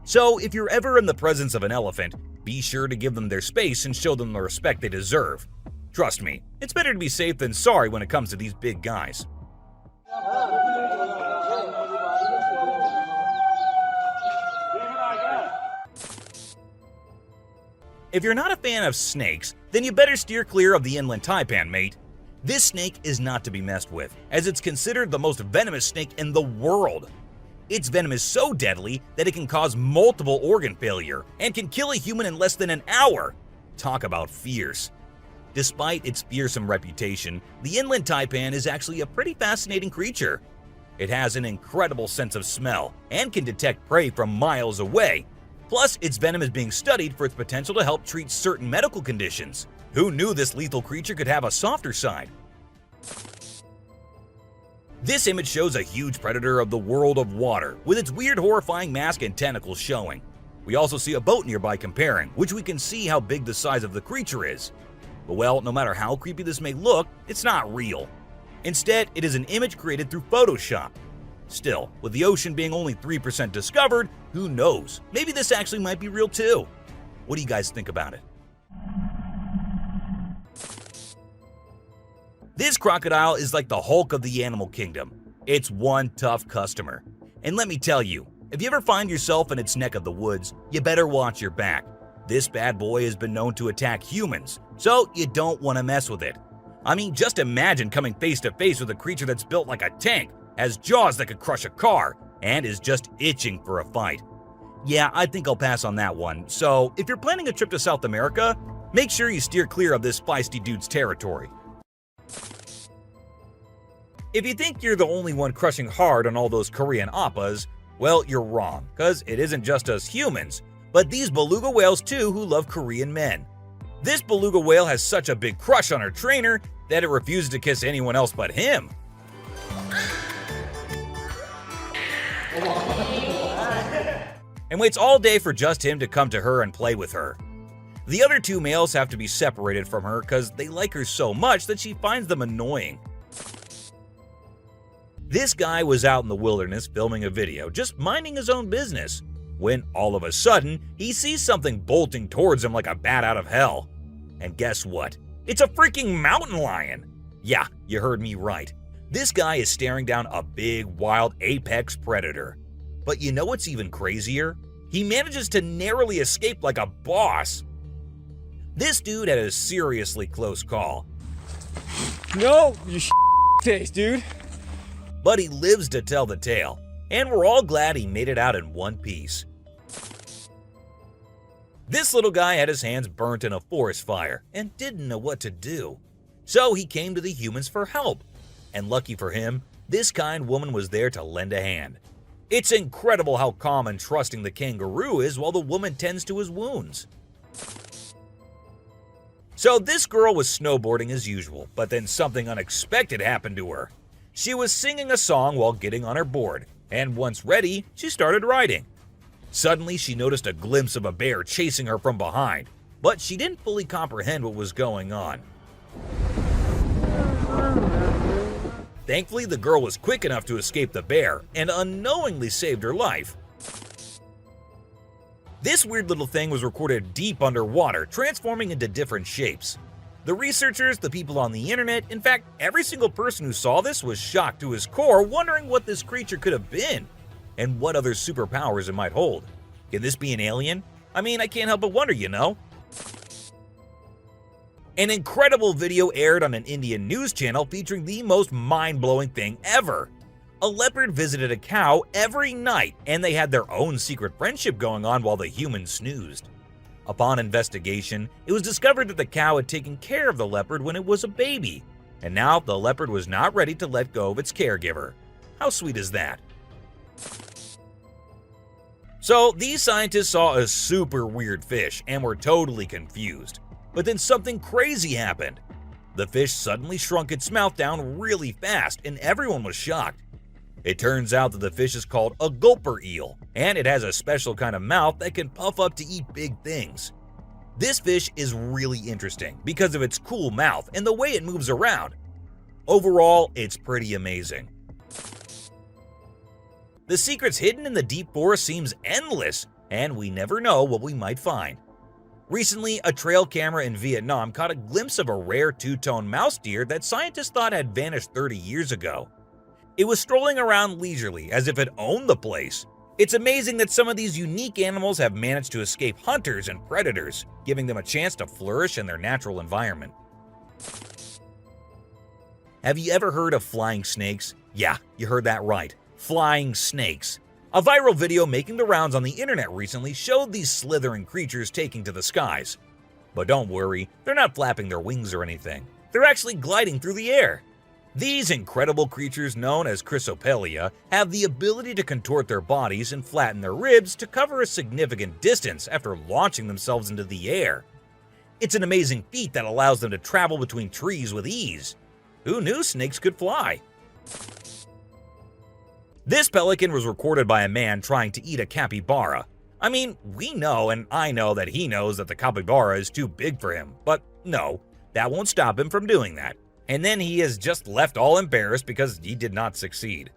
So if you're ever in the presence of an elephant, be sure to give them their space and show them the respect they deserve. Trust me, it's better to be safe than sorry when it comes to these big guys. If you're not a fan of snakes, then you better steer clear of the inland taipan, mate. This snake is not to be messed with, as it's considered the most venomous snake in the world. Its venom is so deadly that it can cause multiple organ failure and can kill a human in less than an hour. Talk about fierce. Despite its fearsome reputation, the inland taipan is actually a pretty fascinating creature. It has an incredible sense of smell and can detect prey from miles away. Plus, its venom is being studied for its potential to help treat certain medical conditions. Who knew this lethal creature could have a softer side? This image shows a huge predator of the world of water, with its weird, horrifying mask and tentacles showing. We also see a boat nearby comparing, which we can see how big the size of the creature is. But well, no matter how creepy this may look, it's not real. Instead, it is an image created through Photoshop. Still, with the ocean being only 3% discovered, who knows? Maybe this actually might be real too. What do you guys think about it? This crocodile is like the Hulk of the animal kingdom. It's one tough customer. And let me tell you, if you ever find yourself in its neck of the woods, you better watch your back. This bad boy has been known to attack humans, so you don't want to mess with it. I mean, just imagine coming face to face with a creature that's built like a tank, has jaws that could crush a car, and is just itching for a fight. Yeah, I think I'll pass on that one. So, if you're planning a trip to South America, make sure you steer clear of this feisty dude's territory. If you think you're the only one crushing hard on all those Korean oppas, well, you're wrong, because it isn't just us humans, but these beluga whales too who love Korean men. This beluga whale has such a big crush on her trainer that it refuses to kiss anyone else but him. And waits all day for just him to come to her and play with her. The other two males have to be separated from her because they like her so much that she finds them annoying. This guy was out in the wilderness filming a video, just minding his own business, when all of a sudden, he sees something bolting towards him like a bat out of hell. And guess what? It's a freaking mountain lion! Yeah, you heard me right. This guy is staring down a big, wild apex predator. But you know what's even crazier? He manages to narrowly escape like a boss. This dude had a seriously close call. No, you face, dude. But he lives to tell the tale, and we're all glad he made it out in one piece. This little guy had his hands burnt in a forest fire and didn't know what to do. So he came to the humans for help. And lucky for him, this kind woman was there to lend a hand. It's incredible how calm and trusting the kangaroo is while the woman tends to his wounds. So this girl was snowboarding as usual, but then something unexpected happened to her. She was singing a song while getting on her board, and once ready, she started riding. Suddenly, she noticed a glimpse of a bear chasing her from behind, but she didn't fully comprehend what was going on. Thankfully, the girl was quick enough to escape the bear and unknowingly saved her life. This weird little thing was recorded deep underwater, transforming into different shapes. The researchers, the people on the internet, in fact, every single person who saw this was shocked to his core, wondering what this creature could have been and what other superpowers it might hold. Can this be an alien? I mean, I can't help but wonder, you know? An incredible video aired on an Indian news channel featuring the most mind-blowing thing ever. A leopard visited a cow every night, and they had their own secret friendship going on while the humans snoozed. Upon investigation, it was discovered that the cow had taken care of the leopard when it was a baby, and now the leopard was not ready to let go of its caregiver. How sweet is that? So these scientists saw a super weird fish and were totally confused. But then something crazy happened. The fish suddenly shrunk its mouth down really fast, and everyone was shocked. It turns out that the fish is called a gulper eel, and it has a special kind of mouth that can puff up to eat big things. This fish is really interesting because of its cool mouth and the way it moves around. Overall, it's pretty amazing. The secrets hidden in the deep forest seems endless, and we never know what we might find. Recently, a trail camera in Vietnam caught a glimpse of a rare two-tone mouse deer that scientists thought had vanished 30 years ago. It was strolling around leisurely as if it owned the place. It's amazing that some of these unique animals have managed to escape hunters and predators, giving them a chance to flourish in their natural environment. Have you ever heard of flying snakes? Yeah, you heard that right. Flying snakes. A viral video making the rounds on the internet recently showed these slithering creatures taking to the skies. But don't worry, they're not flapping their wings or anything. They're actually gliding through the air. These incredible creatures known as Chrysopelia have the ability to contort their bodies and flatten their ribs to cover a significant distance after launching themselves into the air. It's an amazing feat that allows them to travel between trees with ease. Who knew snakes could fly? This pelican was recorded by a man trying to eat a capybara. I mean, we know and I know that he knows that the capybara is too big for him, but no, that won't stop him from doing that. And then he is just left all embarrassed because he did not succeed.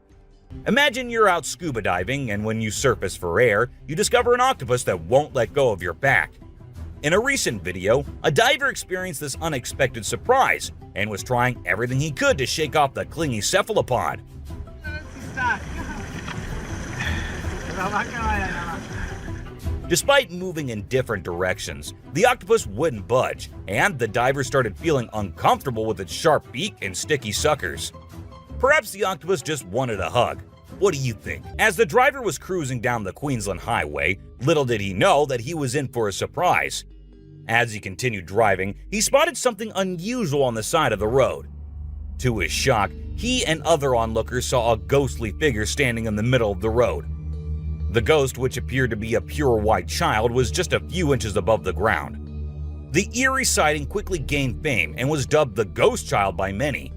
Imagine you're out scuba diving and when you surface for air, you discover an octopus that won't let go of your back. In a recent video, a diver experienced this unexpected surprise and was trying everything he could to shake off the clingy cephalopod. Despite moving in different directions, the octopus wouldn't budge, and the diver started feeling uncomfortable with its sharp beak and sticky suckers. Perhaps the octopus just wanted a hug. What do you think? As the driver was cruising down the Queensland highway, little did he know that he was in for a surprise. As he continued driving, he spotted something unusual on the side of the road. To his shock, he and other onlookers saw a ghostly figure standing in the middle of the road. The ghost, which appeared to be a pure white child, was just a few inches above the ground. The eerie sighting quickly gained fame and was dubbed the Ghost Child by many.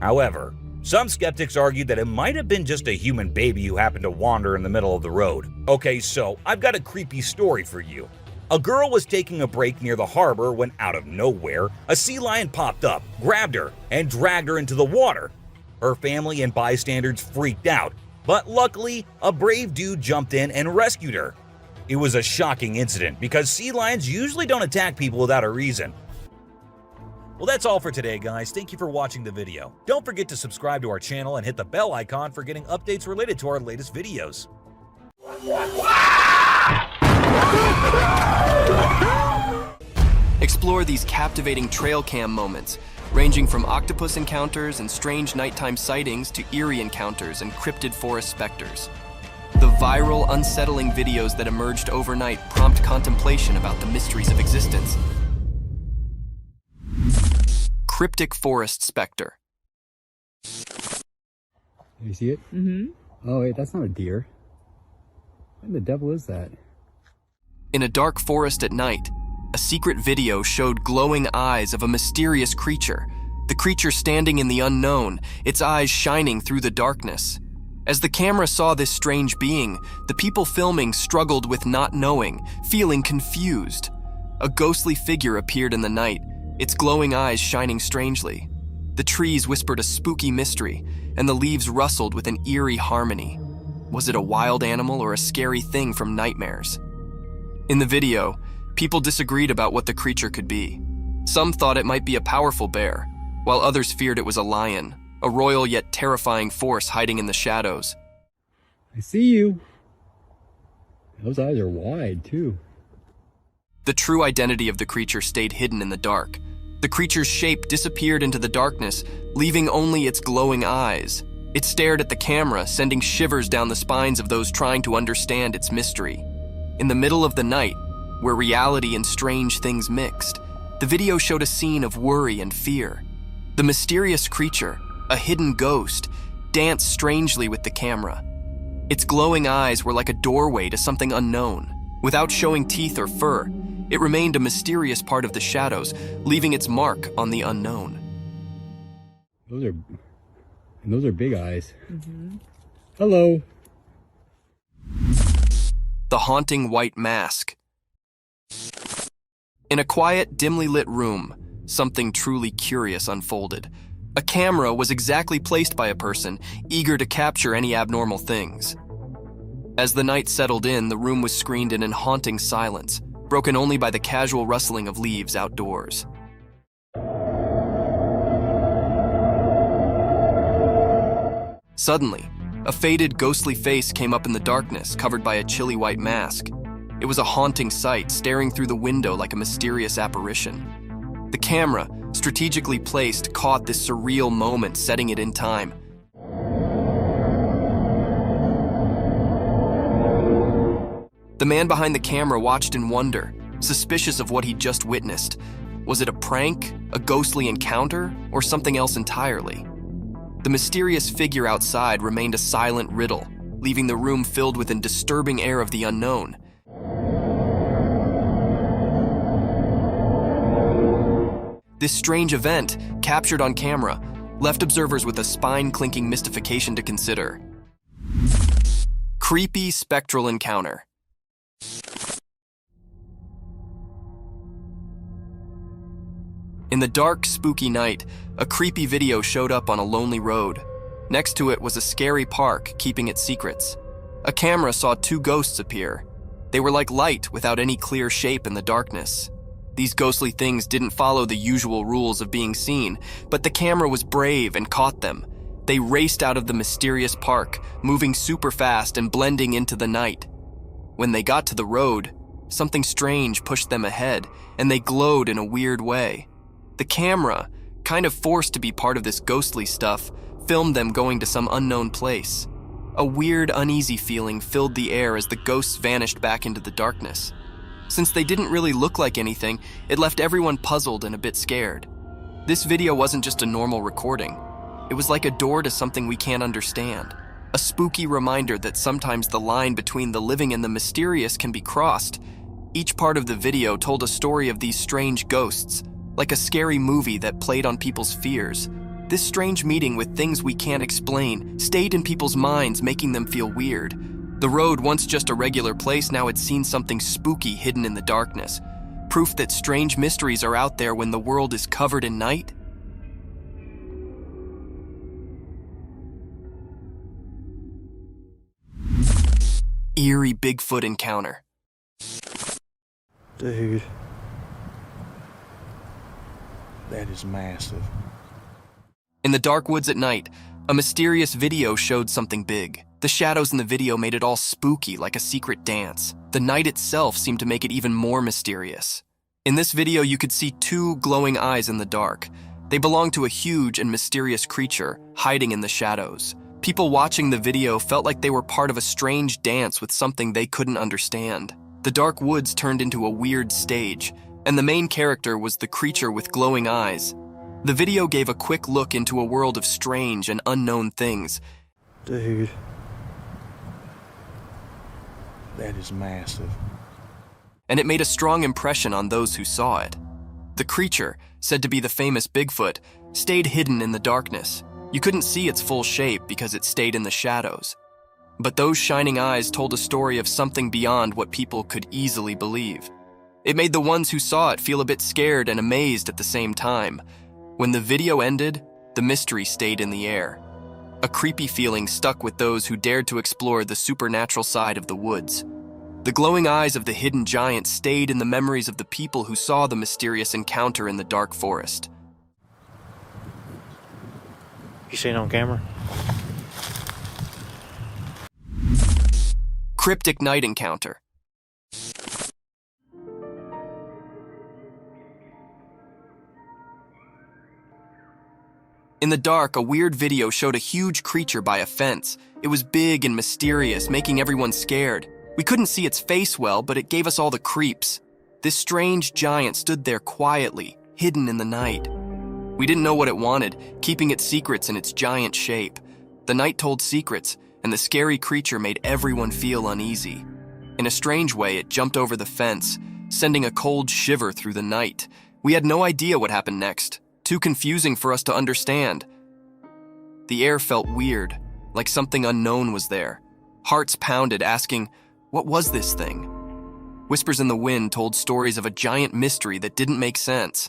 However, some skeptics argued that it might have been just a human baby who happened to wander in the middle of the road. Okay, so I've got a creepy story for you. A girl was taking a break near the harbor when, out of nowhere, a sea lion popped up, grabbed her, and dragged her into the water. Her family and bystanders freaked out, but luckily, a brave dude jumped in and rescued her. It was a shocking incident because sea lions usually don't attack people without a reason. Well, that's all for today, guys. Thank you for watching the video. Don't forget to subscribe to our channel and hit the bell icon for getting updates related to our latest videos. Explore these captivating trail cam moments, ranging from octopus encounters and strange nighttime sightings to eerie encounters and cryptid forest specters. The viral, unsettling videos that emerged overnight prompt contemplation about the mysteries of existence. Cryptic forest specter. You see it? Mm-hmm. Oh wait, that's not a deer. What the devil is that? In a dark forest at night, a secret video showed glowing eyes of a mysterious creature, the creature standing in the unknown, its eyes shining through the darkness. As the camera saw this strange being, the people filming struggled with not knowing, feeling confused. A ghostly figure appeared in the night, its glowing eyes shining strangely. The trees whispered a spooky mystery, and the leaves rustled with an eerie harmony. Was it a wild animal or a scary thing from nightmares? In the video, people disagreed about what the creature could be. Some thought it might be a powerful bear, while others feared it was a lion, a royal yet terrifying force hiding in the shadows. I see you. Those eyes are wide, too. The true identity of the creature stayed hidden in the dark. The creature's shape disappeared into the darkness, leaving only its glowing eyes. It stared at the camera, sending shivers down the spines of those trying to understand its mystery. In the middle of the night, where reality and strange things mixed, the video showed a scene of worry and fear. The mysterious creature, a hidden ghost, danced strangely with the camera. Its glowing eyes were like a doorway to something unknown. Without showing teeth or fur, it remained a mysterious part of the shadows, leaving its mark on the unknown. Those are big eyes. Mm-hmm. Hello. The haunting white mask. In a quiet, dimly lit room, something truly curious unfolded. A camera was exactly placed by a person, eager to capture any abnormal things. As the night settled in, the room was screened in haunting silence, broken only by the casual rustling of leaves outdoors. Suddenly, a faded, ghostly face came up in the darkness, covered by a chilly white mask. It was a haunting sight, staring through the window like a mysterious apparition. The camera, strategically placed, caught this surreal moment, setting it in time. The man behind the camera watched in wonder, suspicious of what he'd just witnessed. Was it a prank, a ghostly encounter, or something else entirely? The mysterious figure outside remained a silent riddle, leaving the room filled with a disturbing air of the unknown. This strange event, captured on camera, left observers with a spine-clinking mystification to consider. Creepy spectral encounter. In the dark, spooky night, a creepy video showed up on a lonely road. Next to it was a scary park, keeping its secrets. A camera saw two ghosts appear. They were like light without any clear shape in the darkness. These ghostly things didn't follow the usual rules of being seen, but the camera was brave and caught them. They raced out of the mysterious park, moving super fast and blending into the night. When they got to the road, Something strange pushed them ahead, and they glowed in a weird way. The camera, kind of forced to be part of this ghostly stuff, filmed them going to some unknown place. A weird, uneasy feeling filled the air as the ghosts vanished back into the darkness. Since they didn't really look like anything, it left everyone puzzled and a bit scared. This video wasn't just a normal recording. It was like a door to something we can't understand. A spooky reminder that sometimes the line between the living and the mysterious can be crossed. Each part of the video told a story of these strange ghosts, like a scary movie that played on people's fears. This strange meeting with things we can't explain stayed in people's minds, making them feel weird. The road, once just a regular place, now had seen something spooky hidden in the darkness. Proof that strange mysteries are out there when the world is covered in night. Eerie Bigfoot encounter. Dude. That is massive. In the dark woods at night, a mysterious video showed something big. The shadows in the video made it all spooky, like a secret dance. The night itself seemed to make it even more mysterious. In this video, you could see two glowing eyes in the dark. They belonged to a huge and mysterious creature hiding in the shadows. People watching the video felt like they were part of a strange dance with something they couldn't understand. The dark woods turned into a weird stage, and the main character was the creature with glowing eyes. The video gave a quick look into a world of strange and unknown things. Dude. That is massive. And it made a strong impression on those who saw it. The creature, said to be the famous Bigfoot, stayed hidden in the darkness. You couldn't see its full shape because it stayed in the shadows. But those shining eyes told a story of something beyond what people could easily believe. It made the ones who saw it feel a bit scared and amazed at the same time. When the video ended, the mystery stayed in the air. A creepy feeling stuck with those who dared to explore the supernatural side of the woods. The glowing eyes of the hidden giant stayed in the memories of the people who saw the mysterious encounter in the dark forest. You seen it on camera? Cryptic night encounter. In the dark, a weird video showed a huge creature by a fence. It was big and mysterious, making everyone scared. We couldn't see its face well, but it gave us all the creeps. This strange giant stood there quietly, hidden in the night. We didn't know what it wanted, keeping its secrets in its giant shape. The night told secrets, and the scary creature made everyone feel uneasy. In a strange way, it jumped over the fence, sending a cold shiver through the night. We had no idea what happened next. Too confusing for us to understand. The air felt weird, like something unknown was there. Hearts pounded, asking, what was this thing? Whispers in the wind told stories of a giant mystery that didn't make sense.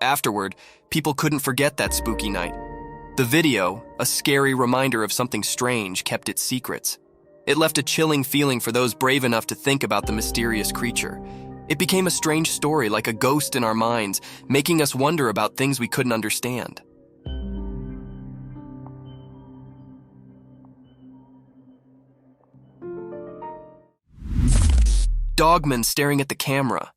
Afterward, people couldn't forget that spooky night. The video, a scary reminder of something strange, kept its secrets. It left a chilling feeling for those brave enough to think about the mysterious creature. It became a strange story, like a ghost in our minds, making us wonder about things we couldn't understand. Dogman staring at the camera.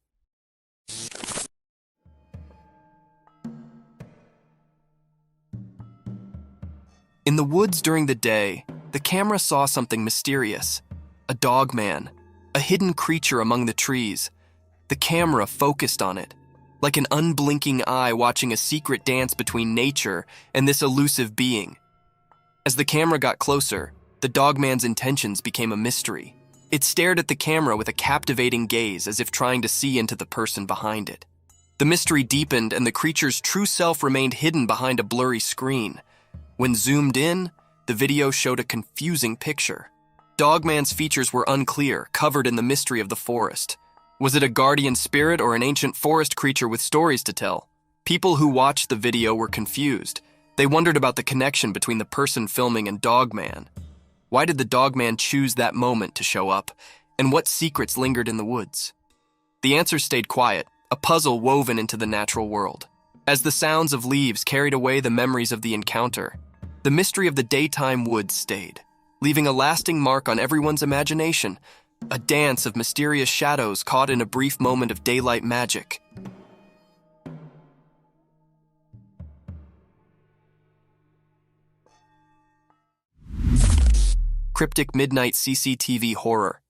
In the woods during the day, the camera saw something mysterious. A dogman, a hidden creature among the trees. The camera focused on it, like an unblinking eye watching a secret dance between nature and this elusive being. As the camera got closer, the dogman's intentions became a mystery. It stared at the camera with a captivating gaze, as if trying to see into the person behind it. The mystery deepened, and the creature's true self remained hidden behind a blurry screen. When zoomed in, the video showed a confusing picture. Dogman's features were unclear, covered in the mystery of the forest. Was it a guardian spirit or an ancient forest creature with stories to tell? People who watched the video were confused. They wondered about the connection between the person filming and Dogman. Why did the Dogman choose that moment to show up? And what secrets lingered in the woods? The answer stayed quiet, a puzzle woven into the natural world. As the sounds of leaves carried away the memories of the encounter, the mystery of the daytime woods stayed, leaving a lasting mark on everyone's imagination, a dance of mysterious shadows caught in a brief moment of daylight magic. Cryptic midnight CCTV horror.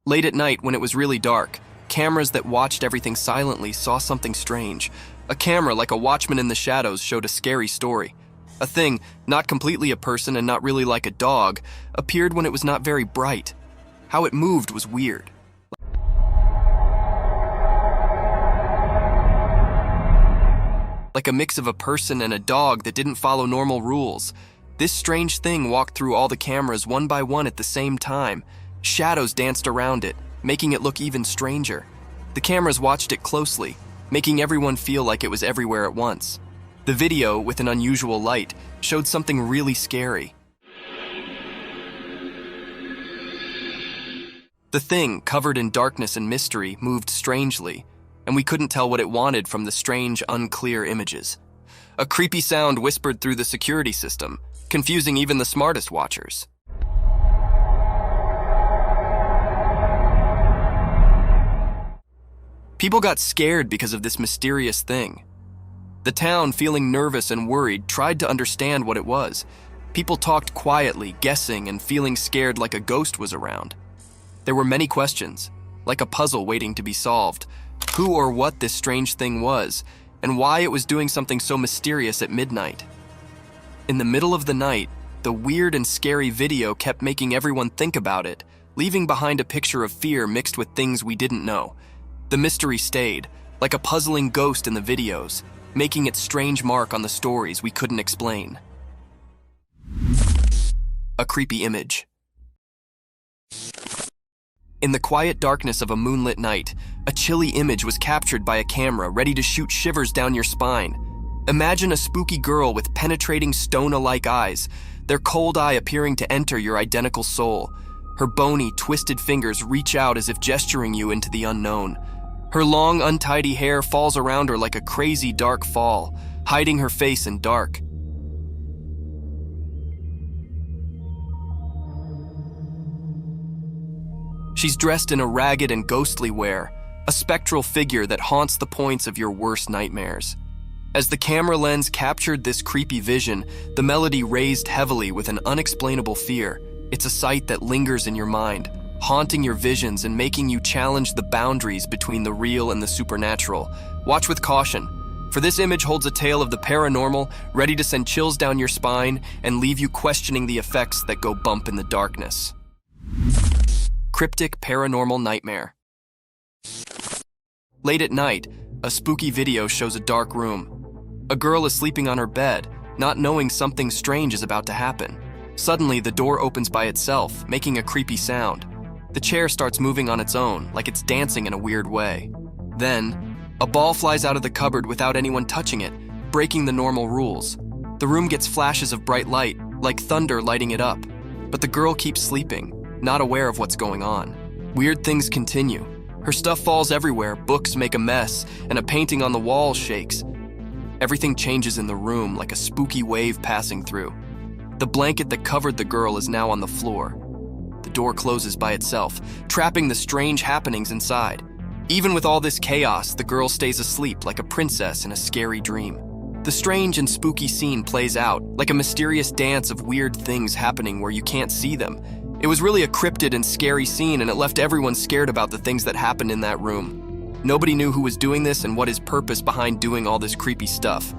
Late at night, when it was really dark, cameras that watched everything silently saw something strange. A camera, like a watchman in the shadows, showed a scary story. A thing, not completely a person and not really like a dog, appeared when it was not very bright. How it moved was weird. Like a mix of a person and a dog that didn't follow normal rules. This strange thing walked through all the cameras one by one at the same time. Shadows danced around it, making it look even stranger. The cameras watched it closely, making everyone feel like it was everywhere at once. The video, with an unusual light, showed something really scary. The thing, covered in darkness and mystery, moved strangely, and we couldn't tell what it wanted from the strange, unclear images. A creepy sound whispered through the security system, confusing even the smartest watchers. People got scared because of this mysterious thing. The town, feeling nervous and worried, tried to understand what it was. People talked quietly, guessing and feeling scared like a ghost was around. There were many questions, like a puzzle waiting to be solved. Who or what this strange thing was, and why it was doing something so mysterious at midnight. In the middle of the night, the weird and scary video kept making everyone think about it, leaving behind a picture of fear mixed with things we didn't know. The mystery stayed, like a puzzling ghost in the videos, making its strange mark on the stories we couldn't explain. A creepy image. In the quiet darkness of a moonlit night, a chilly image was captured by a camera ready to shoot shivers down your spine. Imagine a spooky girl with penetrating stone-alike eyes, their cold eye appearing to enter your identical soul. Her bony, twisted fingers reach out as if gesturing you into the unknown. Her long, untidy hair falls around her like a crazy dark fall, hiding her face in dark. She's dressed in a ragged and ghostly wear, a spectral figure that haunts the points of your worst nightmares. As the camera lens captured this creepy vision, the melody raised heavily with an unexplainable fear. It's a sight that lingers in your mind, haunting your visions and making you challenge the boundaries between the real and the supernatural. Watch with caution, for this image holds a tale of the paranormal, ready to send chills down your spine and leave you questioning the effects that go bump in the darkness. Cryptic paranormal nightmare. Late at night, a spooky video shows a dark room. A girl is sleeping on her bed, not knowing something strange is about to happen. Suddenly, the door opens by itself, making a creepy sound. The chair starts moving on its own, like it's dancing in a weird way. Then, a ball flies out of the cupboard without anyone touching it, breaking the normal rules. The room gets flashes of bright light, like thunder lighting it up. But the girl keeps sleeping, not aware of what's going on. Weird things continue. Her stuff falls everywhere, books make a mess, and a painting on the wall shakes. Everything changes in the room like a spooky wave passing through. The blanket that covered the girl is now on the floor. The door closes by itself, trapping the strange happenings inside. Even with all this chaos, the girl stays asleep like a princess in a scary dream. The strange and spooky scene plays out, like a mysterious dance of weird things happening where you can't see them. It was really a cryptid and scary scene, and it left everyone scared about the things that happened in that room. Nobody knew who was doing this and what his purpose behind doing all this creepy stuff.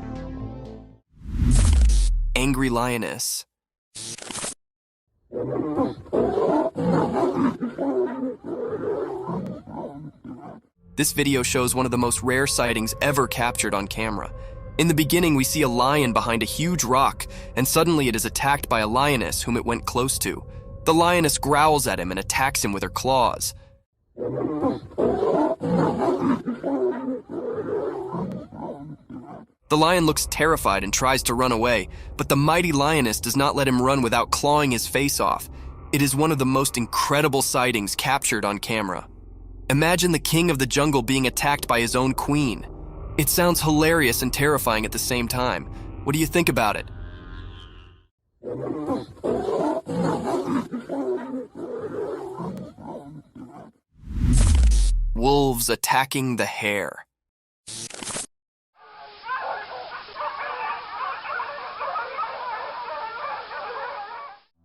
Angry lioness. This video shows one of the most rare sightings ever captured on camera. In the beginning, we see a lion behind a huge rock, and suddenly it is attacked by a lioness whom it went close to. The lioness growls at him and attacks him with her claws. The lion looks terrified and tries to run away, but the mighty lioness does not let him run without clawing his face off. It is one of the most incredible sightings captured on camera. Imagine the king of the jungle being attacked by his own queen. It sounds hilarious and terrifying at the same time. What do you think about it? wolves attacking the hare.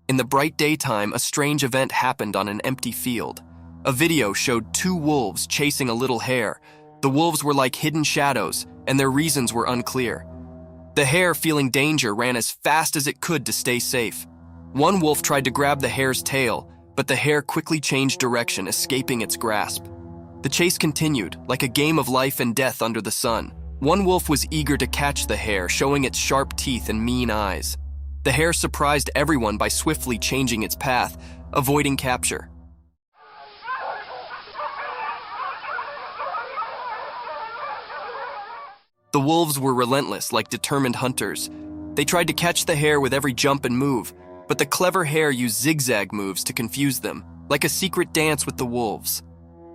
In the bright daytime, a strange event happened on an empty field. A video showed two wolves chasing a little hare. The wolves were like hidden shadows, and their reasons were unclear. The hare, feeling danger, ran as fast as it could to stay safe. One wolf tried to grab the hare's tail, but the hare quickly changed direction, escaping its grasp. The chase continued, like a game of life and death under the sun. One wolf was eager to catch the hare, showing its sharp teeth and mean eyes. The hare surprised everyone by swiftly changing its path, avoiding capture. The wolves were relentless, like determined hunters. They tried to catch the hare with every jump and move, but the clever hare used zigzag moves to confuse them, like a secret dance with the wolves.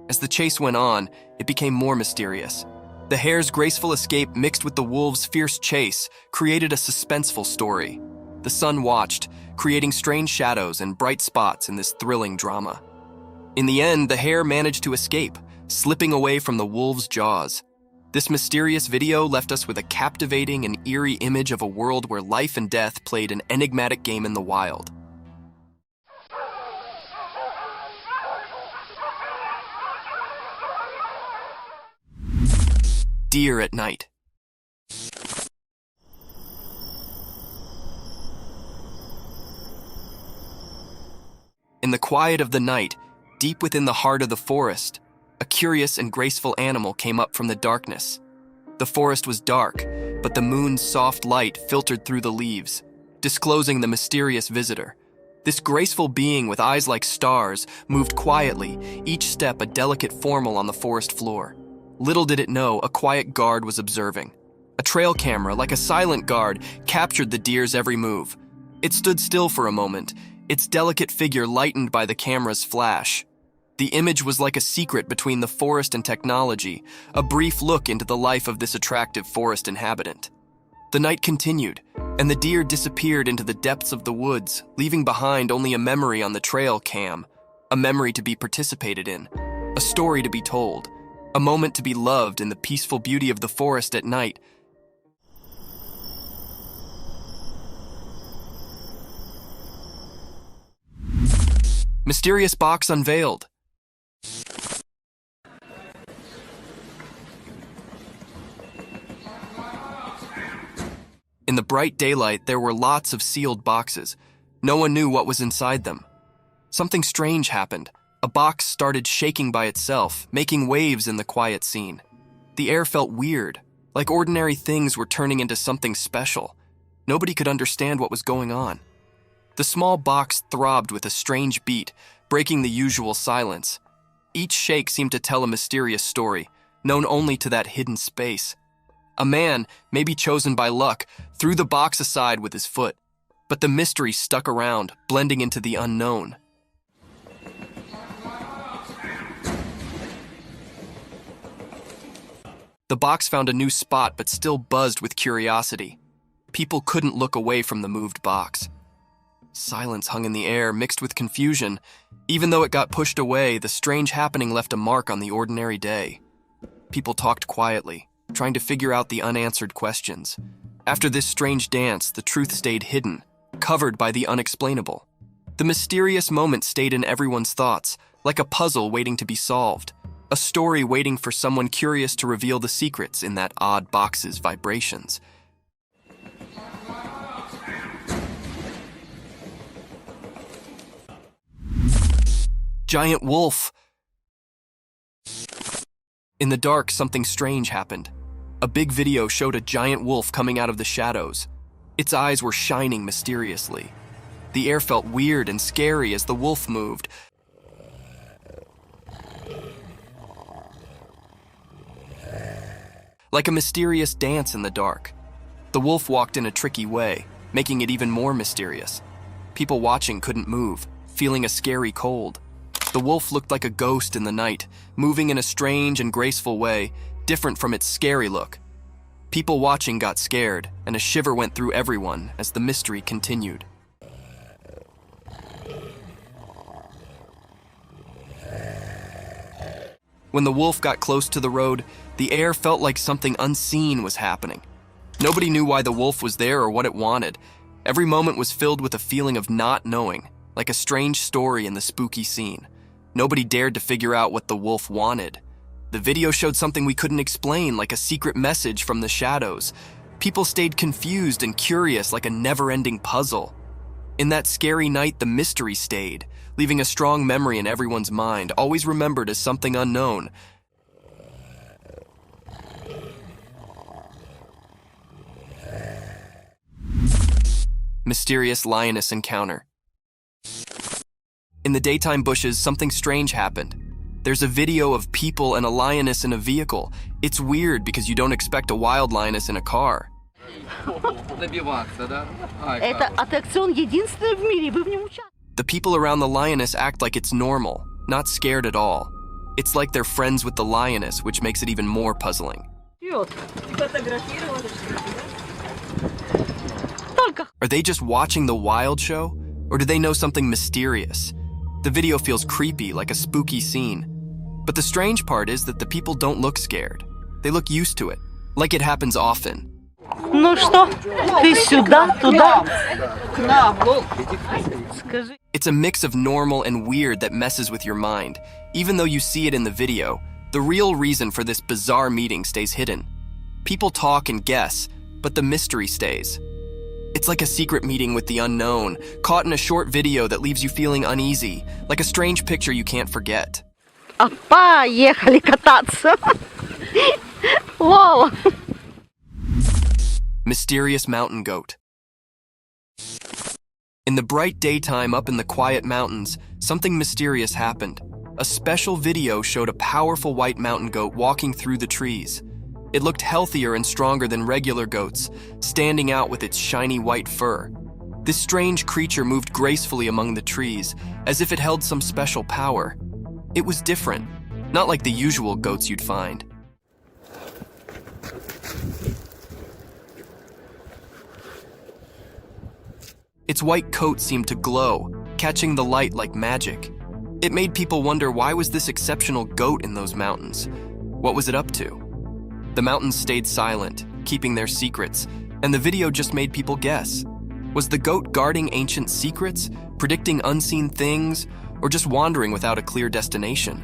As the chase went on, it became more mysterious. The hare's graceful escape mixed with the wolves' fierce chase created a suspenseful story. The sun watched, creating strange shadows and bright spots in this thrilling drama. In the end, the hare managed to escape, slipping away from the wolves' jaws. This mysterious video left us with a captivating and eerie image of a world where life and death played an enigmatic game in the wild. Deer at night. In the quiet of the night, deep within the heart of the forest, a curious and graceful animal came up from the darkness. The forest was dark, but the moon's soft light filtered through the leaves, disclosing the mysterious visitor. This graceful being with eyes like stars moved quietly, each step a delicate formel on the forest floor. Little did it know, a quiet guard was observing. A trail camera, like a silent guard, captured the deer's every move. It stood still for a moment, its delicate figure lightened by the camera's flash. The image was like a secret between the forest and technology, a brief look into the life of this attractive forest inhabitant. The night continued, and the deer disappeared into the depths of the woods, leaving behind only a memory on the trail cam, a memory to be participated in, a story to be told, a moment to be loved in the peaceful beauty of the forest at night. Mysterious box unveiled. In the bright daylight, there were lots of sealed boxes. No one knew what was inside them. Something strange happened. A box started shaking by itself, making waves in the quiet scene. The air felt weird, like ordinary things were turning into something special. Nobody could understand what was going on. The small box throbbed with a strange beat, breaking the usual silence. Each shake seemed to tell a mysterious story, known only to that hidden space. A man, maybe chosen by luck, threw the box aside with his foot, but the mystery stuck around, blending into the unknown. The box found a new spot but still buzzed with curiosity. People couldn't look away from the moved box. Silence hung in the air, mixed with confusion. Even though it got pushed away, the strange happening left a mark on the ordinary day. People talked quietly, trying to figure out the unanswered questions. After this strange dance, the truth stayed hidden, covered by the unexplainable. The mysterious moment stayed in everyone's thoughts, like a puzzle waiting to be solved, a story waiting for someone curious to reveal the secrets in that odd box's vibrations. Giant wolf! In the dark, something strange happened. A big video showed a giant wolf coming out of the shadows. Its eyes were shining mysteriously. The air felt weird and scary as the wolf moved. Like a mysterious dance in the dark. The wolf walked in a tricky way, making it even more mysterious. People watching couldn't move, feeling a scary cold. The wolf looked like a ghost in the night, moving in a strange and graceful way, different from its scary look. People watching got scared, and a shiver went through everyone as the mystery continued. When the wolf got close to the road, the air felt like something unseen was happening. Nobody knew why the wolf was there or what it wanted. Every moment was filled with a feeling of not knowing, like a strange story in the spooky scene. Nobody dared to figure out what the wolf wanted. The video showed something we couldn't explain, like a secret message from the shadows. People stayed confused and curious, like a never-ending puzzle. In that scary night, the mystery stayed, leaving a strong memory in everyone's mind, always remembered as something unknown. Mysterious lioness encounter. In the daytime bushes, something strange happened. There's a video of people and a lioness in a vehicle. It's weird because you don't expect a wild lioness in a car. The people around the lioness act like it's normal, not scared at all. It's like they're friends with the lioness, which makes it even more puzzling. Are they just watching the wild show? Or do they know something mysterious? The video feels creepy, like a spooky scene. But the strange part is that the people don't look scared. They look used to it, like it happens often. Ну что, ты сюда, туда? It's a mix of normal and weird that messes with your mind. Even though you see it in the video, the real reason for this bizarre meeting stays hidden. People talk and guess, but the mystery stays. It's like a secret meeting with the unknown, caught in a short video that leaves you feeling uneasy, like a strange picture you can't forget. Поехали кататься. Вау. Mysterious mountain goat. In the bright daytime up in the quiet mountains, something mysterious happened. A special video showed a powerful white mountain goat walking through the trees. It looked healthier and stronger than regular goats, standing out with its shiny white fur. This strange creature moved gracefully among the trees, as if it held some special power. It was different, not like the usual goats you'd find. Its white coat seemed to glow, catching the light like magic. It made people wonder, why was this exceptional goat in those mountains? What was it up to? The mountains stayed silent, keeping their secrets, and the video just made people guess. Was the goat guarding ancient secrets, predicting unseen things, or just wandering without a clear destination?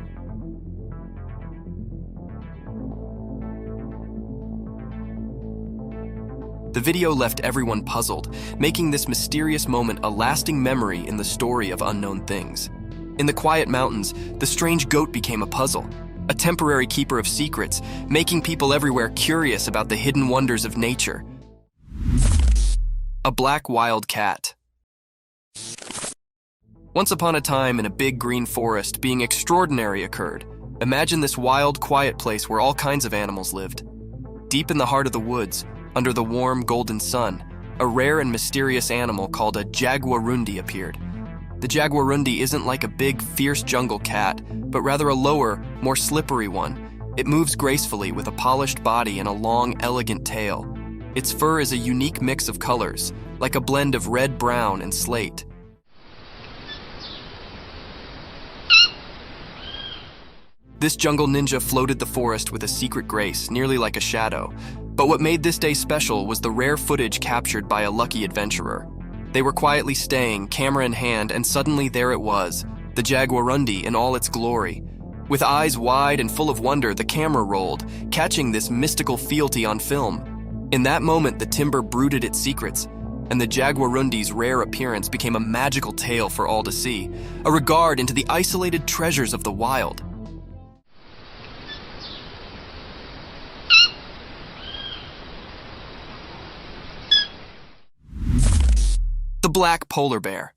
The video left everyone puzzled, making this mysterious moment a lasting memory in the story of unknown things. In the quiet mountains, the strange goat became a puzzle, a temporary keeper of secrets, making people everywhere curious about the hidden wonders of nature. A black wild cat. Once upon a time in a big green forest, being extraordinary occurred. Imagine this wild, quiet place where all kinds of animals lived. Deep in the heart of the woods, under the warm, golden sun, a rare and mysterious animal called a jaguarundi appeared. The jaguarundi isn't like a big, fierce jungle cat, but rather a lower, more slippery one. It moves gracefully with a polished body and a long, elegant tail. Its fur is a unique mix of colors, like a blend of red, brown, and slate. This jungle ninja floated the forest with a secret grace, nearly like a shadow. But what made this day special was the rare footage captured by a lucky adventurer. They were quietly staying, camera in hand, and suddenly there it was, the jaguarundi in all its glory. With eyes wide and full of wonder, the camera rolled, catching this mystical fealty on film. In that moment, the timber brooded its secrets, and the jaguarundi's rare appearance became a magical tale for all to see, a regard into the isolated treasures of the wild. The black polar bear.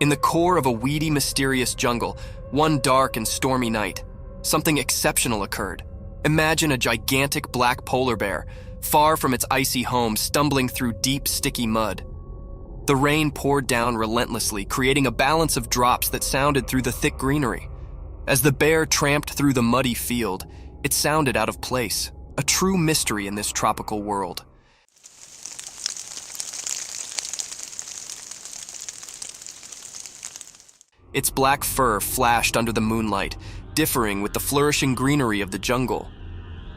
In the core of a weedy, mysterious jungle, one dark and stormy night, something exceptional occurred. Imagine a gigantic black polar bear, far from its icy home, stumbling through deep, sticky mud. The rain poured down relentlessly, creating a balance of drops that sounded through the thick greenery. As the bear tramped through the muddy field, it sounded out of place, a true mystery in this tropical world. Its black fur flashed under the moonlight, differing with the flourishing greenery of the jungle.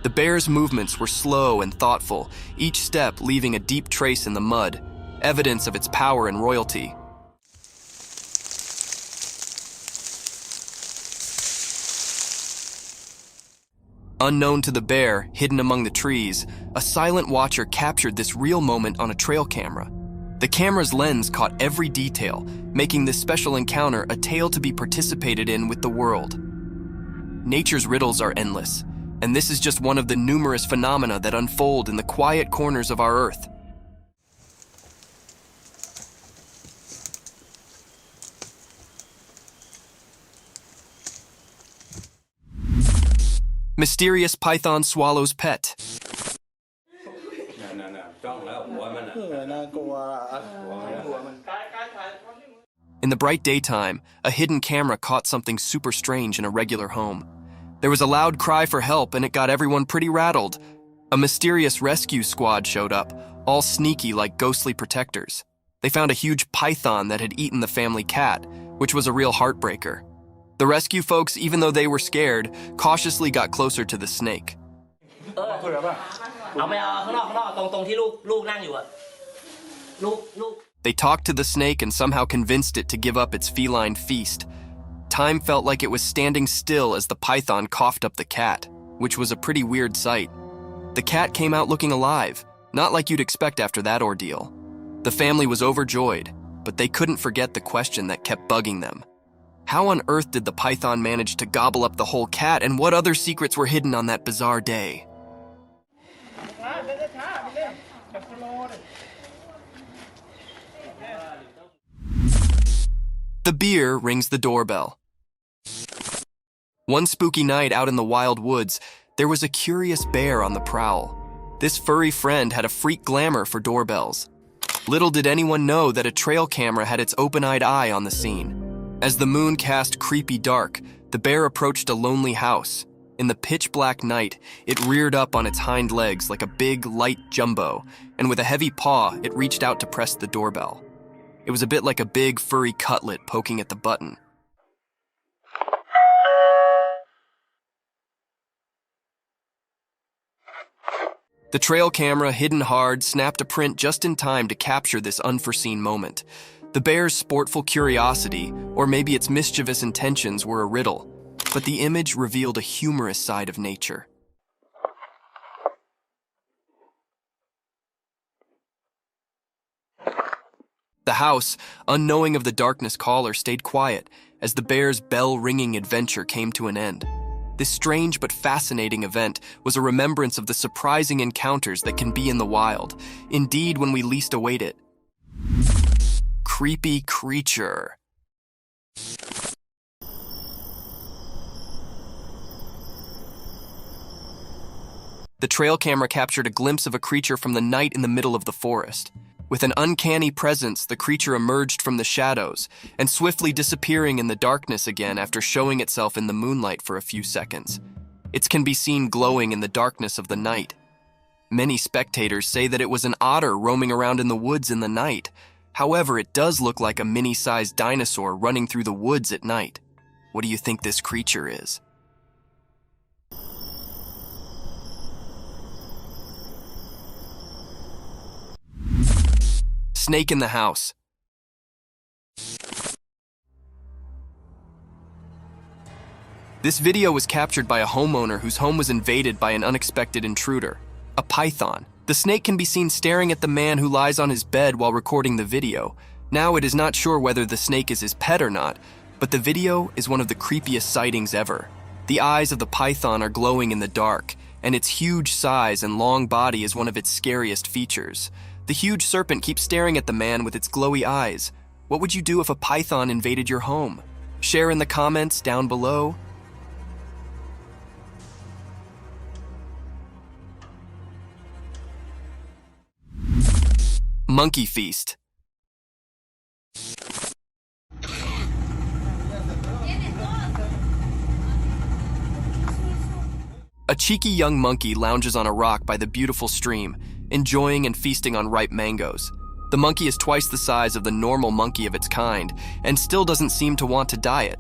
The bear's movements were slow and thoughtful, each step leaving a deep trace in the mud, evidence of its power and royalty. Unknown to the bear, hidden among the trees, a silent watcher captured this real moment on a trail camera. The camera's lens caught every detail, making this special encounter a tale to be participated in with the world. Nature's riddles are endless, and this is just one of the numerous phenomena that unfold in the quiet corners of our Earth. Mysterious python swallows pet. In the bright daytime, a hidden camera caught something super strange in a regular home. There was a loud cry for help, and it got everyone pretty rattled. A mysterious rescue squad showed up, all sneaky like ghostly protectors. They found a huge python that had eaten the family cat, which was a real heartbreaker. The rescue folks, even though they were scared, cautiously got closer to the snake. They talked to the snake and somehow convinced it to give up its feline feast. Time felt like it was standing still as the python coughed up the cat, which was a pretty weird sight. The cat came out looking alive, not like you'd expect after that ordeal. The family was overjoyed, but they couldn't forget the question that kept bugging them. How on earth did the python manage to gobble up the whole cat, and what other secrets were hidden on that bizarre day? The beer rings the doorbell. One spooky night out in the wild woods, there was a curious bear on the prowl. This furry friend had a freak glamour for doorbells. Little did anyone know that a trail camera had its open-eyed eye on the scene. As the moon cast creepy dark, the bear approached a lonely house. In the pitch-black night, it reared up on its hind legs like a big, light jumbo, and with a heavy paw, it reached out to press the doorbell. It was a bit like a big, furry cutlet poking at the button. The trail camera, hidden hard, snapped a print just in time to capture this unforeseen moment. The bear's sportful curiosity, or maybe its mischievous intentions, were a riddle, but the image revealed a humorous side of nature. The house, unknowing of the darkness caller, stayed quiet as the bear's bell-ringing adventure came to an end. This strange but fascinating event was a remembrance of the surprising encounters that can be in the wild, indeed when we least await it. Creepy creature. The trail camera captured a glimpse of a creature from the night in the middle of the forest. With an uncanny presence, the creature emerged from the shadows and swiftly disappearing in the darkness again after showing itself in the moonlight for a few seconds. It can be seen glowing in the darkness of the night. Many spectators say that it was an otter roaming around in the woods in the night. However, it does look like a mini-sized dinosaur running through the woods at night. What do you think this creature is? Snake in the house. This video was captured by a homeowner whose home was invaded by an unexpected intruder, a python. The snake can be seen staring at the man who lies on his bed while recording the video. Now it is not sure whether the snake is his pet or not, but the video is one of the creepiest sightings ever. The eyes of the python are glowing in the dark, and its huge size and long body is one of its scariest features. The huge serpent keeps staring at the man with its glowy eyes. What would you do if a python invaded your home? Share in the comments down below. Monkey Feast. A cheeky young monkey lounges on a rock by the beautiful stream, enjoying and feasting on ripe mangoes. The monkey is twice the size of the normal monkey of its kind and still doesn't seem to want to diet.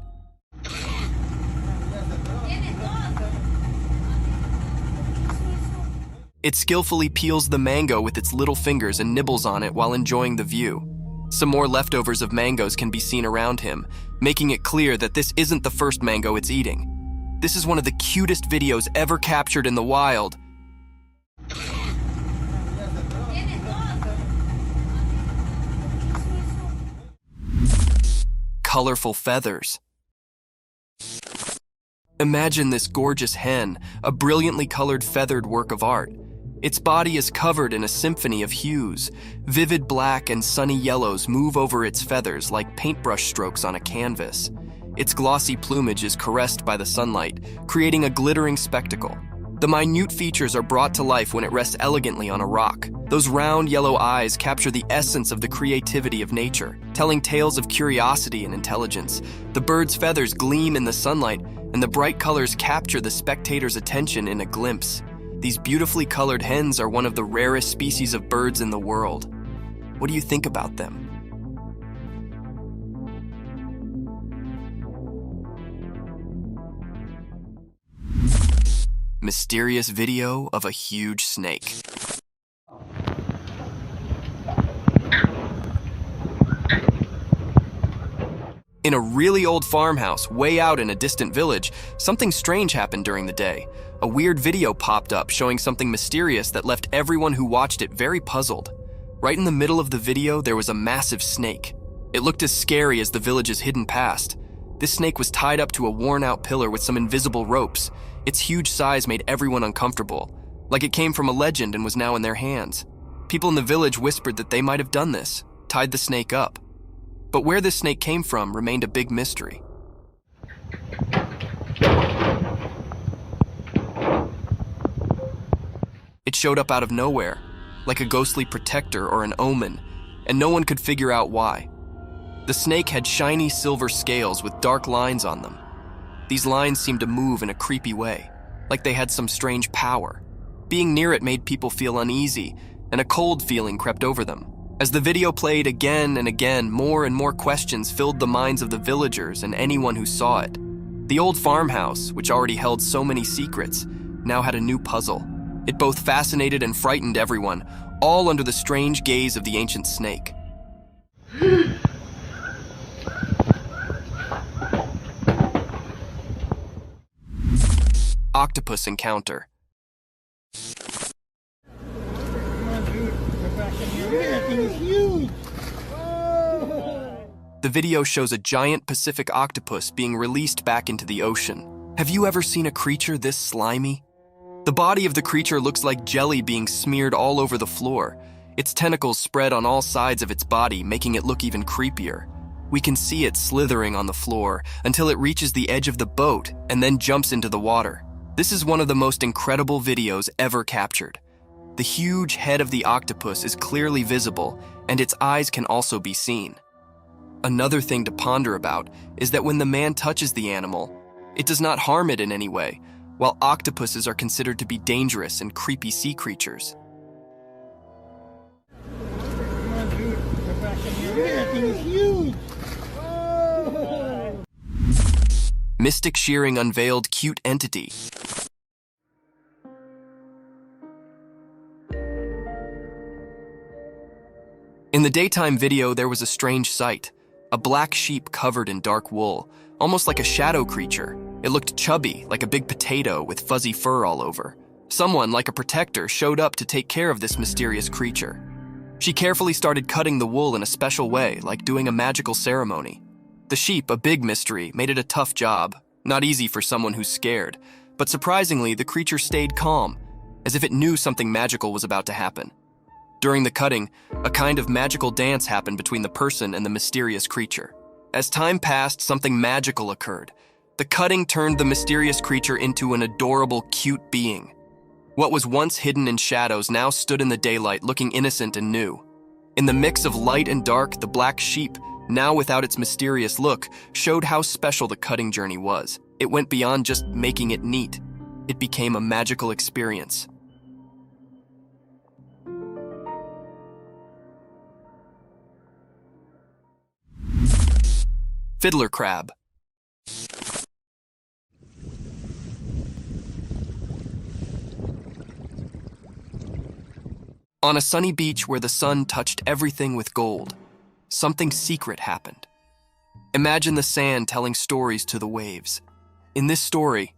It skillfully peels the mango with its little fingers and nibbles on it while enjoying the view. Some more leftovers of mangoes can be seen around him, making it clear that this isn't the first mango it's eating. This is one of the cutest videos ever captured in the wild. Colorful feathers. Imagine this gorgeous hen, a brilliantly colored feathered work of art. Its body is covered in a symphony of hues. Vivid black and sunny yellows move over its feathers like paintbrush strokes on a canvas. Its glossy plumage is caressed by the sunlight, creating a glittering spectacle. The minute features are brought to life when it rests elegantly on a rock. Those round yellow eyes capture the essence of the creativity of nature, telling tales of curiosity and intelligence. The bird's feathers gleam in the sunlight, and the bright colors capture the spectator's attention in a glimpse. These beautifully colored hens are one of the rarest species of birds in the world. What do you think about them? Mysterious video of a huge snake. In a really old farmhouse, way out in a distant village, something strange happened during the day. A weird video popped up showing something mysterious that left everyone who watched it very puzzled. Right in the middle of the video, there was a massive snake. It looked as scary as the village's hidden past. This snake was tied up to a worn-out pillar with some invisible ropes. Its huge size made everyone uncomfortable, like it came from a legend and was now in their hands. People in the village whispered that they might have done this, tied the snake up. But where this snake came from remained a big mystery. It showed up out of nowhere, like a ghostly protector or an omen, and no one could figure out why. The snake had shiny silver scales with dark lines on them. These lines seemed to move in a creepy way, like they had some strange power. Being near it made people feel uneasy, and a cold feeling crept over them. As the video played again and again, more and more questions filled the minds of the villagers and anyone who saw it. The old farmhouse, which already held so many secrets, now had a new puzzle. It both fascinated and frightened everyone, all under the strange gaze of the ancient snake. Octopus Encounter. The video shows a giant Pacific octopus being released back into the ocean. Have you ever seen a creature this slimy? The body of the creature looks like jelly being smeared all over the floor. Its tentacles spread on all sides of its body, making it look even creepier. We can see it slithering on the floor until it reaches the edge of the boat and then jumps into the water. This is one of the most incredible videos ever captured. The huge head of the octopus is clearly visible, and its eyes can also be seen. Another thing to ponder about is that when the man touches the animal, it does not harm it in any way, while octopuses are considered to be dangerous and creepy sea creatures. Mystic Shearing unveiled cute entity. In the daytime video, there was a strange sight. A black sheep covered in dark wool, almost like a shadow creature. It looked chubby, like a big potato with fuzzy fur all over. Someone, like a protector, showed up to take care of this mysterious creature. She carefully started cutting the wool in a special way, like doing a magical ceremony. The sheep, a big mystery, made it a tough job. Not easy for someone who's scared. But surprisingly, the creature stayed calm, as if it knew something magical was about to happen. During the cutting, a kind of magical dance happened between the person and the mysterious creature. As time passed, something magical occurred. The cutting turned the mysterious creature into an adorable, cute being. What was once hidden in shadows now stood in the daylight, looking innocent and new. In the mix of light and dark, the black sheep, now without its mysterious look, showed how special the cutting journey was. It went beyond just making it neat. It became a magical experience. Fiddler crab. On a sunny beach where the sun touched everything with gold, something secret happened. Imagine the sand telling stories to the waves. In this story,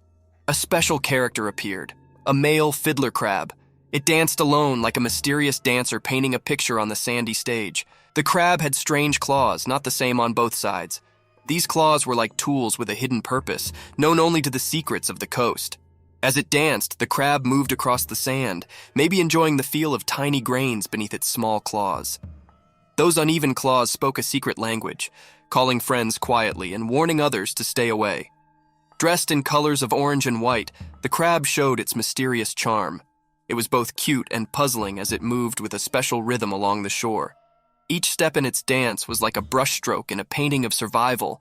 a special character appeared, a male fiddler crab. It danced alone like a mysterious dancer painting a picture on the sandy stage. The crab had strange claws, not the same on both sides. These claws were like tools with a hidden purpose, known only to the secrets of the coast. As it danced, the crab moved across the sand, maybe enjoying the feel of tiny grains beneath its small claws. Those uneven claws spoke a secret language, calling friends quietly and warning others to stay away. Dressed in colors of orange and white, the crab showed its mysterious charm. It was both cute and puzzling as it moved with a special rhythm along the shore. Each step in its dance was like a brushstroke in a painting of survival.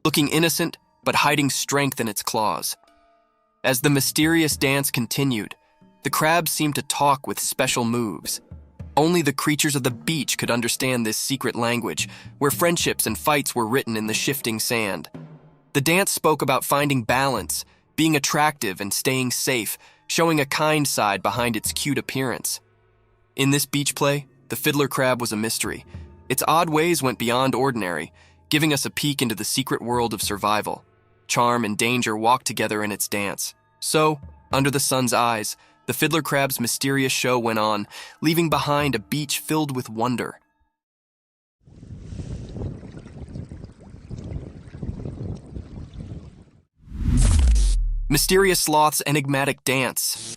Looking innocent, but hiding strength in its claws. As the mysterious dance continued, the crab seemed to talk with special moves. Only the creatures of the beach could understand this secret language, where friendships and fights were written in the shifting sand. The dance spoke about finding balance, being attractive and staying safe, showing a kind side behind its cute appearance. In this beach play, the fiddler crab was a mystery. Its odd ways went beyond ordinary, giving us a peek into the secret world of survival. Charm and danger walked together in its dance. So, under the sun's eyes, the fiddler crab's mysterious show went on, leaving behind a beach filled with wonder. Mysterious sloth's enigmatic dance.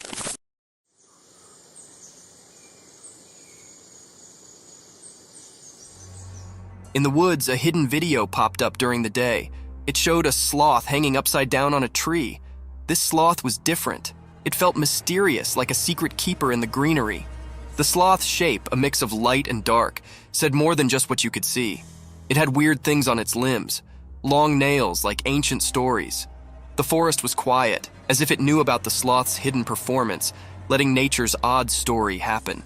In the woods, a hidden video popped up during the day. It showed a sloth hanging upside down on a tree. This sloth was different. It felt mysterious, like a secret keeper in the greenery. The sloth's shape, a mix of light and dark, said more than just what you could see. It had weird things on its limbs, long nails like ancient stories. The forest was quiet, as if it knew about the sloth's hidden performance, letting nature's odd story happen.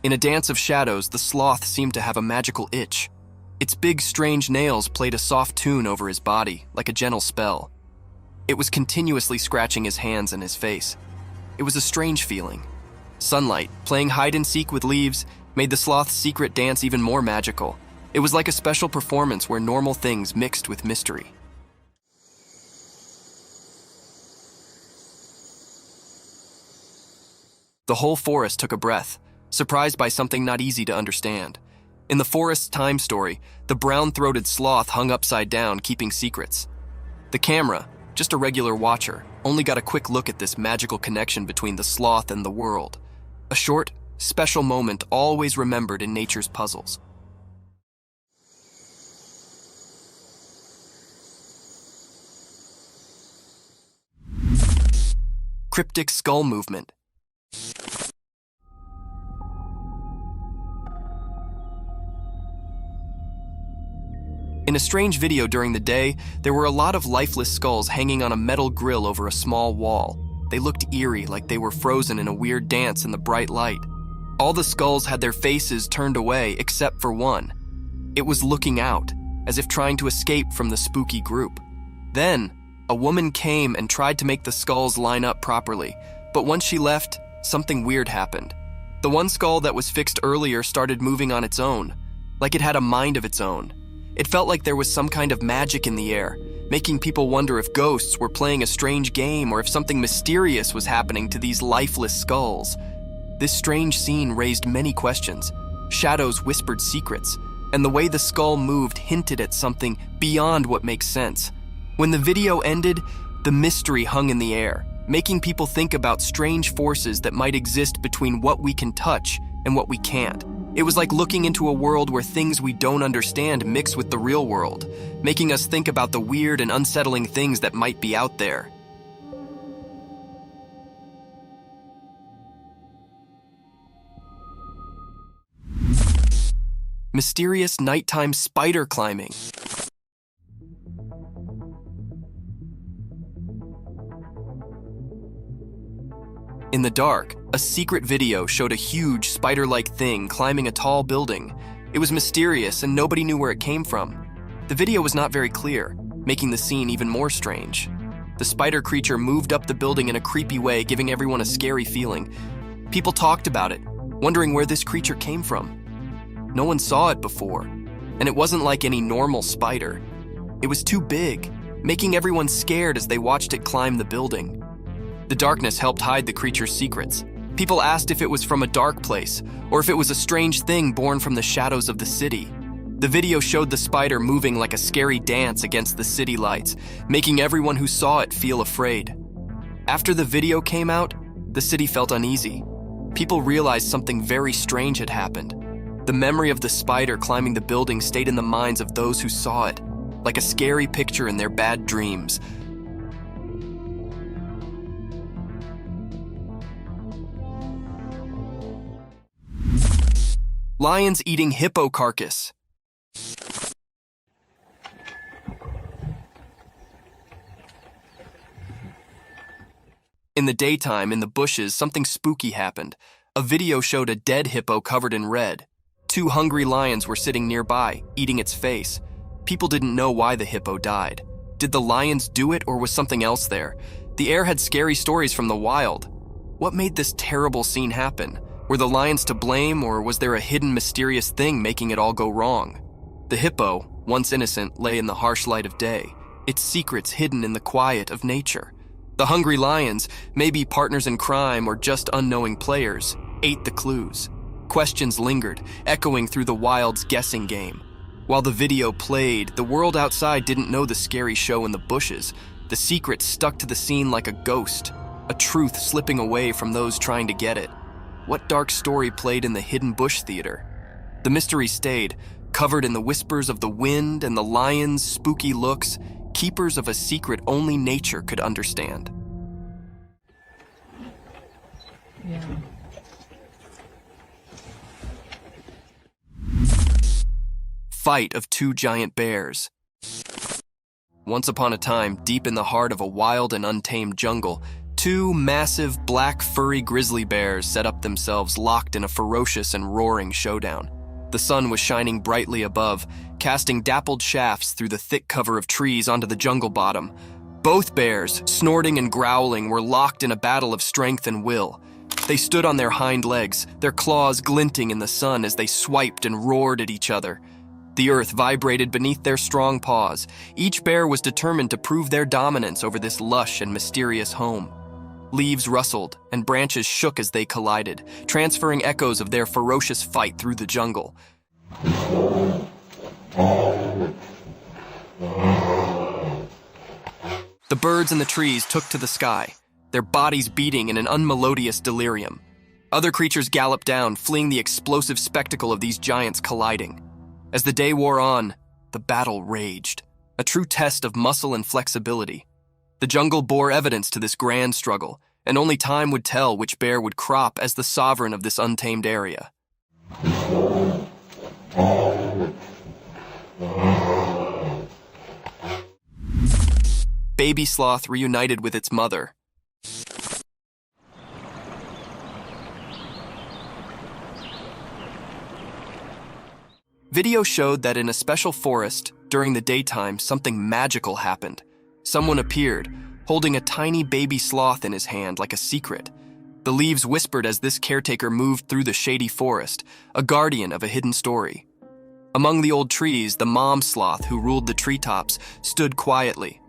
In a dance of shadows, the sloth seemed to have a magical itch. Its big, strange nails played a soft tune over his body, like a gentle spell. It was continuously scratching his hands and his face. It was a strange feeling. Sunlight, playing hide-and-seek with leaves, made the sloth's secret dance even more magical. It was like a special performance where normal things mixed with mystery. The whole forest took a breath, surprised by something not easy to understand. In the forest's time story, the brown-throated sloth hung upside down, keeping secrets. The camera, just a regular watcher, only got a quick look at this magical connection between the sloth and the world. A short, special moment always remembered in nature's puzzles. Cryptic skull movement. In a strange video during the day, there were a lot of lifeless skulls hanging on a metal grill over a small wall. They looked eerie, like they were frozen in a weird dance in the bright light. All the skulls had their faces turned away except for one. It was looking out, as if trying to escape from the spooky group. Then, a woman came and tried to make the skulls line up properly, but once she left, something weird happened. The one skull that was fixed earlier started moving on its own, like it had a mind of its own. It felt like there was some kind of magic in the air, making people wonder if ghosts were playing a strange game or if something mysterious was happening to these lifeless skulls. This strange scene raised many questions. Shadows whispered secrets, and the way the skull moved hinted at something beyond what makes sense. When the video ended, the mystery hung in the air, making people think about strange forces that might exist between what we can touch and what we can't. It was like looking into a world where things we don't understand mix with the real world, making us think about the weird and unsettling things that might be out there. Mysterious nighttime spider climbing. In the dark, A secret video showed a huge spider-like thing climbing a tall building. It was mysterious and nobody knew where it came from. The video was not very clear, making the scene even more strange. The spider creature moved up the building in a creepy way, giving everyone a scary feeling. People talked about it, wondering where this creature came from. No one saw it before, and it wasn't like any normal spider. It was too big, making everyone scared as they watched it climb the building. The darkness helped hide the creature's secrets. People asked if it was from a dark place, or if it was a strange thing born from the shadows of the city. The video showed the spider moving like a scary dance against the city lights, making everyone who saw it feel afraid. After the video came out, the city felt uneasy. People realized something very strange had happened. The memory of the spider climbing the building stayed in the minds of those who saw it, like a scary picture in their bad dreams. Lions eating hippo carcass. In the daytime, in the bushes, something spooky happened. A video showed a dead hippo covered in red. 2 hungry lions were sitting nearby, eating its face. People didn't know why the hippo died. Did the lions do it, or was something else there? The air had scary stories from the wild. What made this terrible scene happen? Were the lions to blame, or was there a hidden mysterious thing making it all go wrong? The hippo, once innocent, lay in the harsh light of day, its secrets hidden in the quiet of nature. The hungry lions, maybe partners in crime or just unknowing players, ate the clues. Questions lingered, echoing through the wild's guessing game. While the video played, the world outside didn't know the scary show in the bushes. The secret stuck to the scene like a ghost, a truth slipping away from those trying to get it. What dark story played in the hidden bush theater? The mystery stayed, covered in the whispers of the wind and the lions' spooky looks, keepers of a secret only nature could understand. Yeah. Fight of 2 giant bears. Once upon a time, deep in the heart of a wild and untamed jungle, 2 massive black furry grizzly bears set up themselves locked in a ferocious and roaring showdown. The sun was shining brightly above, casting dappled shafts through the thick cover of trees onto the jungle bottom. Both bears, snorting and growling, were locked in a battle of strength and will. They stood on their hind legs, their claws glinting in the sun as they swiped and roared at each other. The earth vibrated beneath their strong paws. Each bear was determined to prove their dominance over this lush and mysterious home. Leaves rustled and branches shook as they collided, transferring echoes of their ferocious fight through the jungle. The birds in the trees took to the sky, their bodies beating in an unmelodious delirium. Other creatures galloped down, fleeing the explosive spectacle of these giants colliding. As the day wore on, the battle raged, a true test of muscle and flexibility. The jungle bore evidence to this grand struggle, and only time would tell which bear would crop as the sovereign of this untamed area. Baby sloth reunited with its mother. Video showed that in a special forest, during the daytime, something magical happened. Someone appeared, holding a tiny baby sloth in his hand like a secret. The leaves whispered as this caretaker moved through the shady forest, a guardian of a hidden story. Among the old trees, the mom sloth who ruled the treetops stood quietly.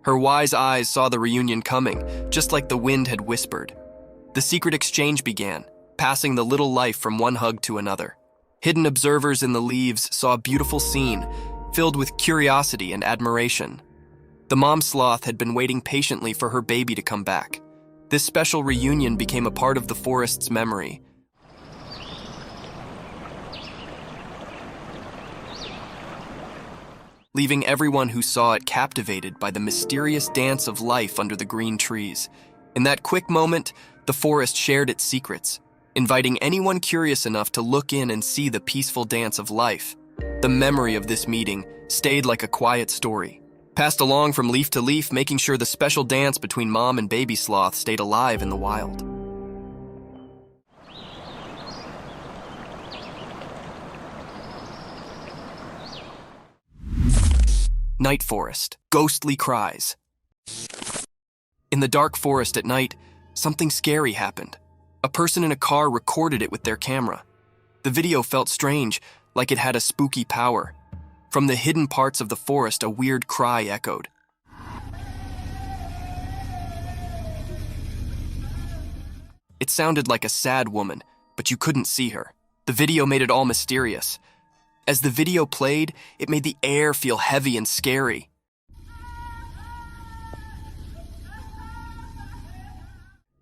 Her wise eyes saw the reunion coming, just like the wind had whispered. The secret exchange began, passing the little life from one hug to another. Hidden observers in the leaves saw a beautiful scene, filled with curiosity and admiration. The mom sloth had been waiting patiently for her baby to come back. This special reunion became a part of the forest's memory. Leaving everyone who saw it captivated by the mysterious dance of life under the green trees. In that quick moment, the forest shared its secrets, inviting anyone curious enough to look in and see the peaceful dance of life. The memory of this meeting stayed like a quiet story, passed along from leaf to leaf, making sure the special dance between mom and baby sloth stayed alive in the wild. Night forest, ghostly cries. In the dark forest at night, something scary happened. A person in a car recorded it with their camera. The video felt strange, like it had a spooky power. From the hidden parts of the forest, a weird cry echoed. It sounded like a sad woman, but you couldn't see her. The video made it all mysterious. As the video played, it made the air feel heavy and scary.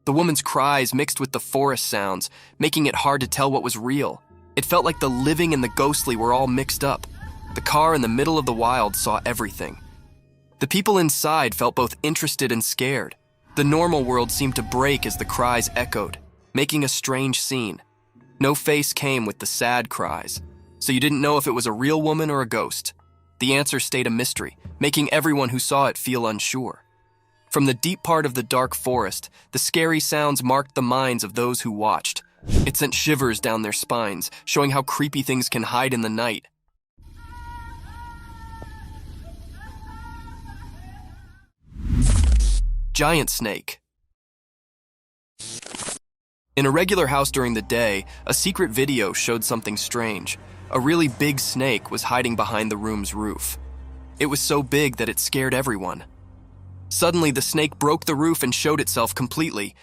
The woman's cries mixed with the forest sounds, making it hard to tell what was real. It felt like the living and the ghostly were all mixed up. The car in the middle of the wild saw everything. The people inside felt both interested and scared. The normal world seemed to break as the cries echoed, making a strange scene. No face came with the sad cries, so you didn't know if it was a real woman or a ghost. The answer stayed a mystery, making everyone who saw it feel unsure. From the deep part of the dark forest, the scary sounds marked the minds of those who watched. It sent shivers down their spines, showing how creepy things can hide in the night. Giant snake. In a regular house during the day, a secret video showed something strange. A really big snake was hiding behind the room's roof. It was so big that it scared everyone. Suddenly, the snake broke the roof and showed itself completely.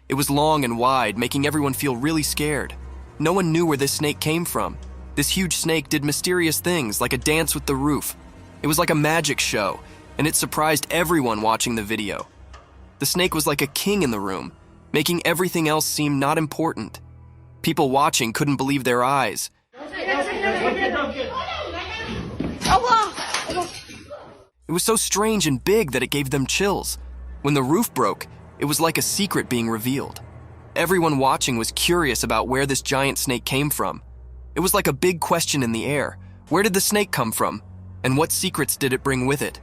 It was long and wide, making everyone feel really scared. No one knew where this snake came from. This huge snake did mysterious things, like a dance with the roof. It was like a magic show, and it surprised everyone watching the video. The snake was like a king in the room, making everything else seem not important. People watching couldn't believe their eyes. It was so strange and big that it gave them chills. When the roof broke, it was like a secret being revealed. Everyone watching was curious about where this giant snake came from. It was like a big question in the air. Where did the snake come from? And what secrets did it bring with it?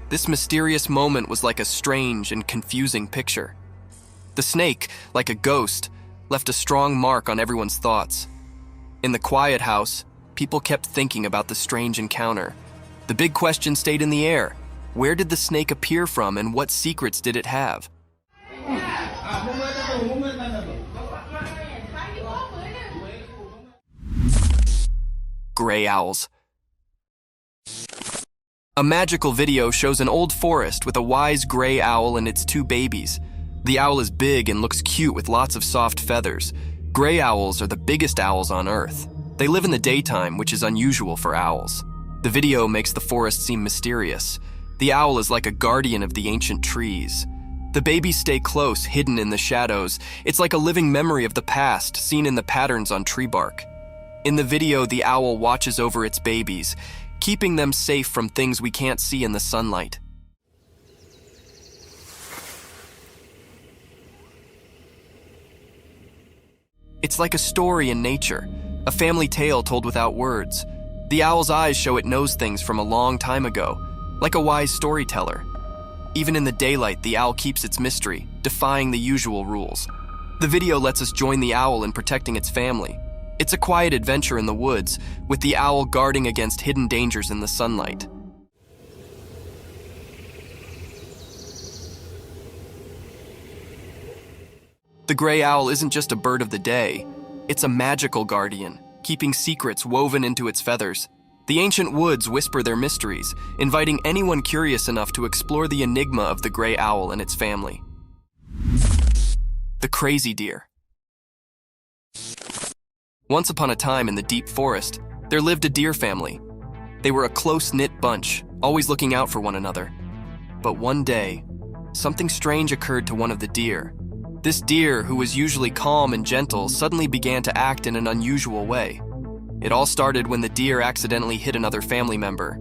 This mysterious moment was like a strange and confusing picture. The snake, like a ghost, left a strong mark on everyone's thoughts. In the quiet house, people kept thinking about the strange encounter. The big question stayed in the air. Where did the snake appear from, and what secrets did it have? Gray owls. A magical video shows an old forest with a wise gray owl and its two babies. The owl is big and looks cute with lots of soft feathers. Gray owls are the biggest owls on Earth. They live in the daytime, which is unusual for owls. The video makes the forest seem mysterious. The owl is like a guardian of the ancient trees. The babies stay close, hidden in the shadows. It's like a living memory of the past, seen in the patterns on tree bark. In the video, the owl watches over its babies, keeping them safe from things we can't see in the sunlight. It's like a story in nature, a family tale told without words. The owl's eyes show it knows things from a long time ago, like a wise storyteller. Even in the daylight, the owl keeps its mystery, defying the usual rules. The video lets us join the owl in protecting its family. It's a quiet adventure in the woods, with the owl guarding against hidden dangers in the sunlight. The gray owl isn't just a bird of the day. It's a magical guardian, keeping secrets woven into its feathers. The ancient woods whisper their mysteries, inviting anyone curious enough to explore the enigma of the gray owl and its family. The crazy deer. Once upon a time in the deep forest, there lived a deer family. They were a close-knit bunch, always looking out for one another. But one day, something strange occurred to one of the deer. This deer, who was usually calm and gentle, suddenly began to act in an unusual way. It all started when the deer accidentally hit another family member.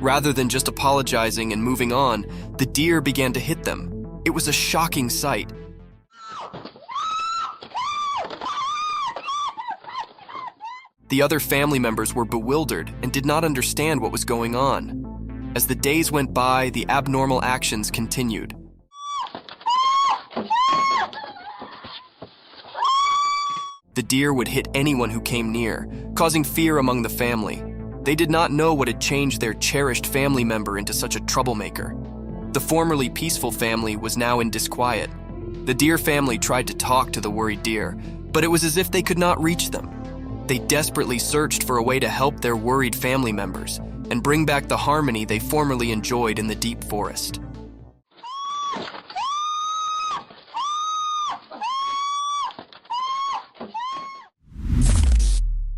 Rather than just apologizing and moving on, the deer began to hit them. It was a shocking sight. The other family members were bewildered and did not understand what was going on. As the days went by, the abnormal actions continued. . The deer would hit anyone who came near, causing fear among the family. They did not know what had changed their cherished family member into such a troublemaker. The formerly peaceful family was now in disquiet. The deer family tried to talk to the worried deer, but it was as if they could not reach them. They desperately searched for a way to help their worried family members and bring back the harmony they formerly enjoyed in the deep forest.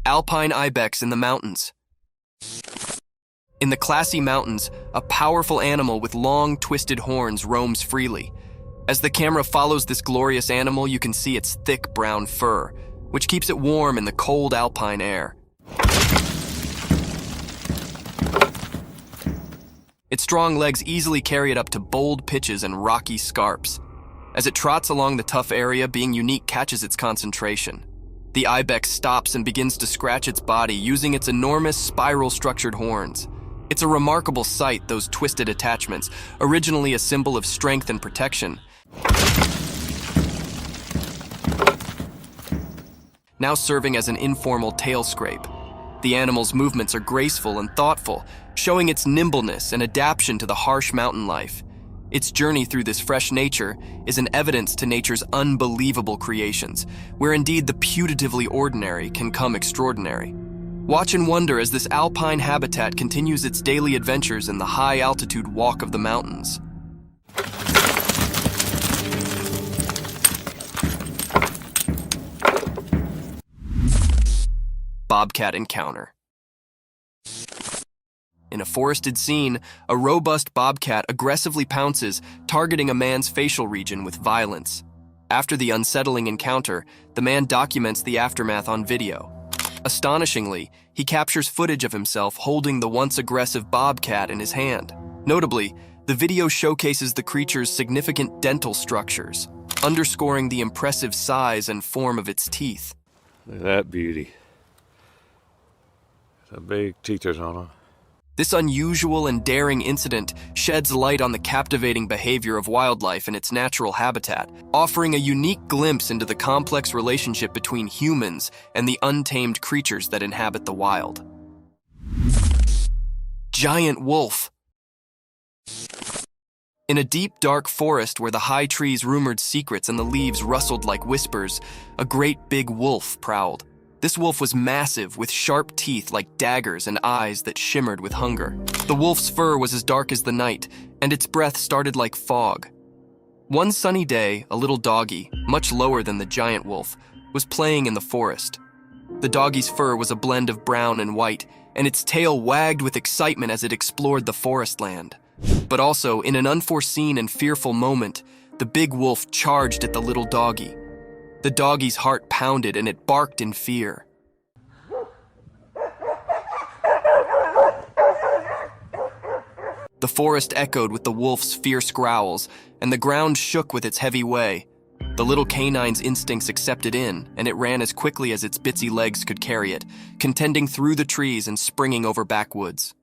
Alpine ibex in the mountains. In the classy mountains, a powerful animal with long, twisted horns roams freely. As the camera follows this glorious animal, you can see its thick brown fur, which keeps it warm in the cold alpine air. Its strong legs easily carry it up to bold pitches and rocky scarps. As it trots along the tough area, being unique catches its concentration. The ibex stops and begins to scratch its body using its enormous spiral-structured horns. It's a remarkable sight, those twisted attachments, originally a symbol of strength and protection, now serving as an informal tail scrape. The animal's movements are graceful and thoughtful, showing its nimbleness and adaptation to the harsh mountain life. Its journey through this fresh nature is an evidence to nature's unbelievable creations, where indeed the putatively ordinary can come extraordinary. Watch and wonder as this alpine habitat continues its daily adventures in the high-altitude walk of the mountains. Bobcat encounter. In a forested scene, a robust bobcat aggressively pounces, targeting a man's facial region with violence. After the unsettling encounter, the man documents the aftermath on video. Astonishingly, he captures footage of himself holding the once aggressive bobcat in his hand. Notably, the video showcases the creature's significant dental structures, underscoring the impressive size and form of its teeth. Look at that beauty. The big teeth on it. This unusual and daring incident sheds light on the captivating behavior of wildlife in its natural habitat, offering a unique glimpse into the complex relationship between humans and the untamed creatures that inhabit the wild. Giant wolf. In a deep, dark forest where the high trees rumored secrets and the leaves rustled like whispers, a great big wolf prowled. This wolf was massive, with sharp teeth like daggers and eyes that shimmered with hunger. The wolf's fur was as dark as the night, and its breath started like fog. One sunny day, a little doggy, much lower than the giant wolf, was playing in the forest. The doggy's fur was a blend of brown and white, and its tail wagged with excitement as it explored the forest land. But also, in an unforeseen and fearful moment, the big wolf charged at the little doggy. The doggy's heart pounded and it barked in fear. The forest echoed with the wolf's fierce growls, and the ground shook with its heavy way. The little canine's instincts accepted in, and it ran as quickly as its bitsy legs could carry it, contending through the trees and springing over backwoods.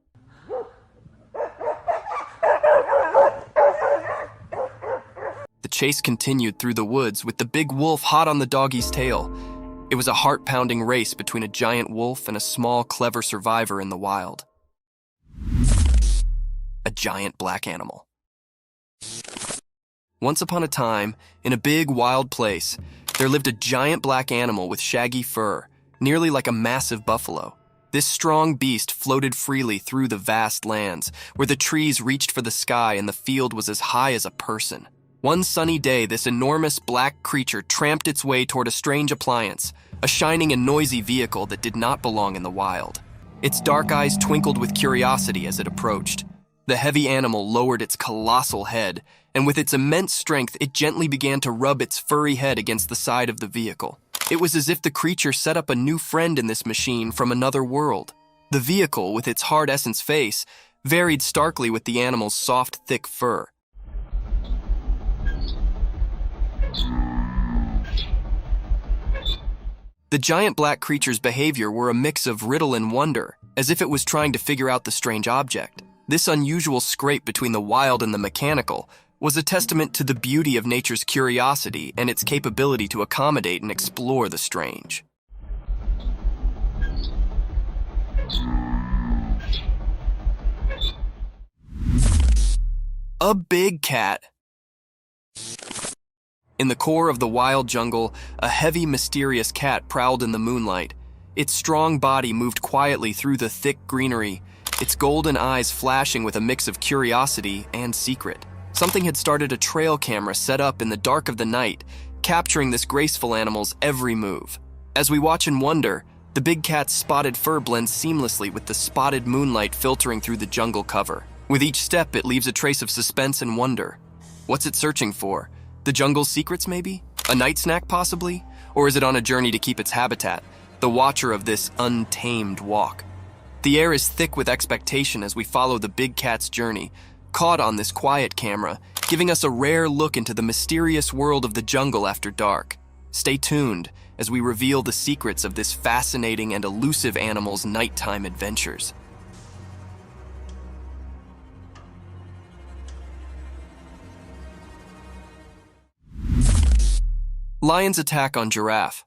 The chase continued through the woods with the big wolf hot on the doggy's tail. It was a heart-pounding race between a giant wolf and a small, clever survivor in the wild. A giant black animal. Once upon a time, in a big, wild place, there lived a giant black animal with shaggy fur, nearly like a massive buffalo. This strong beast floated freely through the vast lands, where the trees reached for the sky and the field was as high as a person. One sunny day, this enormous black creature tramped its way toward a strange appliance, a shining and noisy vehicle that did not belong in the wild. Its dark eyes twinkled with curiosity as it approached. The heavy animal lowered its colossal head, and with its immense strength, it gently began to rub its furry head against the side of the vehicle. It was as if the creature set up a new friend in this machine from another world. The vehicle, with its hard essence face, varied starkly with the animal's soft, thick fur. The giant black creature's behavior were a mix of riddle and wonder, as if it was trying to figure out the strange object. This unusual scrape between the wild and the mechanical was a testament to the beauty of nature's curiosity and its capability to accommodate and explore the strange. A big cat. In the core of the wild jungle, a heavy, mysterious cat prowled in the moonlight. Its strong body moved quietly through the thick greenery, its golden eyes flashing with a mix of curiosity and secret. Something had started a trail camera set up in the dark of the night, capturing this graceful animal's every move. As we watch and wonder, the big cat's spotted fur blends seamlessly with the spotted moonlight filtering through the jungle cover. With each step, it leaves a trace of suspense and wonder. What's it searching for? The jungle's secrets, maybe? A night snack, possibly? Or is it on a journey to keep its habitat, the watcher of this untamed walk? The air is thick with expectation as we follow the big cat's journey, caught on this quiet camera, giving us a rare look into the mysterious world of the jungle after dark. Stay tuned as we reveal the secrets of this fascinating and elusive animal's nighttime adventures. Lion's attack on giraffe.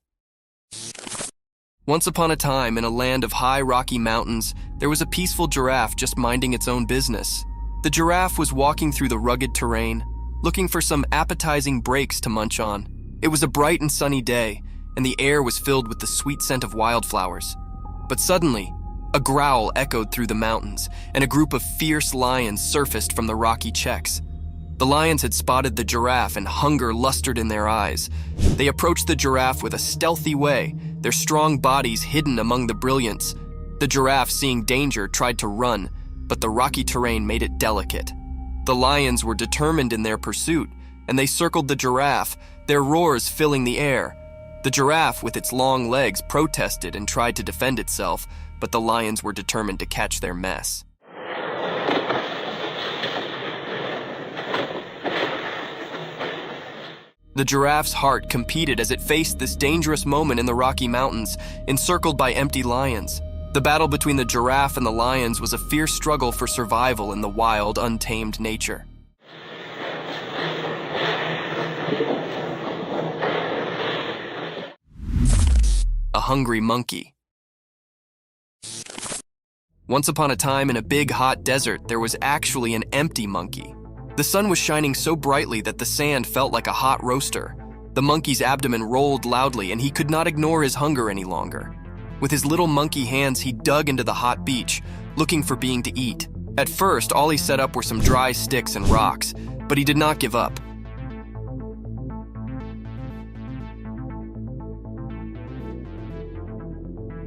Once upon a time, in a land of high rocky mountains, there was a peaceful giraffe just minding its own business. The giraffe was walking through the rugged terrain, looking for some appetizing breaks to munch on. It was a bright and sunny day, and the air was filled with the sweet scent of wildflowers. But suddenly, a growl echoed through the mountains, and a group of fierce lions surfaced from the rocky checks. The lions had spotted the giraffe, and hunger lustered in their eyes. They approached the giraffe with a stealthy way, their strong bodies hidden among the brilliance. The giraffe, seeing danger, tried to run, but the rocky terrain made it delicate. The lions were determined in their pursuit, and they circled the giraffe, their roars filling the air. The giraffe, with its long legs, protested and tried to defend itself, but the lions were determined to catch their mess. The giraffe's heart competed as it faced this dangerous moment in the Rocky Mountains, encircled by empty lions. The battle between the giraffe and the lions was a fierce struggle for survival in the wild, untamed nature. A hungry monkey. Once upon a time, in a big, hot desert, there was actually an empty monkey. The sun was shining so brightly that the sand felt like a hot roaster. The monkey's abdomen rolled loudly, and he could not ignore his hunger any longer. With his little monkey hands, he dug into the hot beach, looking for being to eat. At first, all he set up were some dry sticks and rocks, but he did not give up.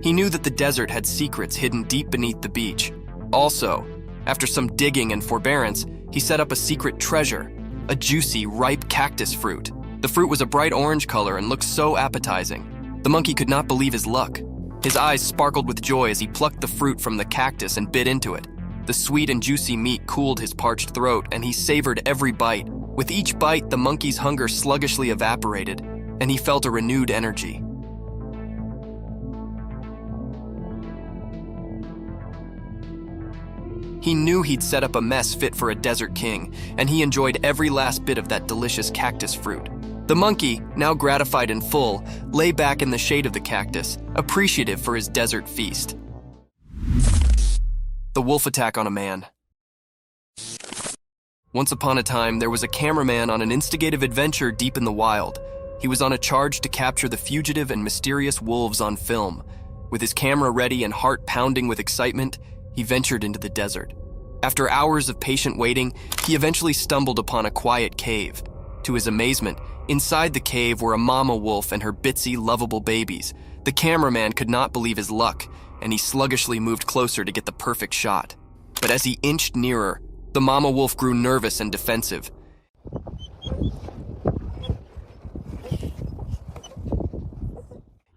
He knew that the desert had secrets hidden deep beneath the beach. Also, after some digging and forbearance, he set up a secret treasure, a juicy, ripe cactus fruit. The fruit was a bright orange color and looked so appetizing. The monkey could not believe his luck. His eyes sparkled with joy as he plucked the fruit from the cactus and bit into it. The sweet and juicy meat cooled his parched throat, and he savored every bite. With each bite, the monkey's hunger sluggishly evaporated, and he felt a renewed energy. He knew he'd set up a mess fit for a desert king, and he enjoyed every last bit of that delicious cactus fruit. The monkey, now gratified and full, lay back in the shade of the cactus, appreciative for his desert feast. The wolf attack on a man. Once upon a time, there was a cameraman on an instigative adventure deep in the wild. He was on a charge to capture the fugitive and mysterious wolves on film. With his camera ready and heart pounding with excitement, he ventured into the desert. After hours of patient waiting, he eventually stumbled upon a quiet cave. To his amazement, inside the cave were a mama wolf and her bitsy, lovable babies. The cameraman could not believe his luck, and he sluggishly moved closer to get the perfect shot. But as he inched nearer, the mama wolf grew nervous and defensive.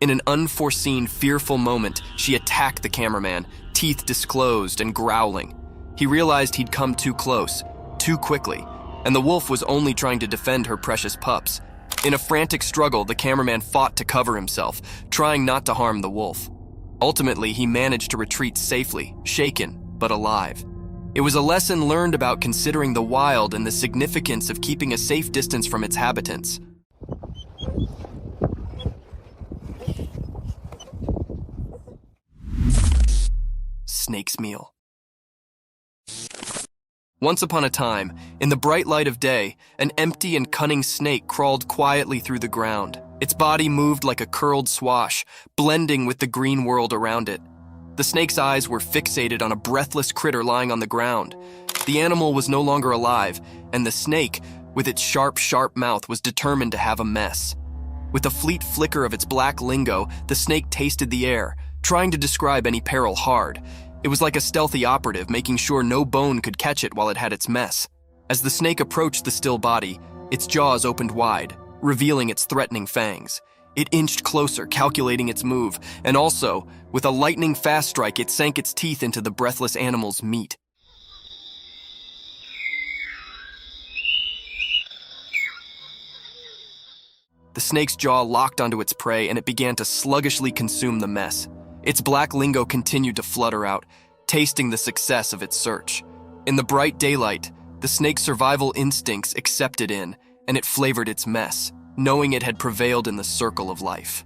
In an unforeseen, fearful moment, she attacked the cameraman, teeth disclosed and growling. He realized he'd come too close, too quickly, and the wolf was only trying to defend her precious pups. In a frantic struggle, the cameraman fought to cover himself, trying not to harm the wolf. Ultimately, he managed to retreat safely, shaken, but alive. It was a lesson learned about considering the wild and the significance of keeping a safe distance from its habitants. Snake's meal. Once upon a time, in the bright light of day, an empty and cunning snake crawled quietly through the ground. Its body moved like a curled swash, blending with the green world around it. The snake's eyes were fixated on a breathless critter lying on the ground. The animal was no longer alive, and the snake, with its sharp, sharp mouth, was determined to have a mess. With a fleet flicker of its black lingo, the snake tasted the air, trying to describe any peril hard. It was like a stealthy operative, making sure no bone could catch it while it had its mess. As the snake approached the still body, its jaws opened wide, revealing its threatening fangs. It inched closer, calculating its move, and also, with a lightning-fast strike, it sank its teeth into the breathless animal's meat. The snake's jaw locked onto its prey, and it began to sluggishly consume the mess. Its black lingo continued to flutter out, tasting the success of its search. In the bright daylight, the snake's survival instincts accepted in, and it flavored its mess, knowing it had prevailed in the circle of life.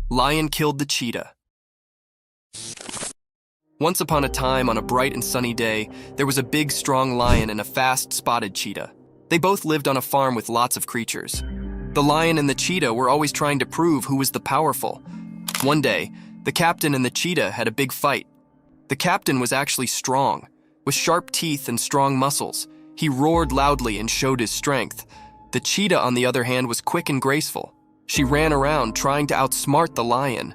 Lion killed the cheetah. Once upon a time, on a bright and sunny day, there was a big, strong lion and a fast, spotted cheetah. They both lived on a farm with lots of creatures. The lion and the cheetah were always trying to prove who was the powerful. One day, the captain and the cheetah had a big fight. The captain was actually strong, with sharp teeth and strong muscles. He roared loudly and showed his strength. The cheetah, on the other hand, was quick and graceful. She ran around trying to outsmart the lion.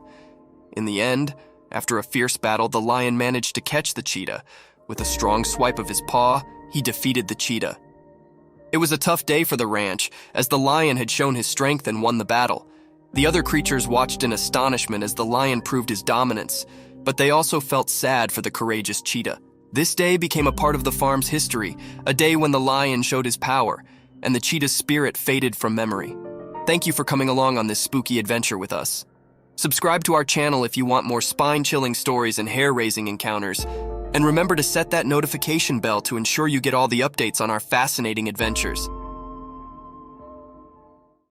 In the end, after a fierce battle, the lion managed to catch the cheetah. With a strong swipe of his paw, he defeated the cheetah. It was a tough day for the ranch, as the lion had shown his strength and won the battle. The other creatures watched in astonishment as the lion proved his dominance, but they also felt sad for the courageous cheetah. This day became a part of the farm's history, a day when the lion showed his power, and the cheetah's spirit faded from memory. Thank you for coming along on this spooky adventure with us. Subscribe to our channel if you want more spine-chilling stories and hair-raising encounters. And remember to set that notification bell to ensure you get all the updates on our fascinating adventures.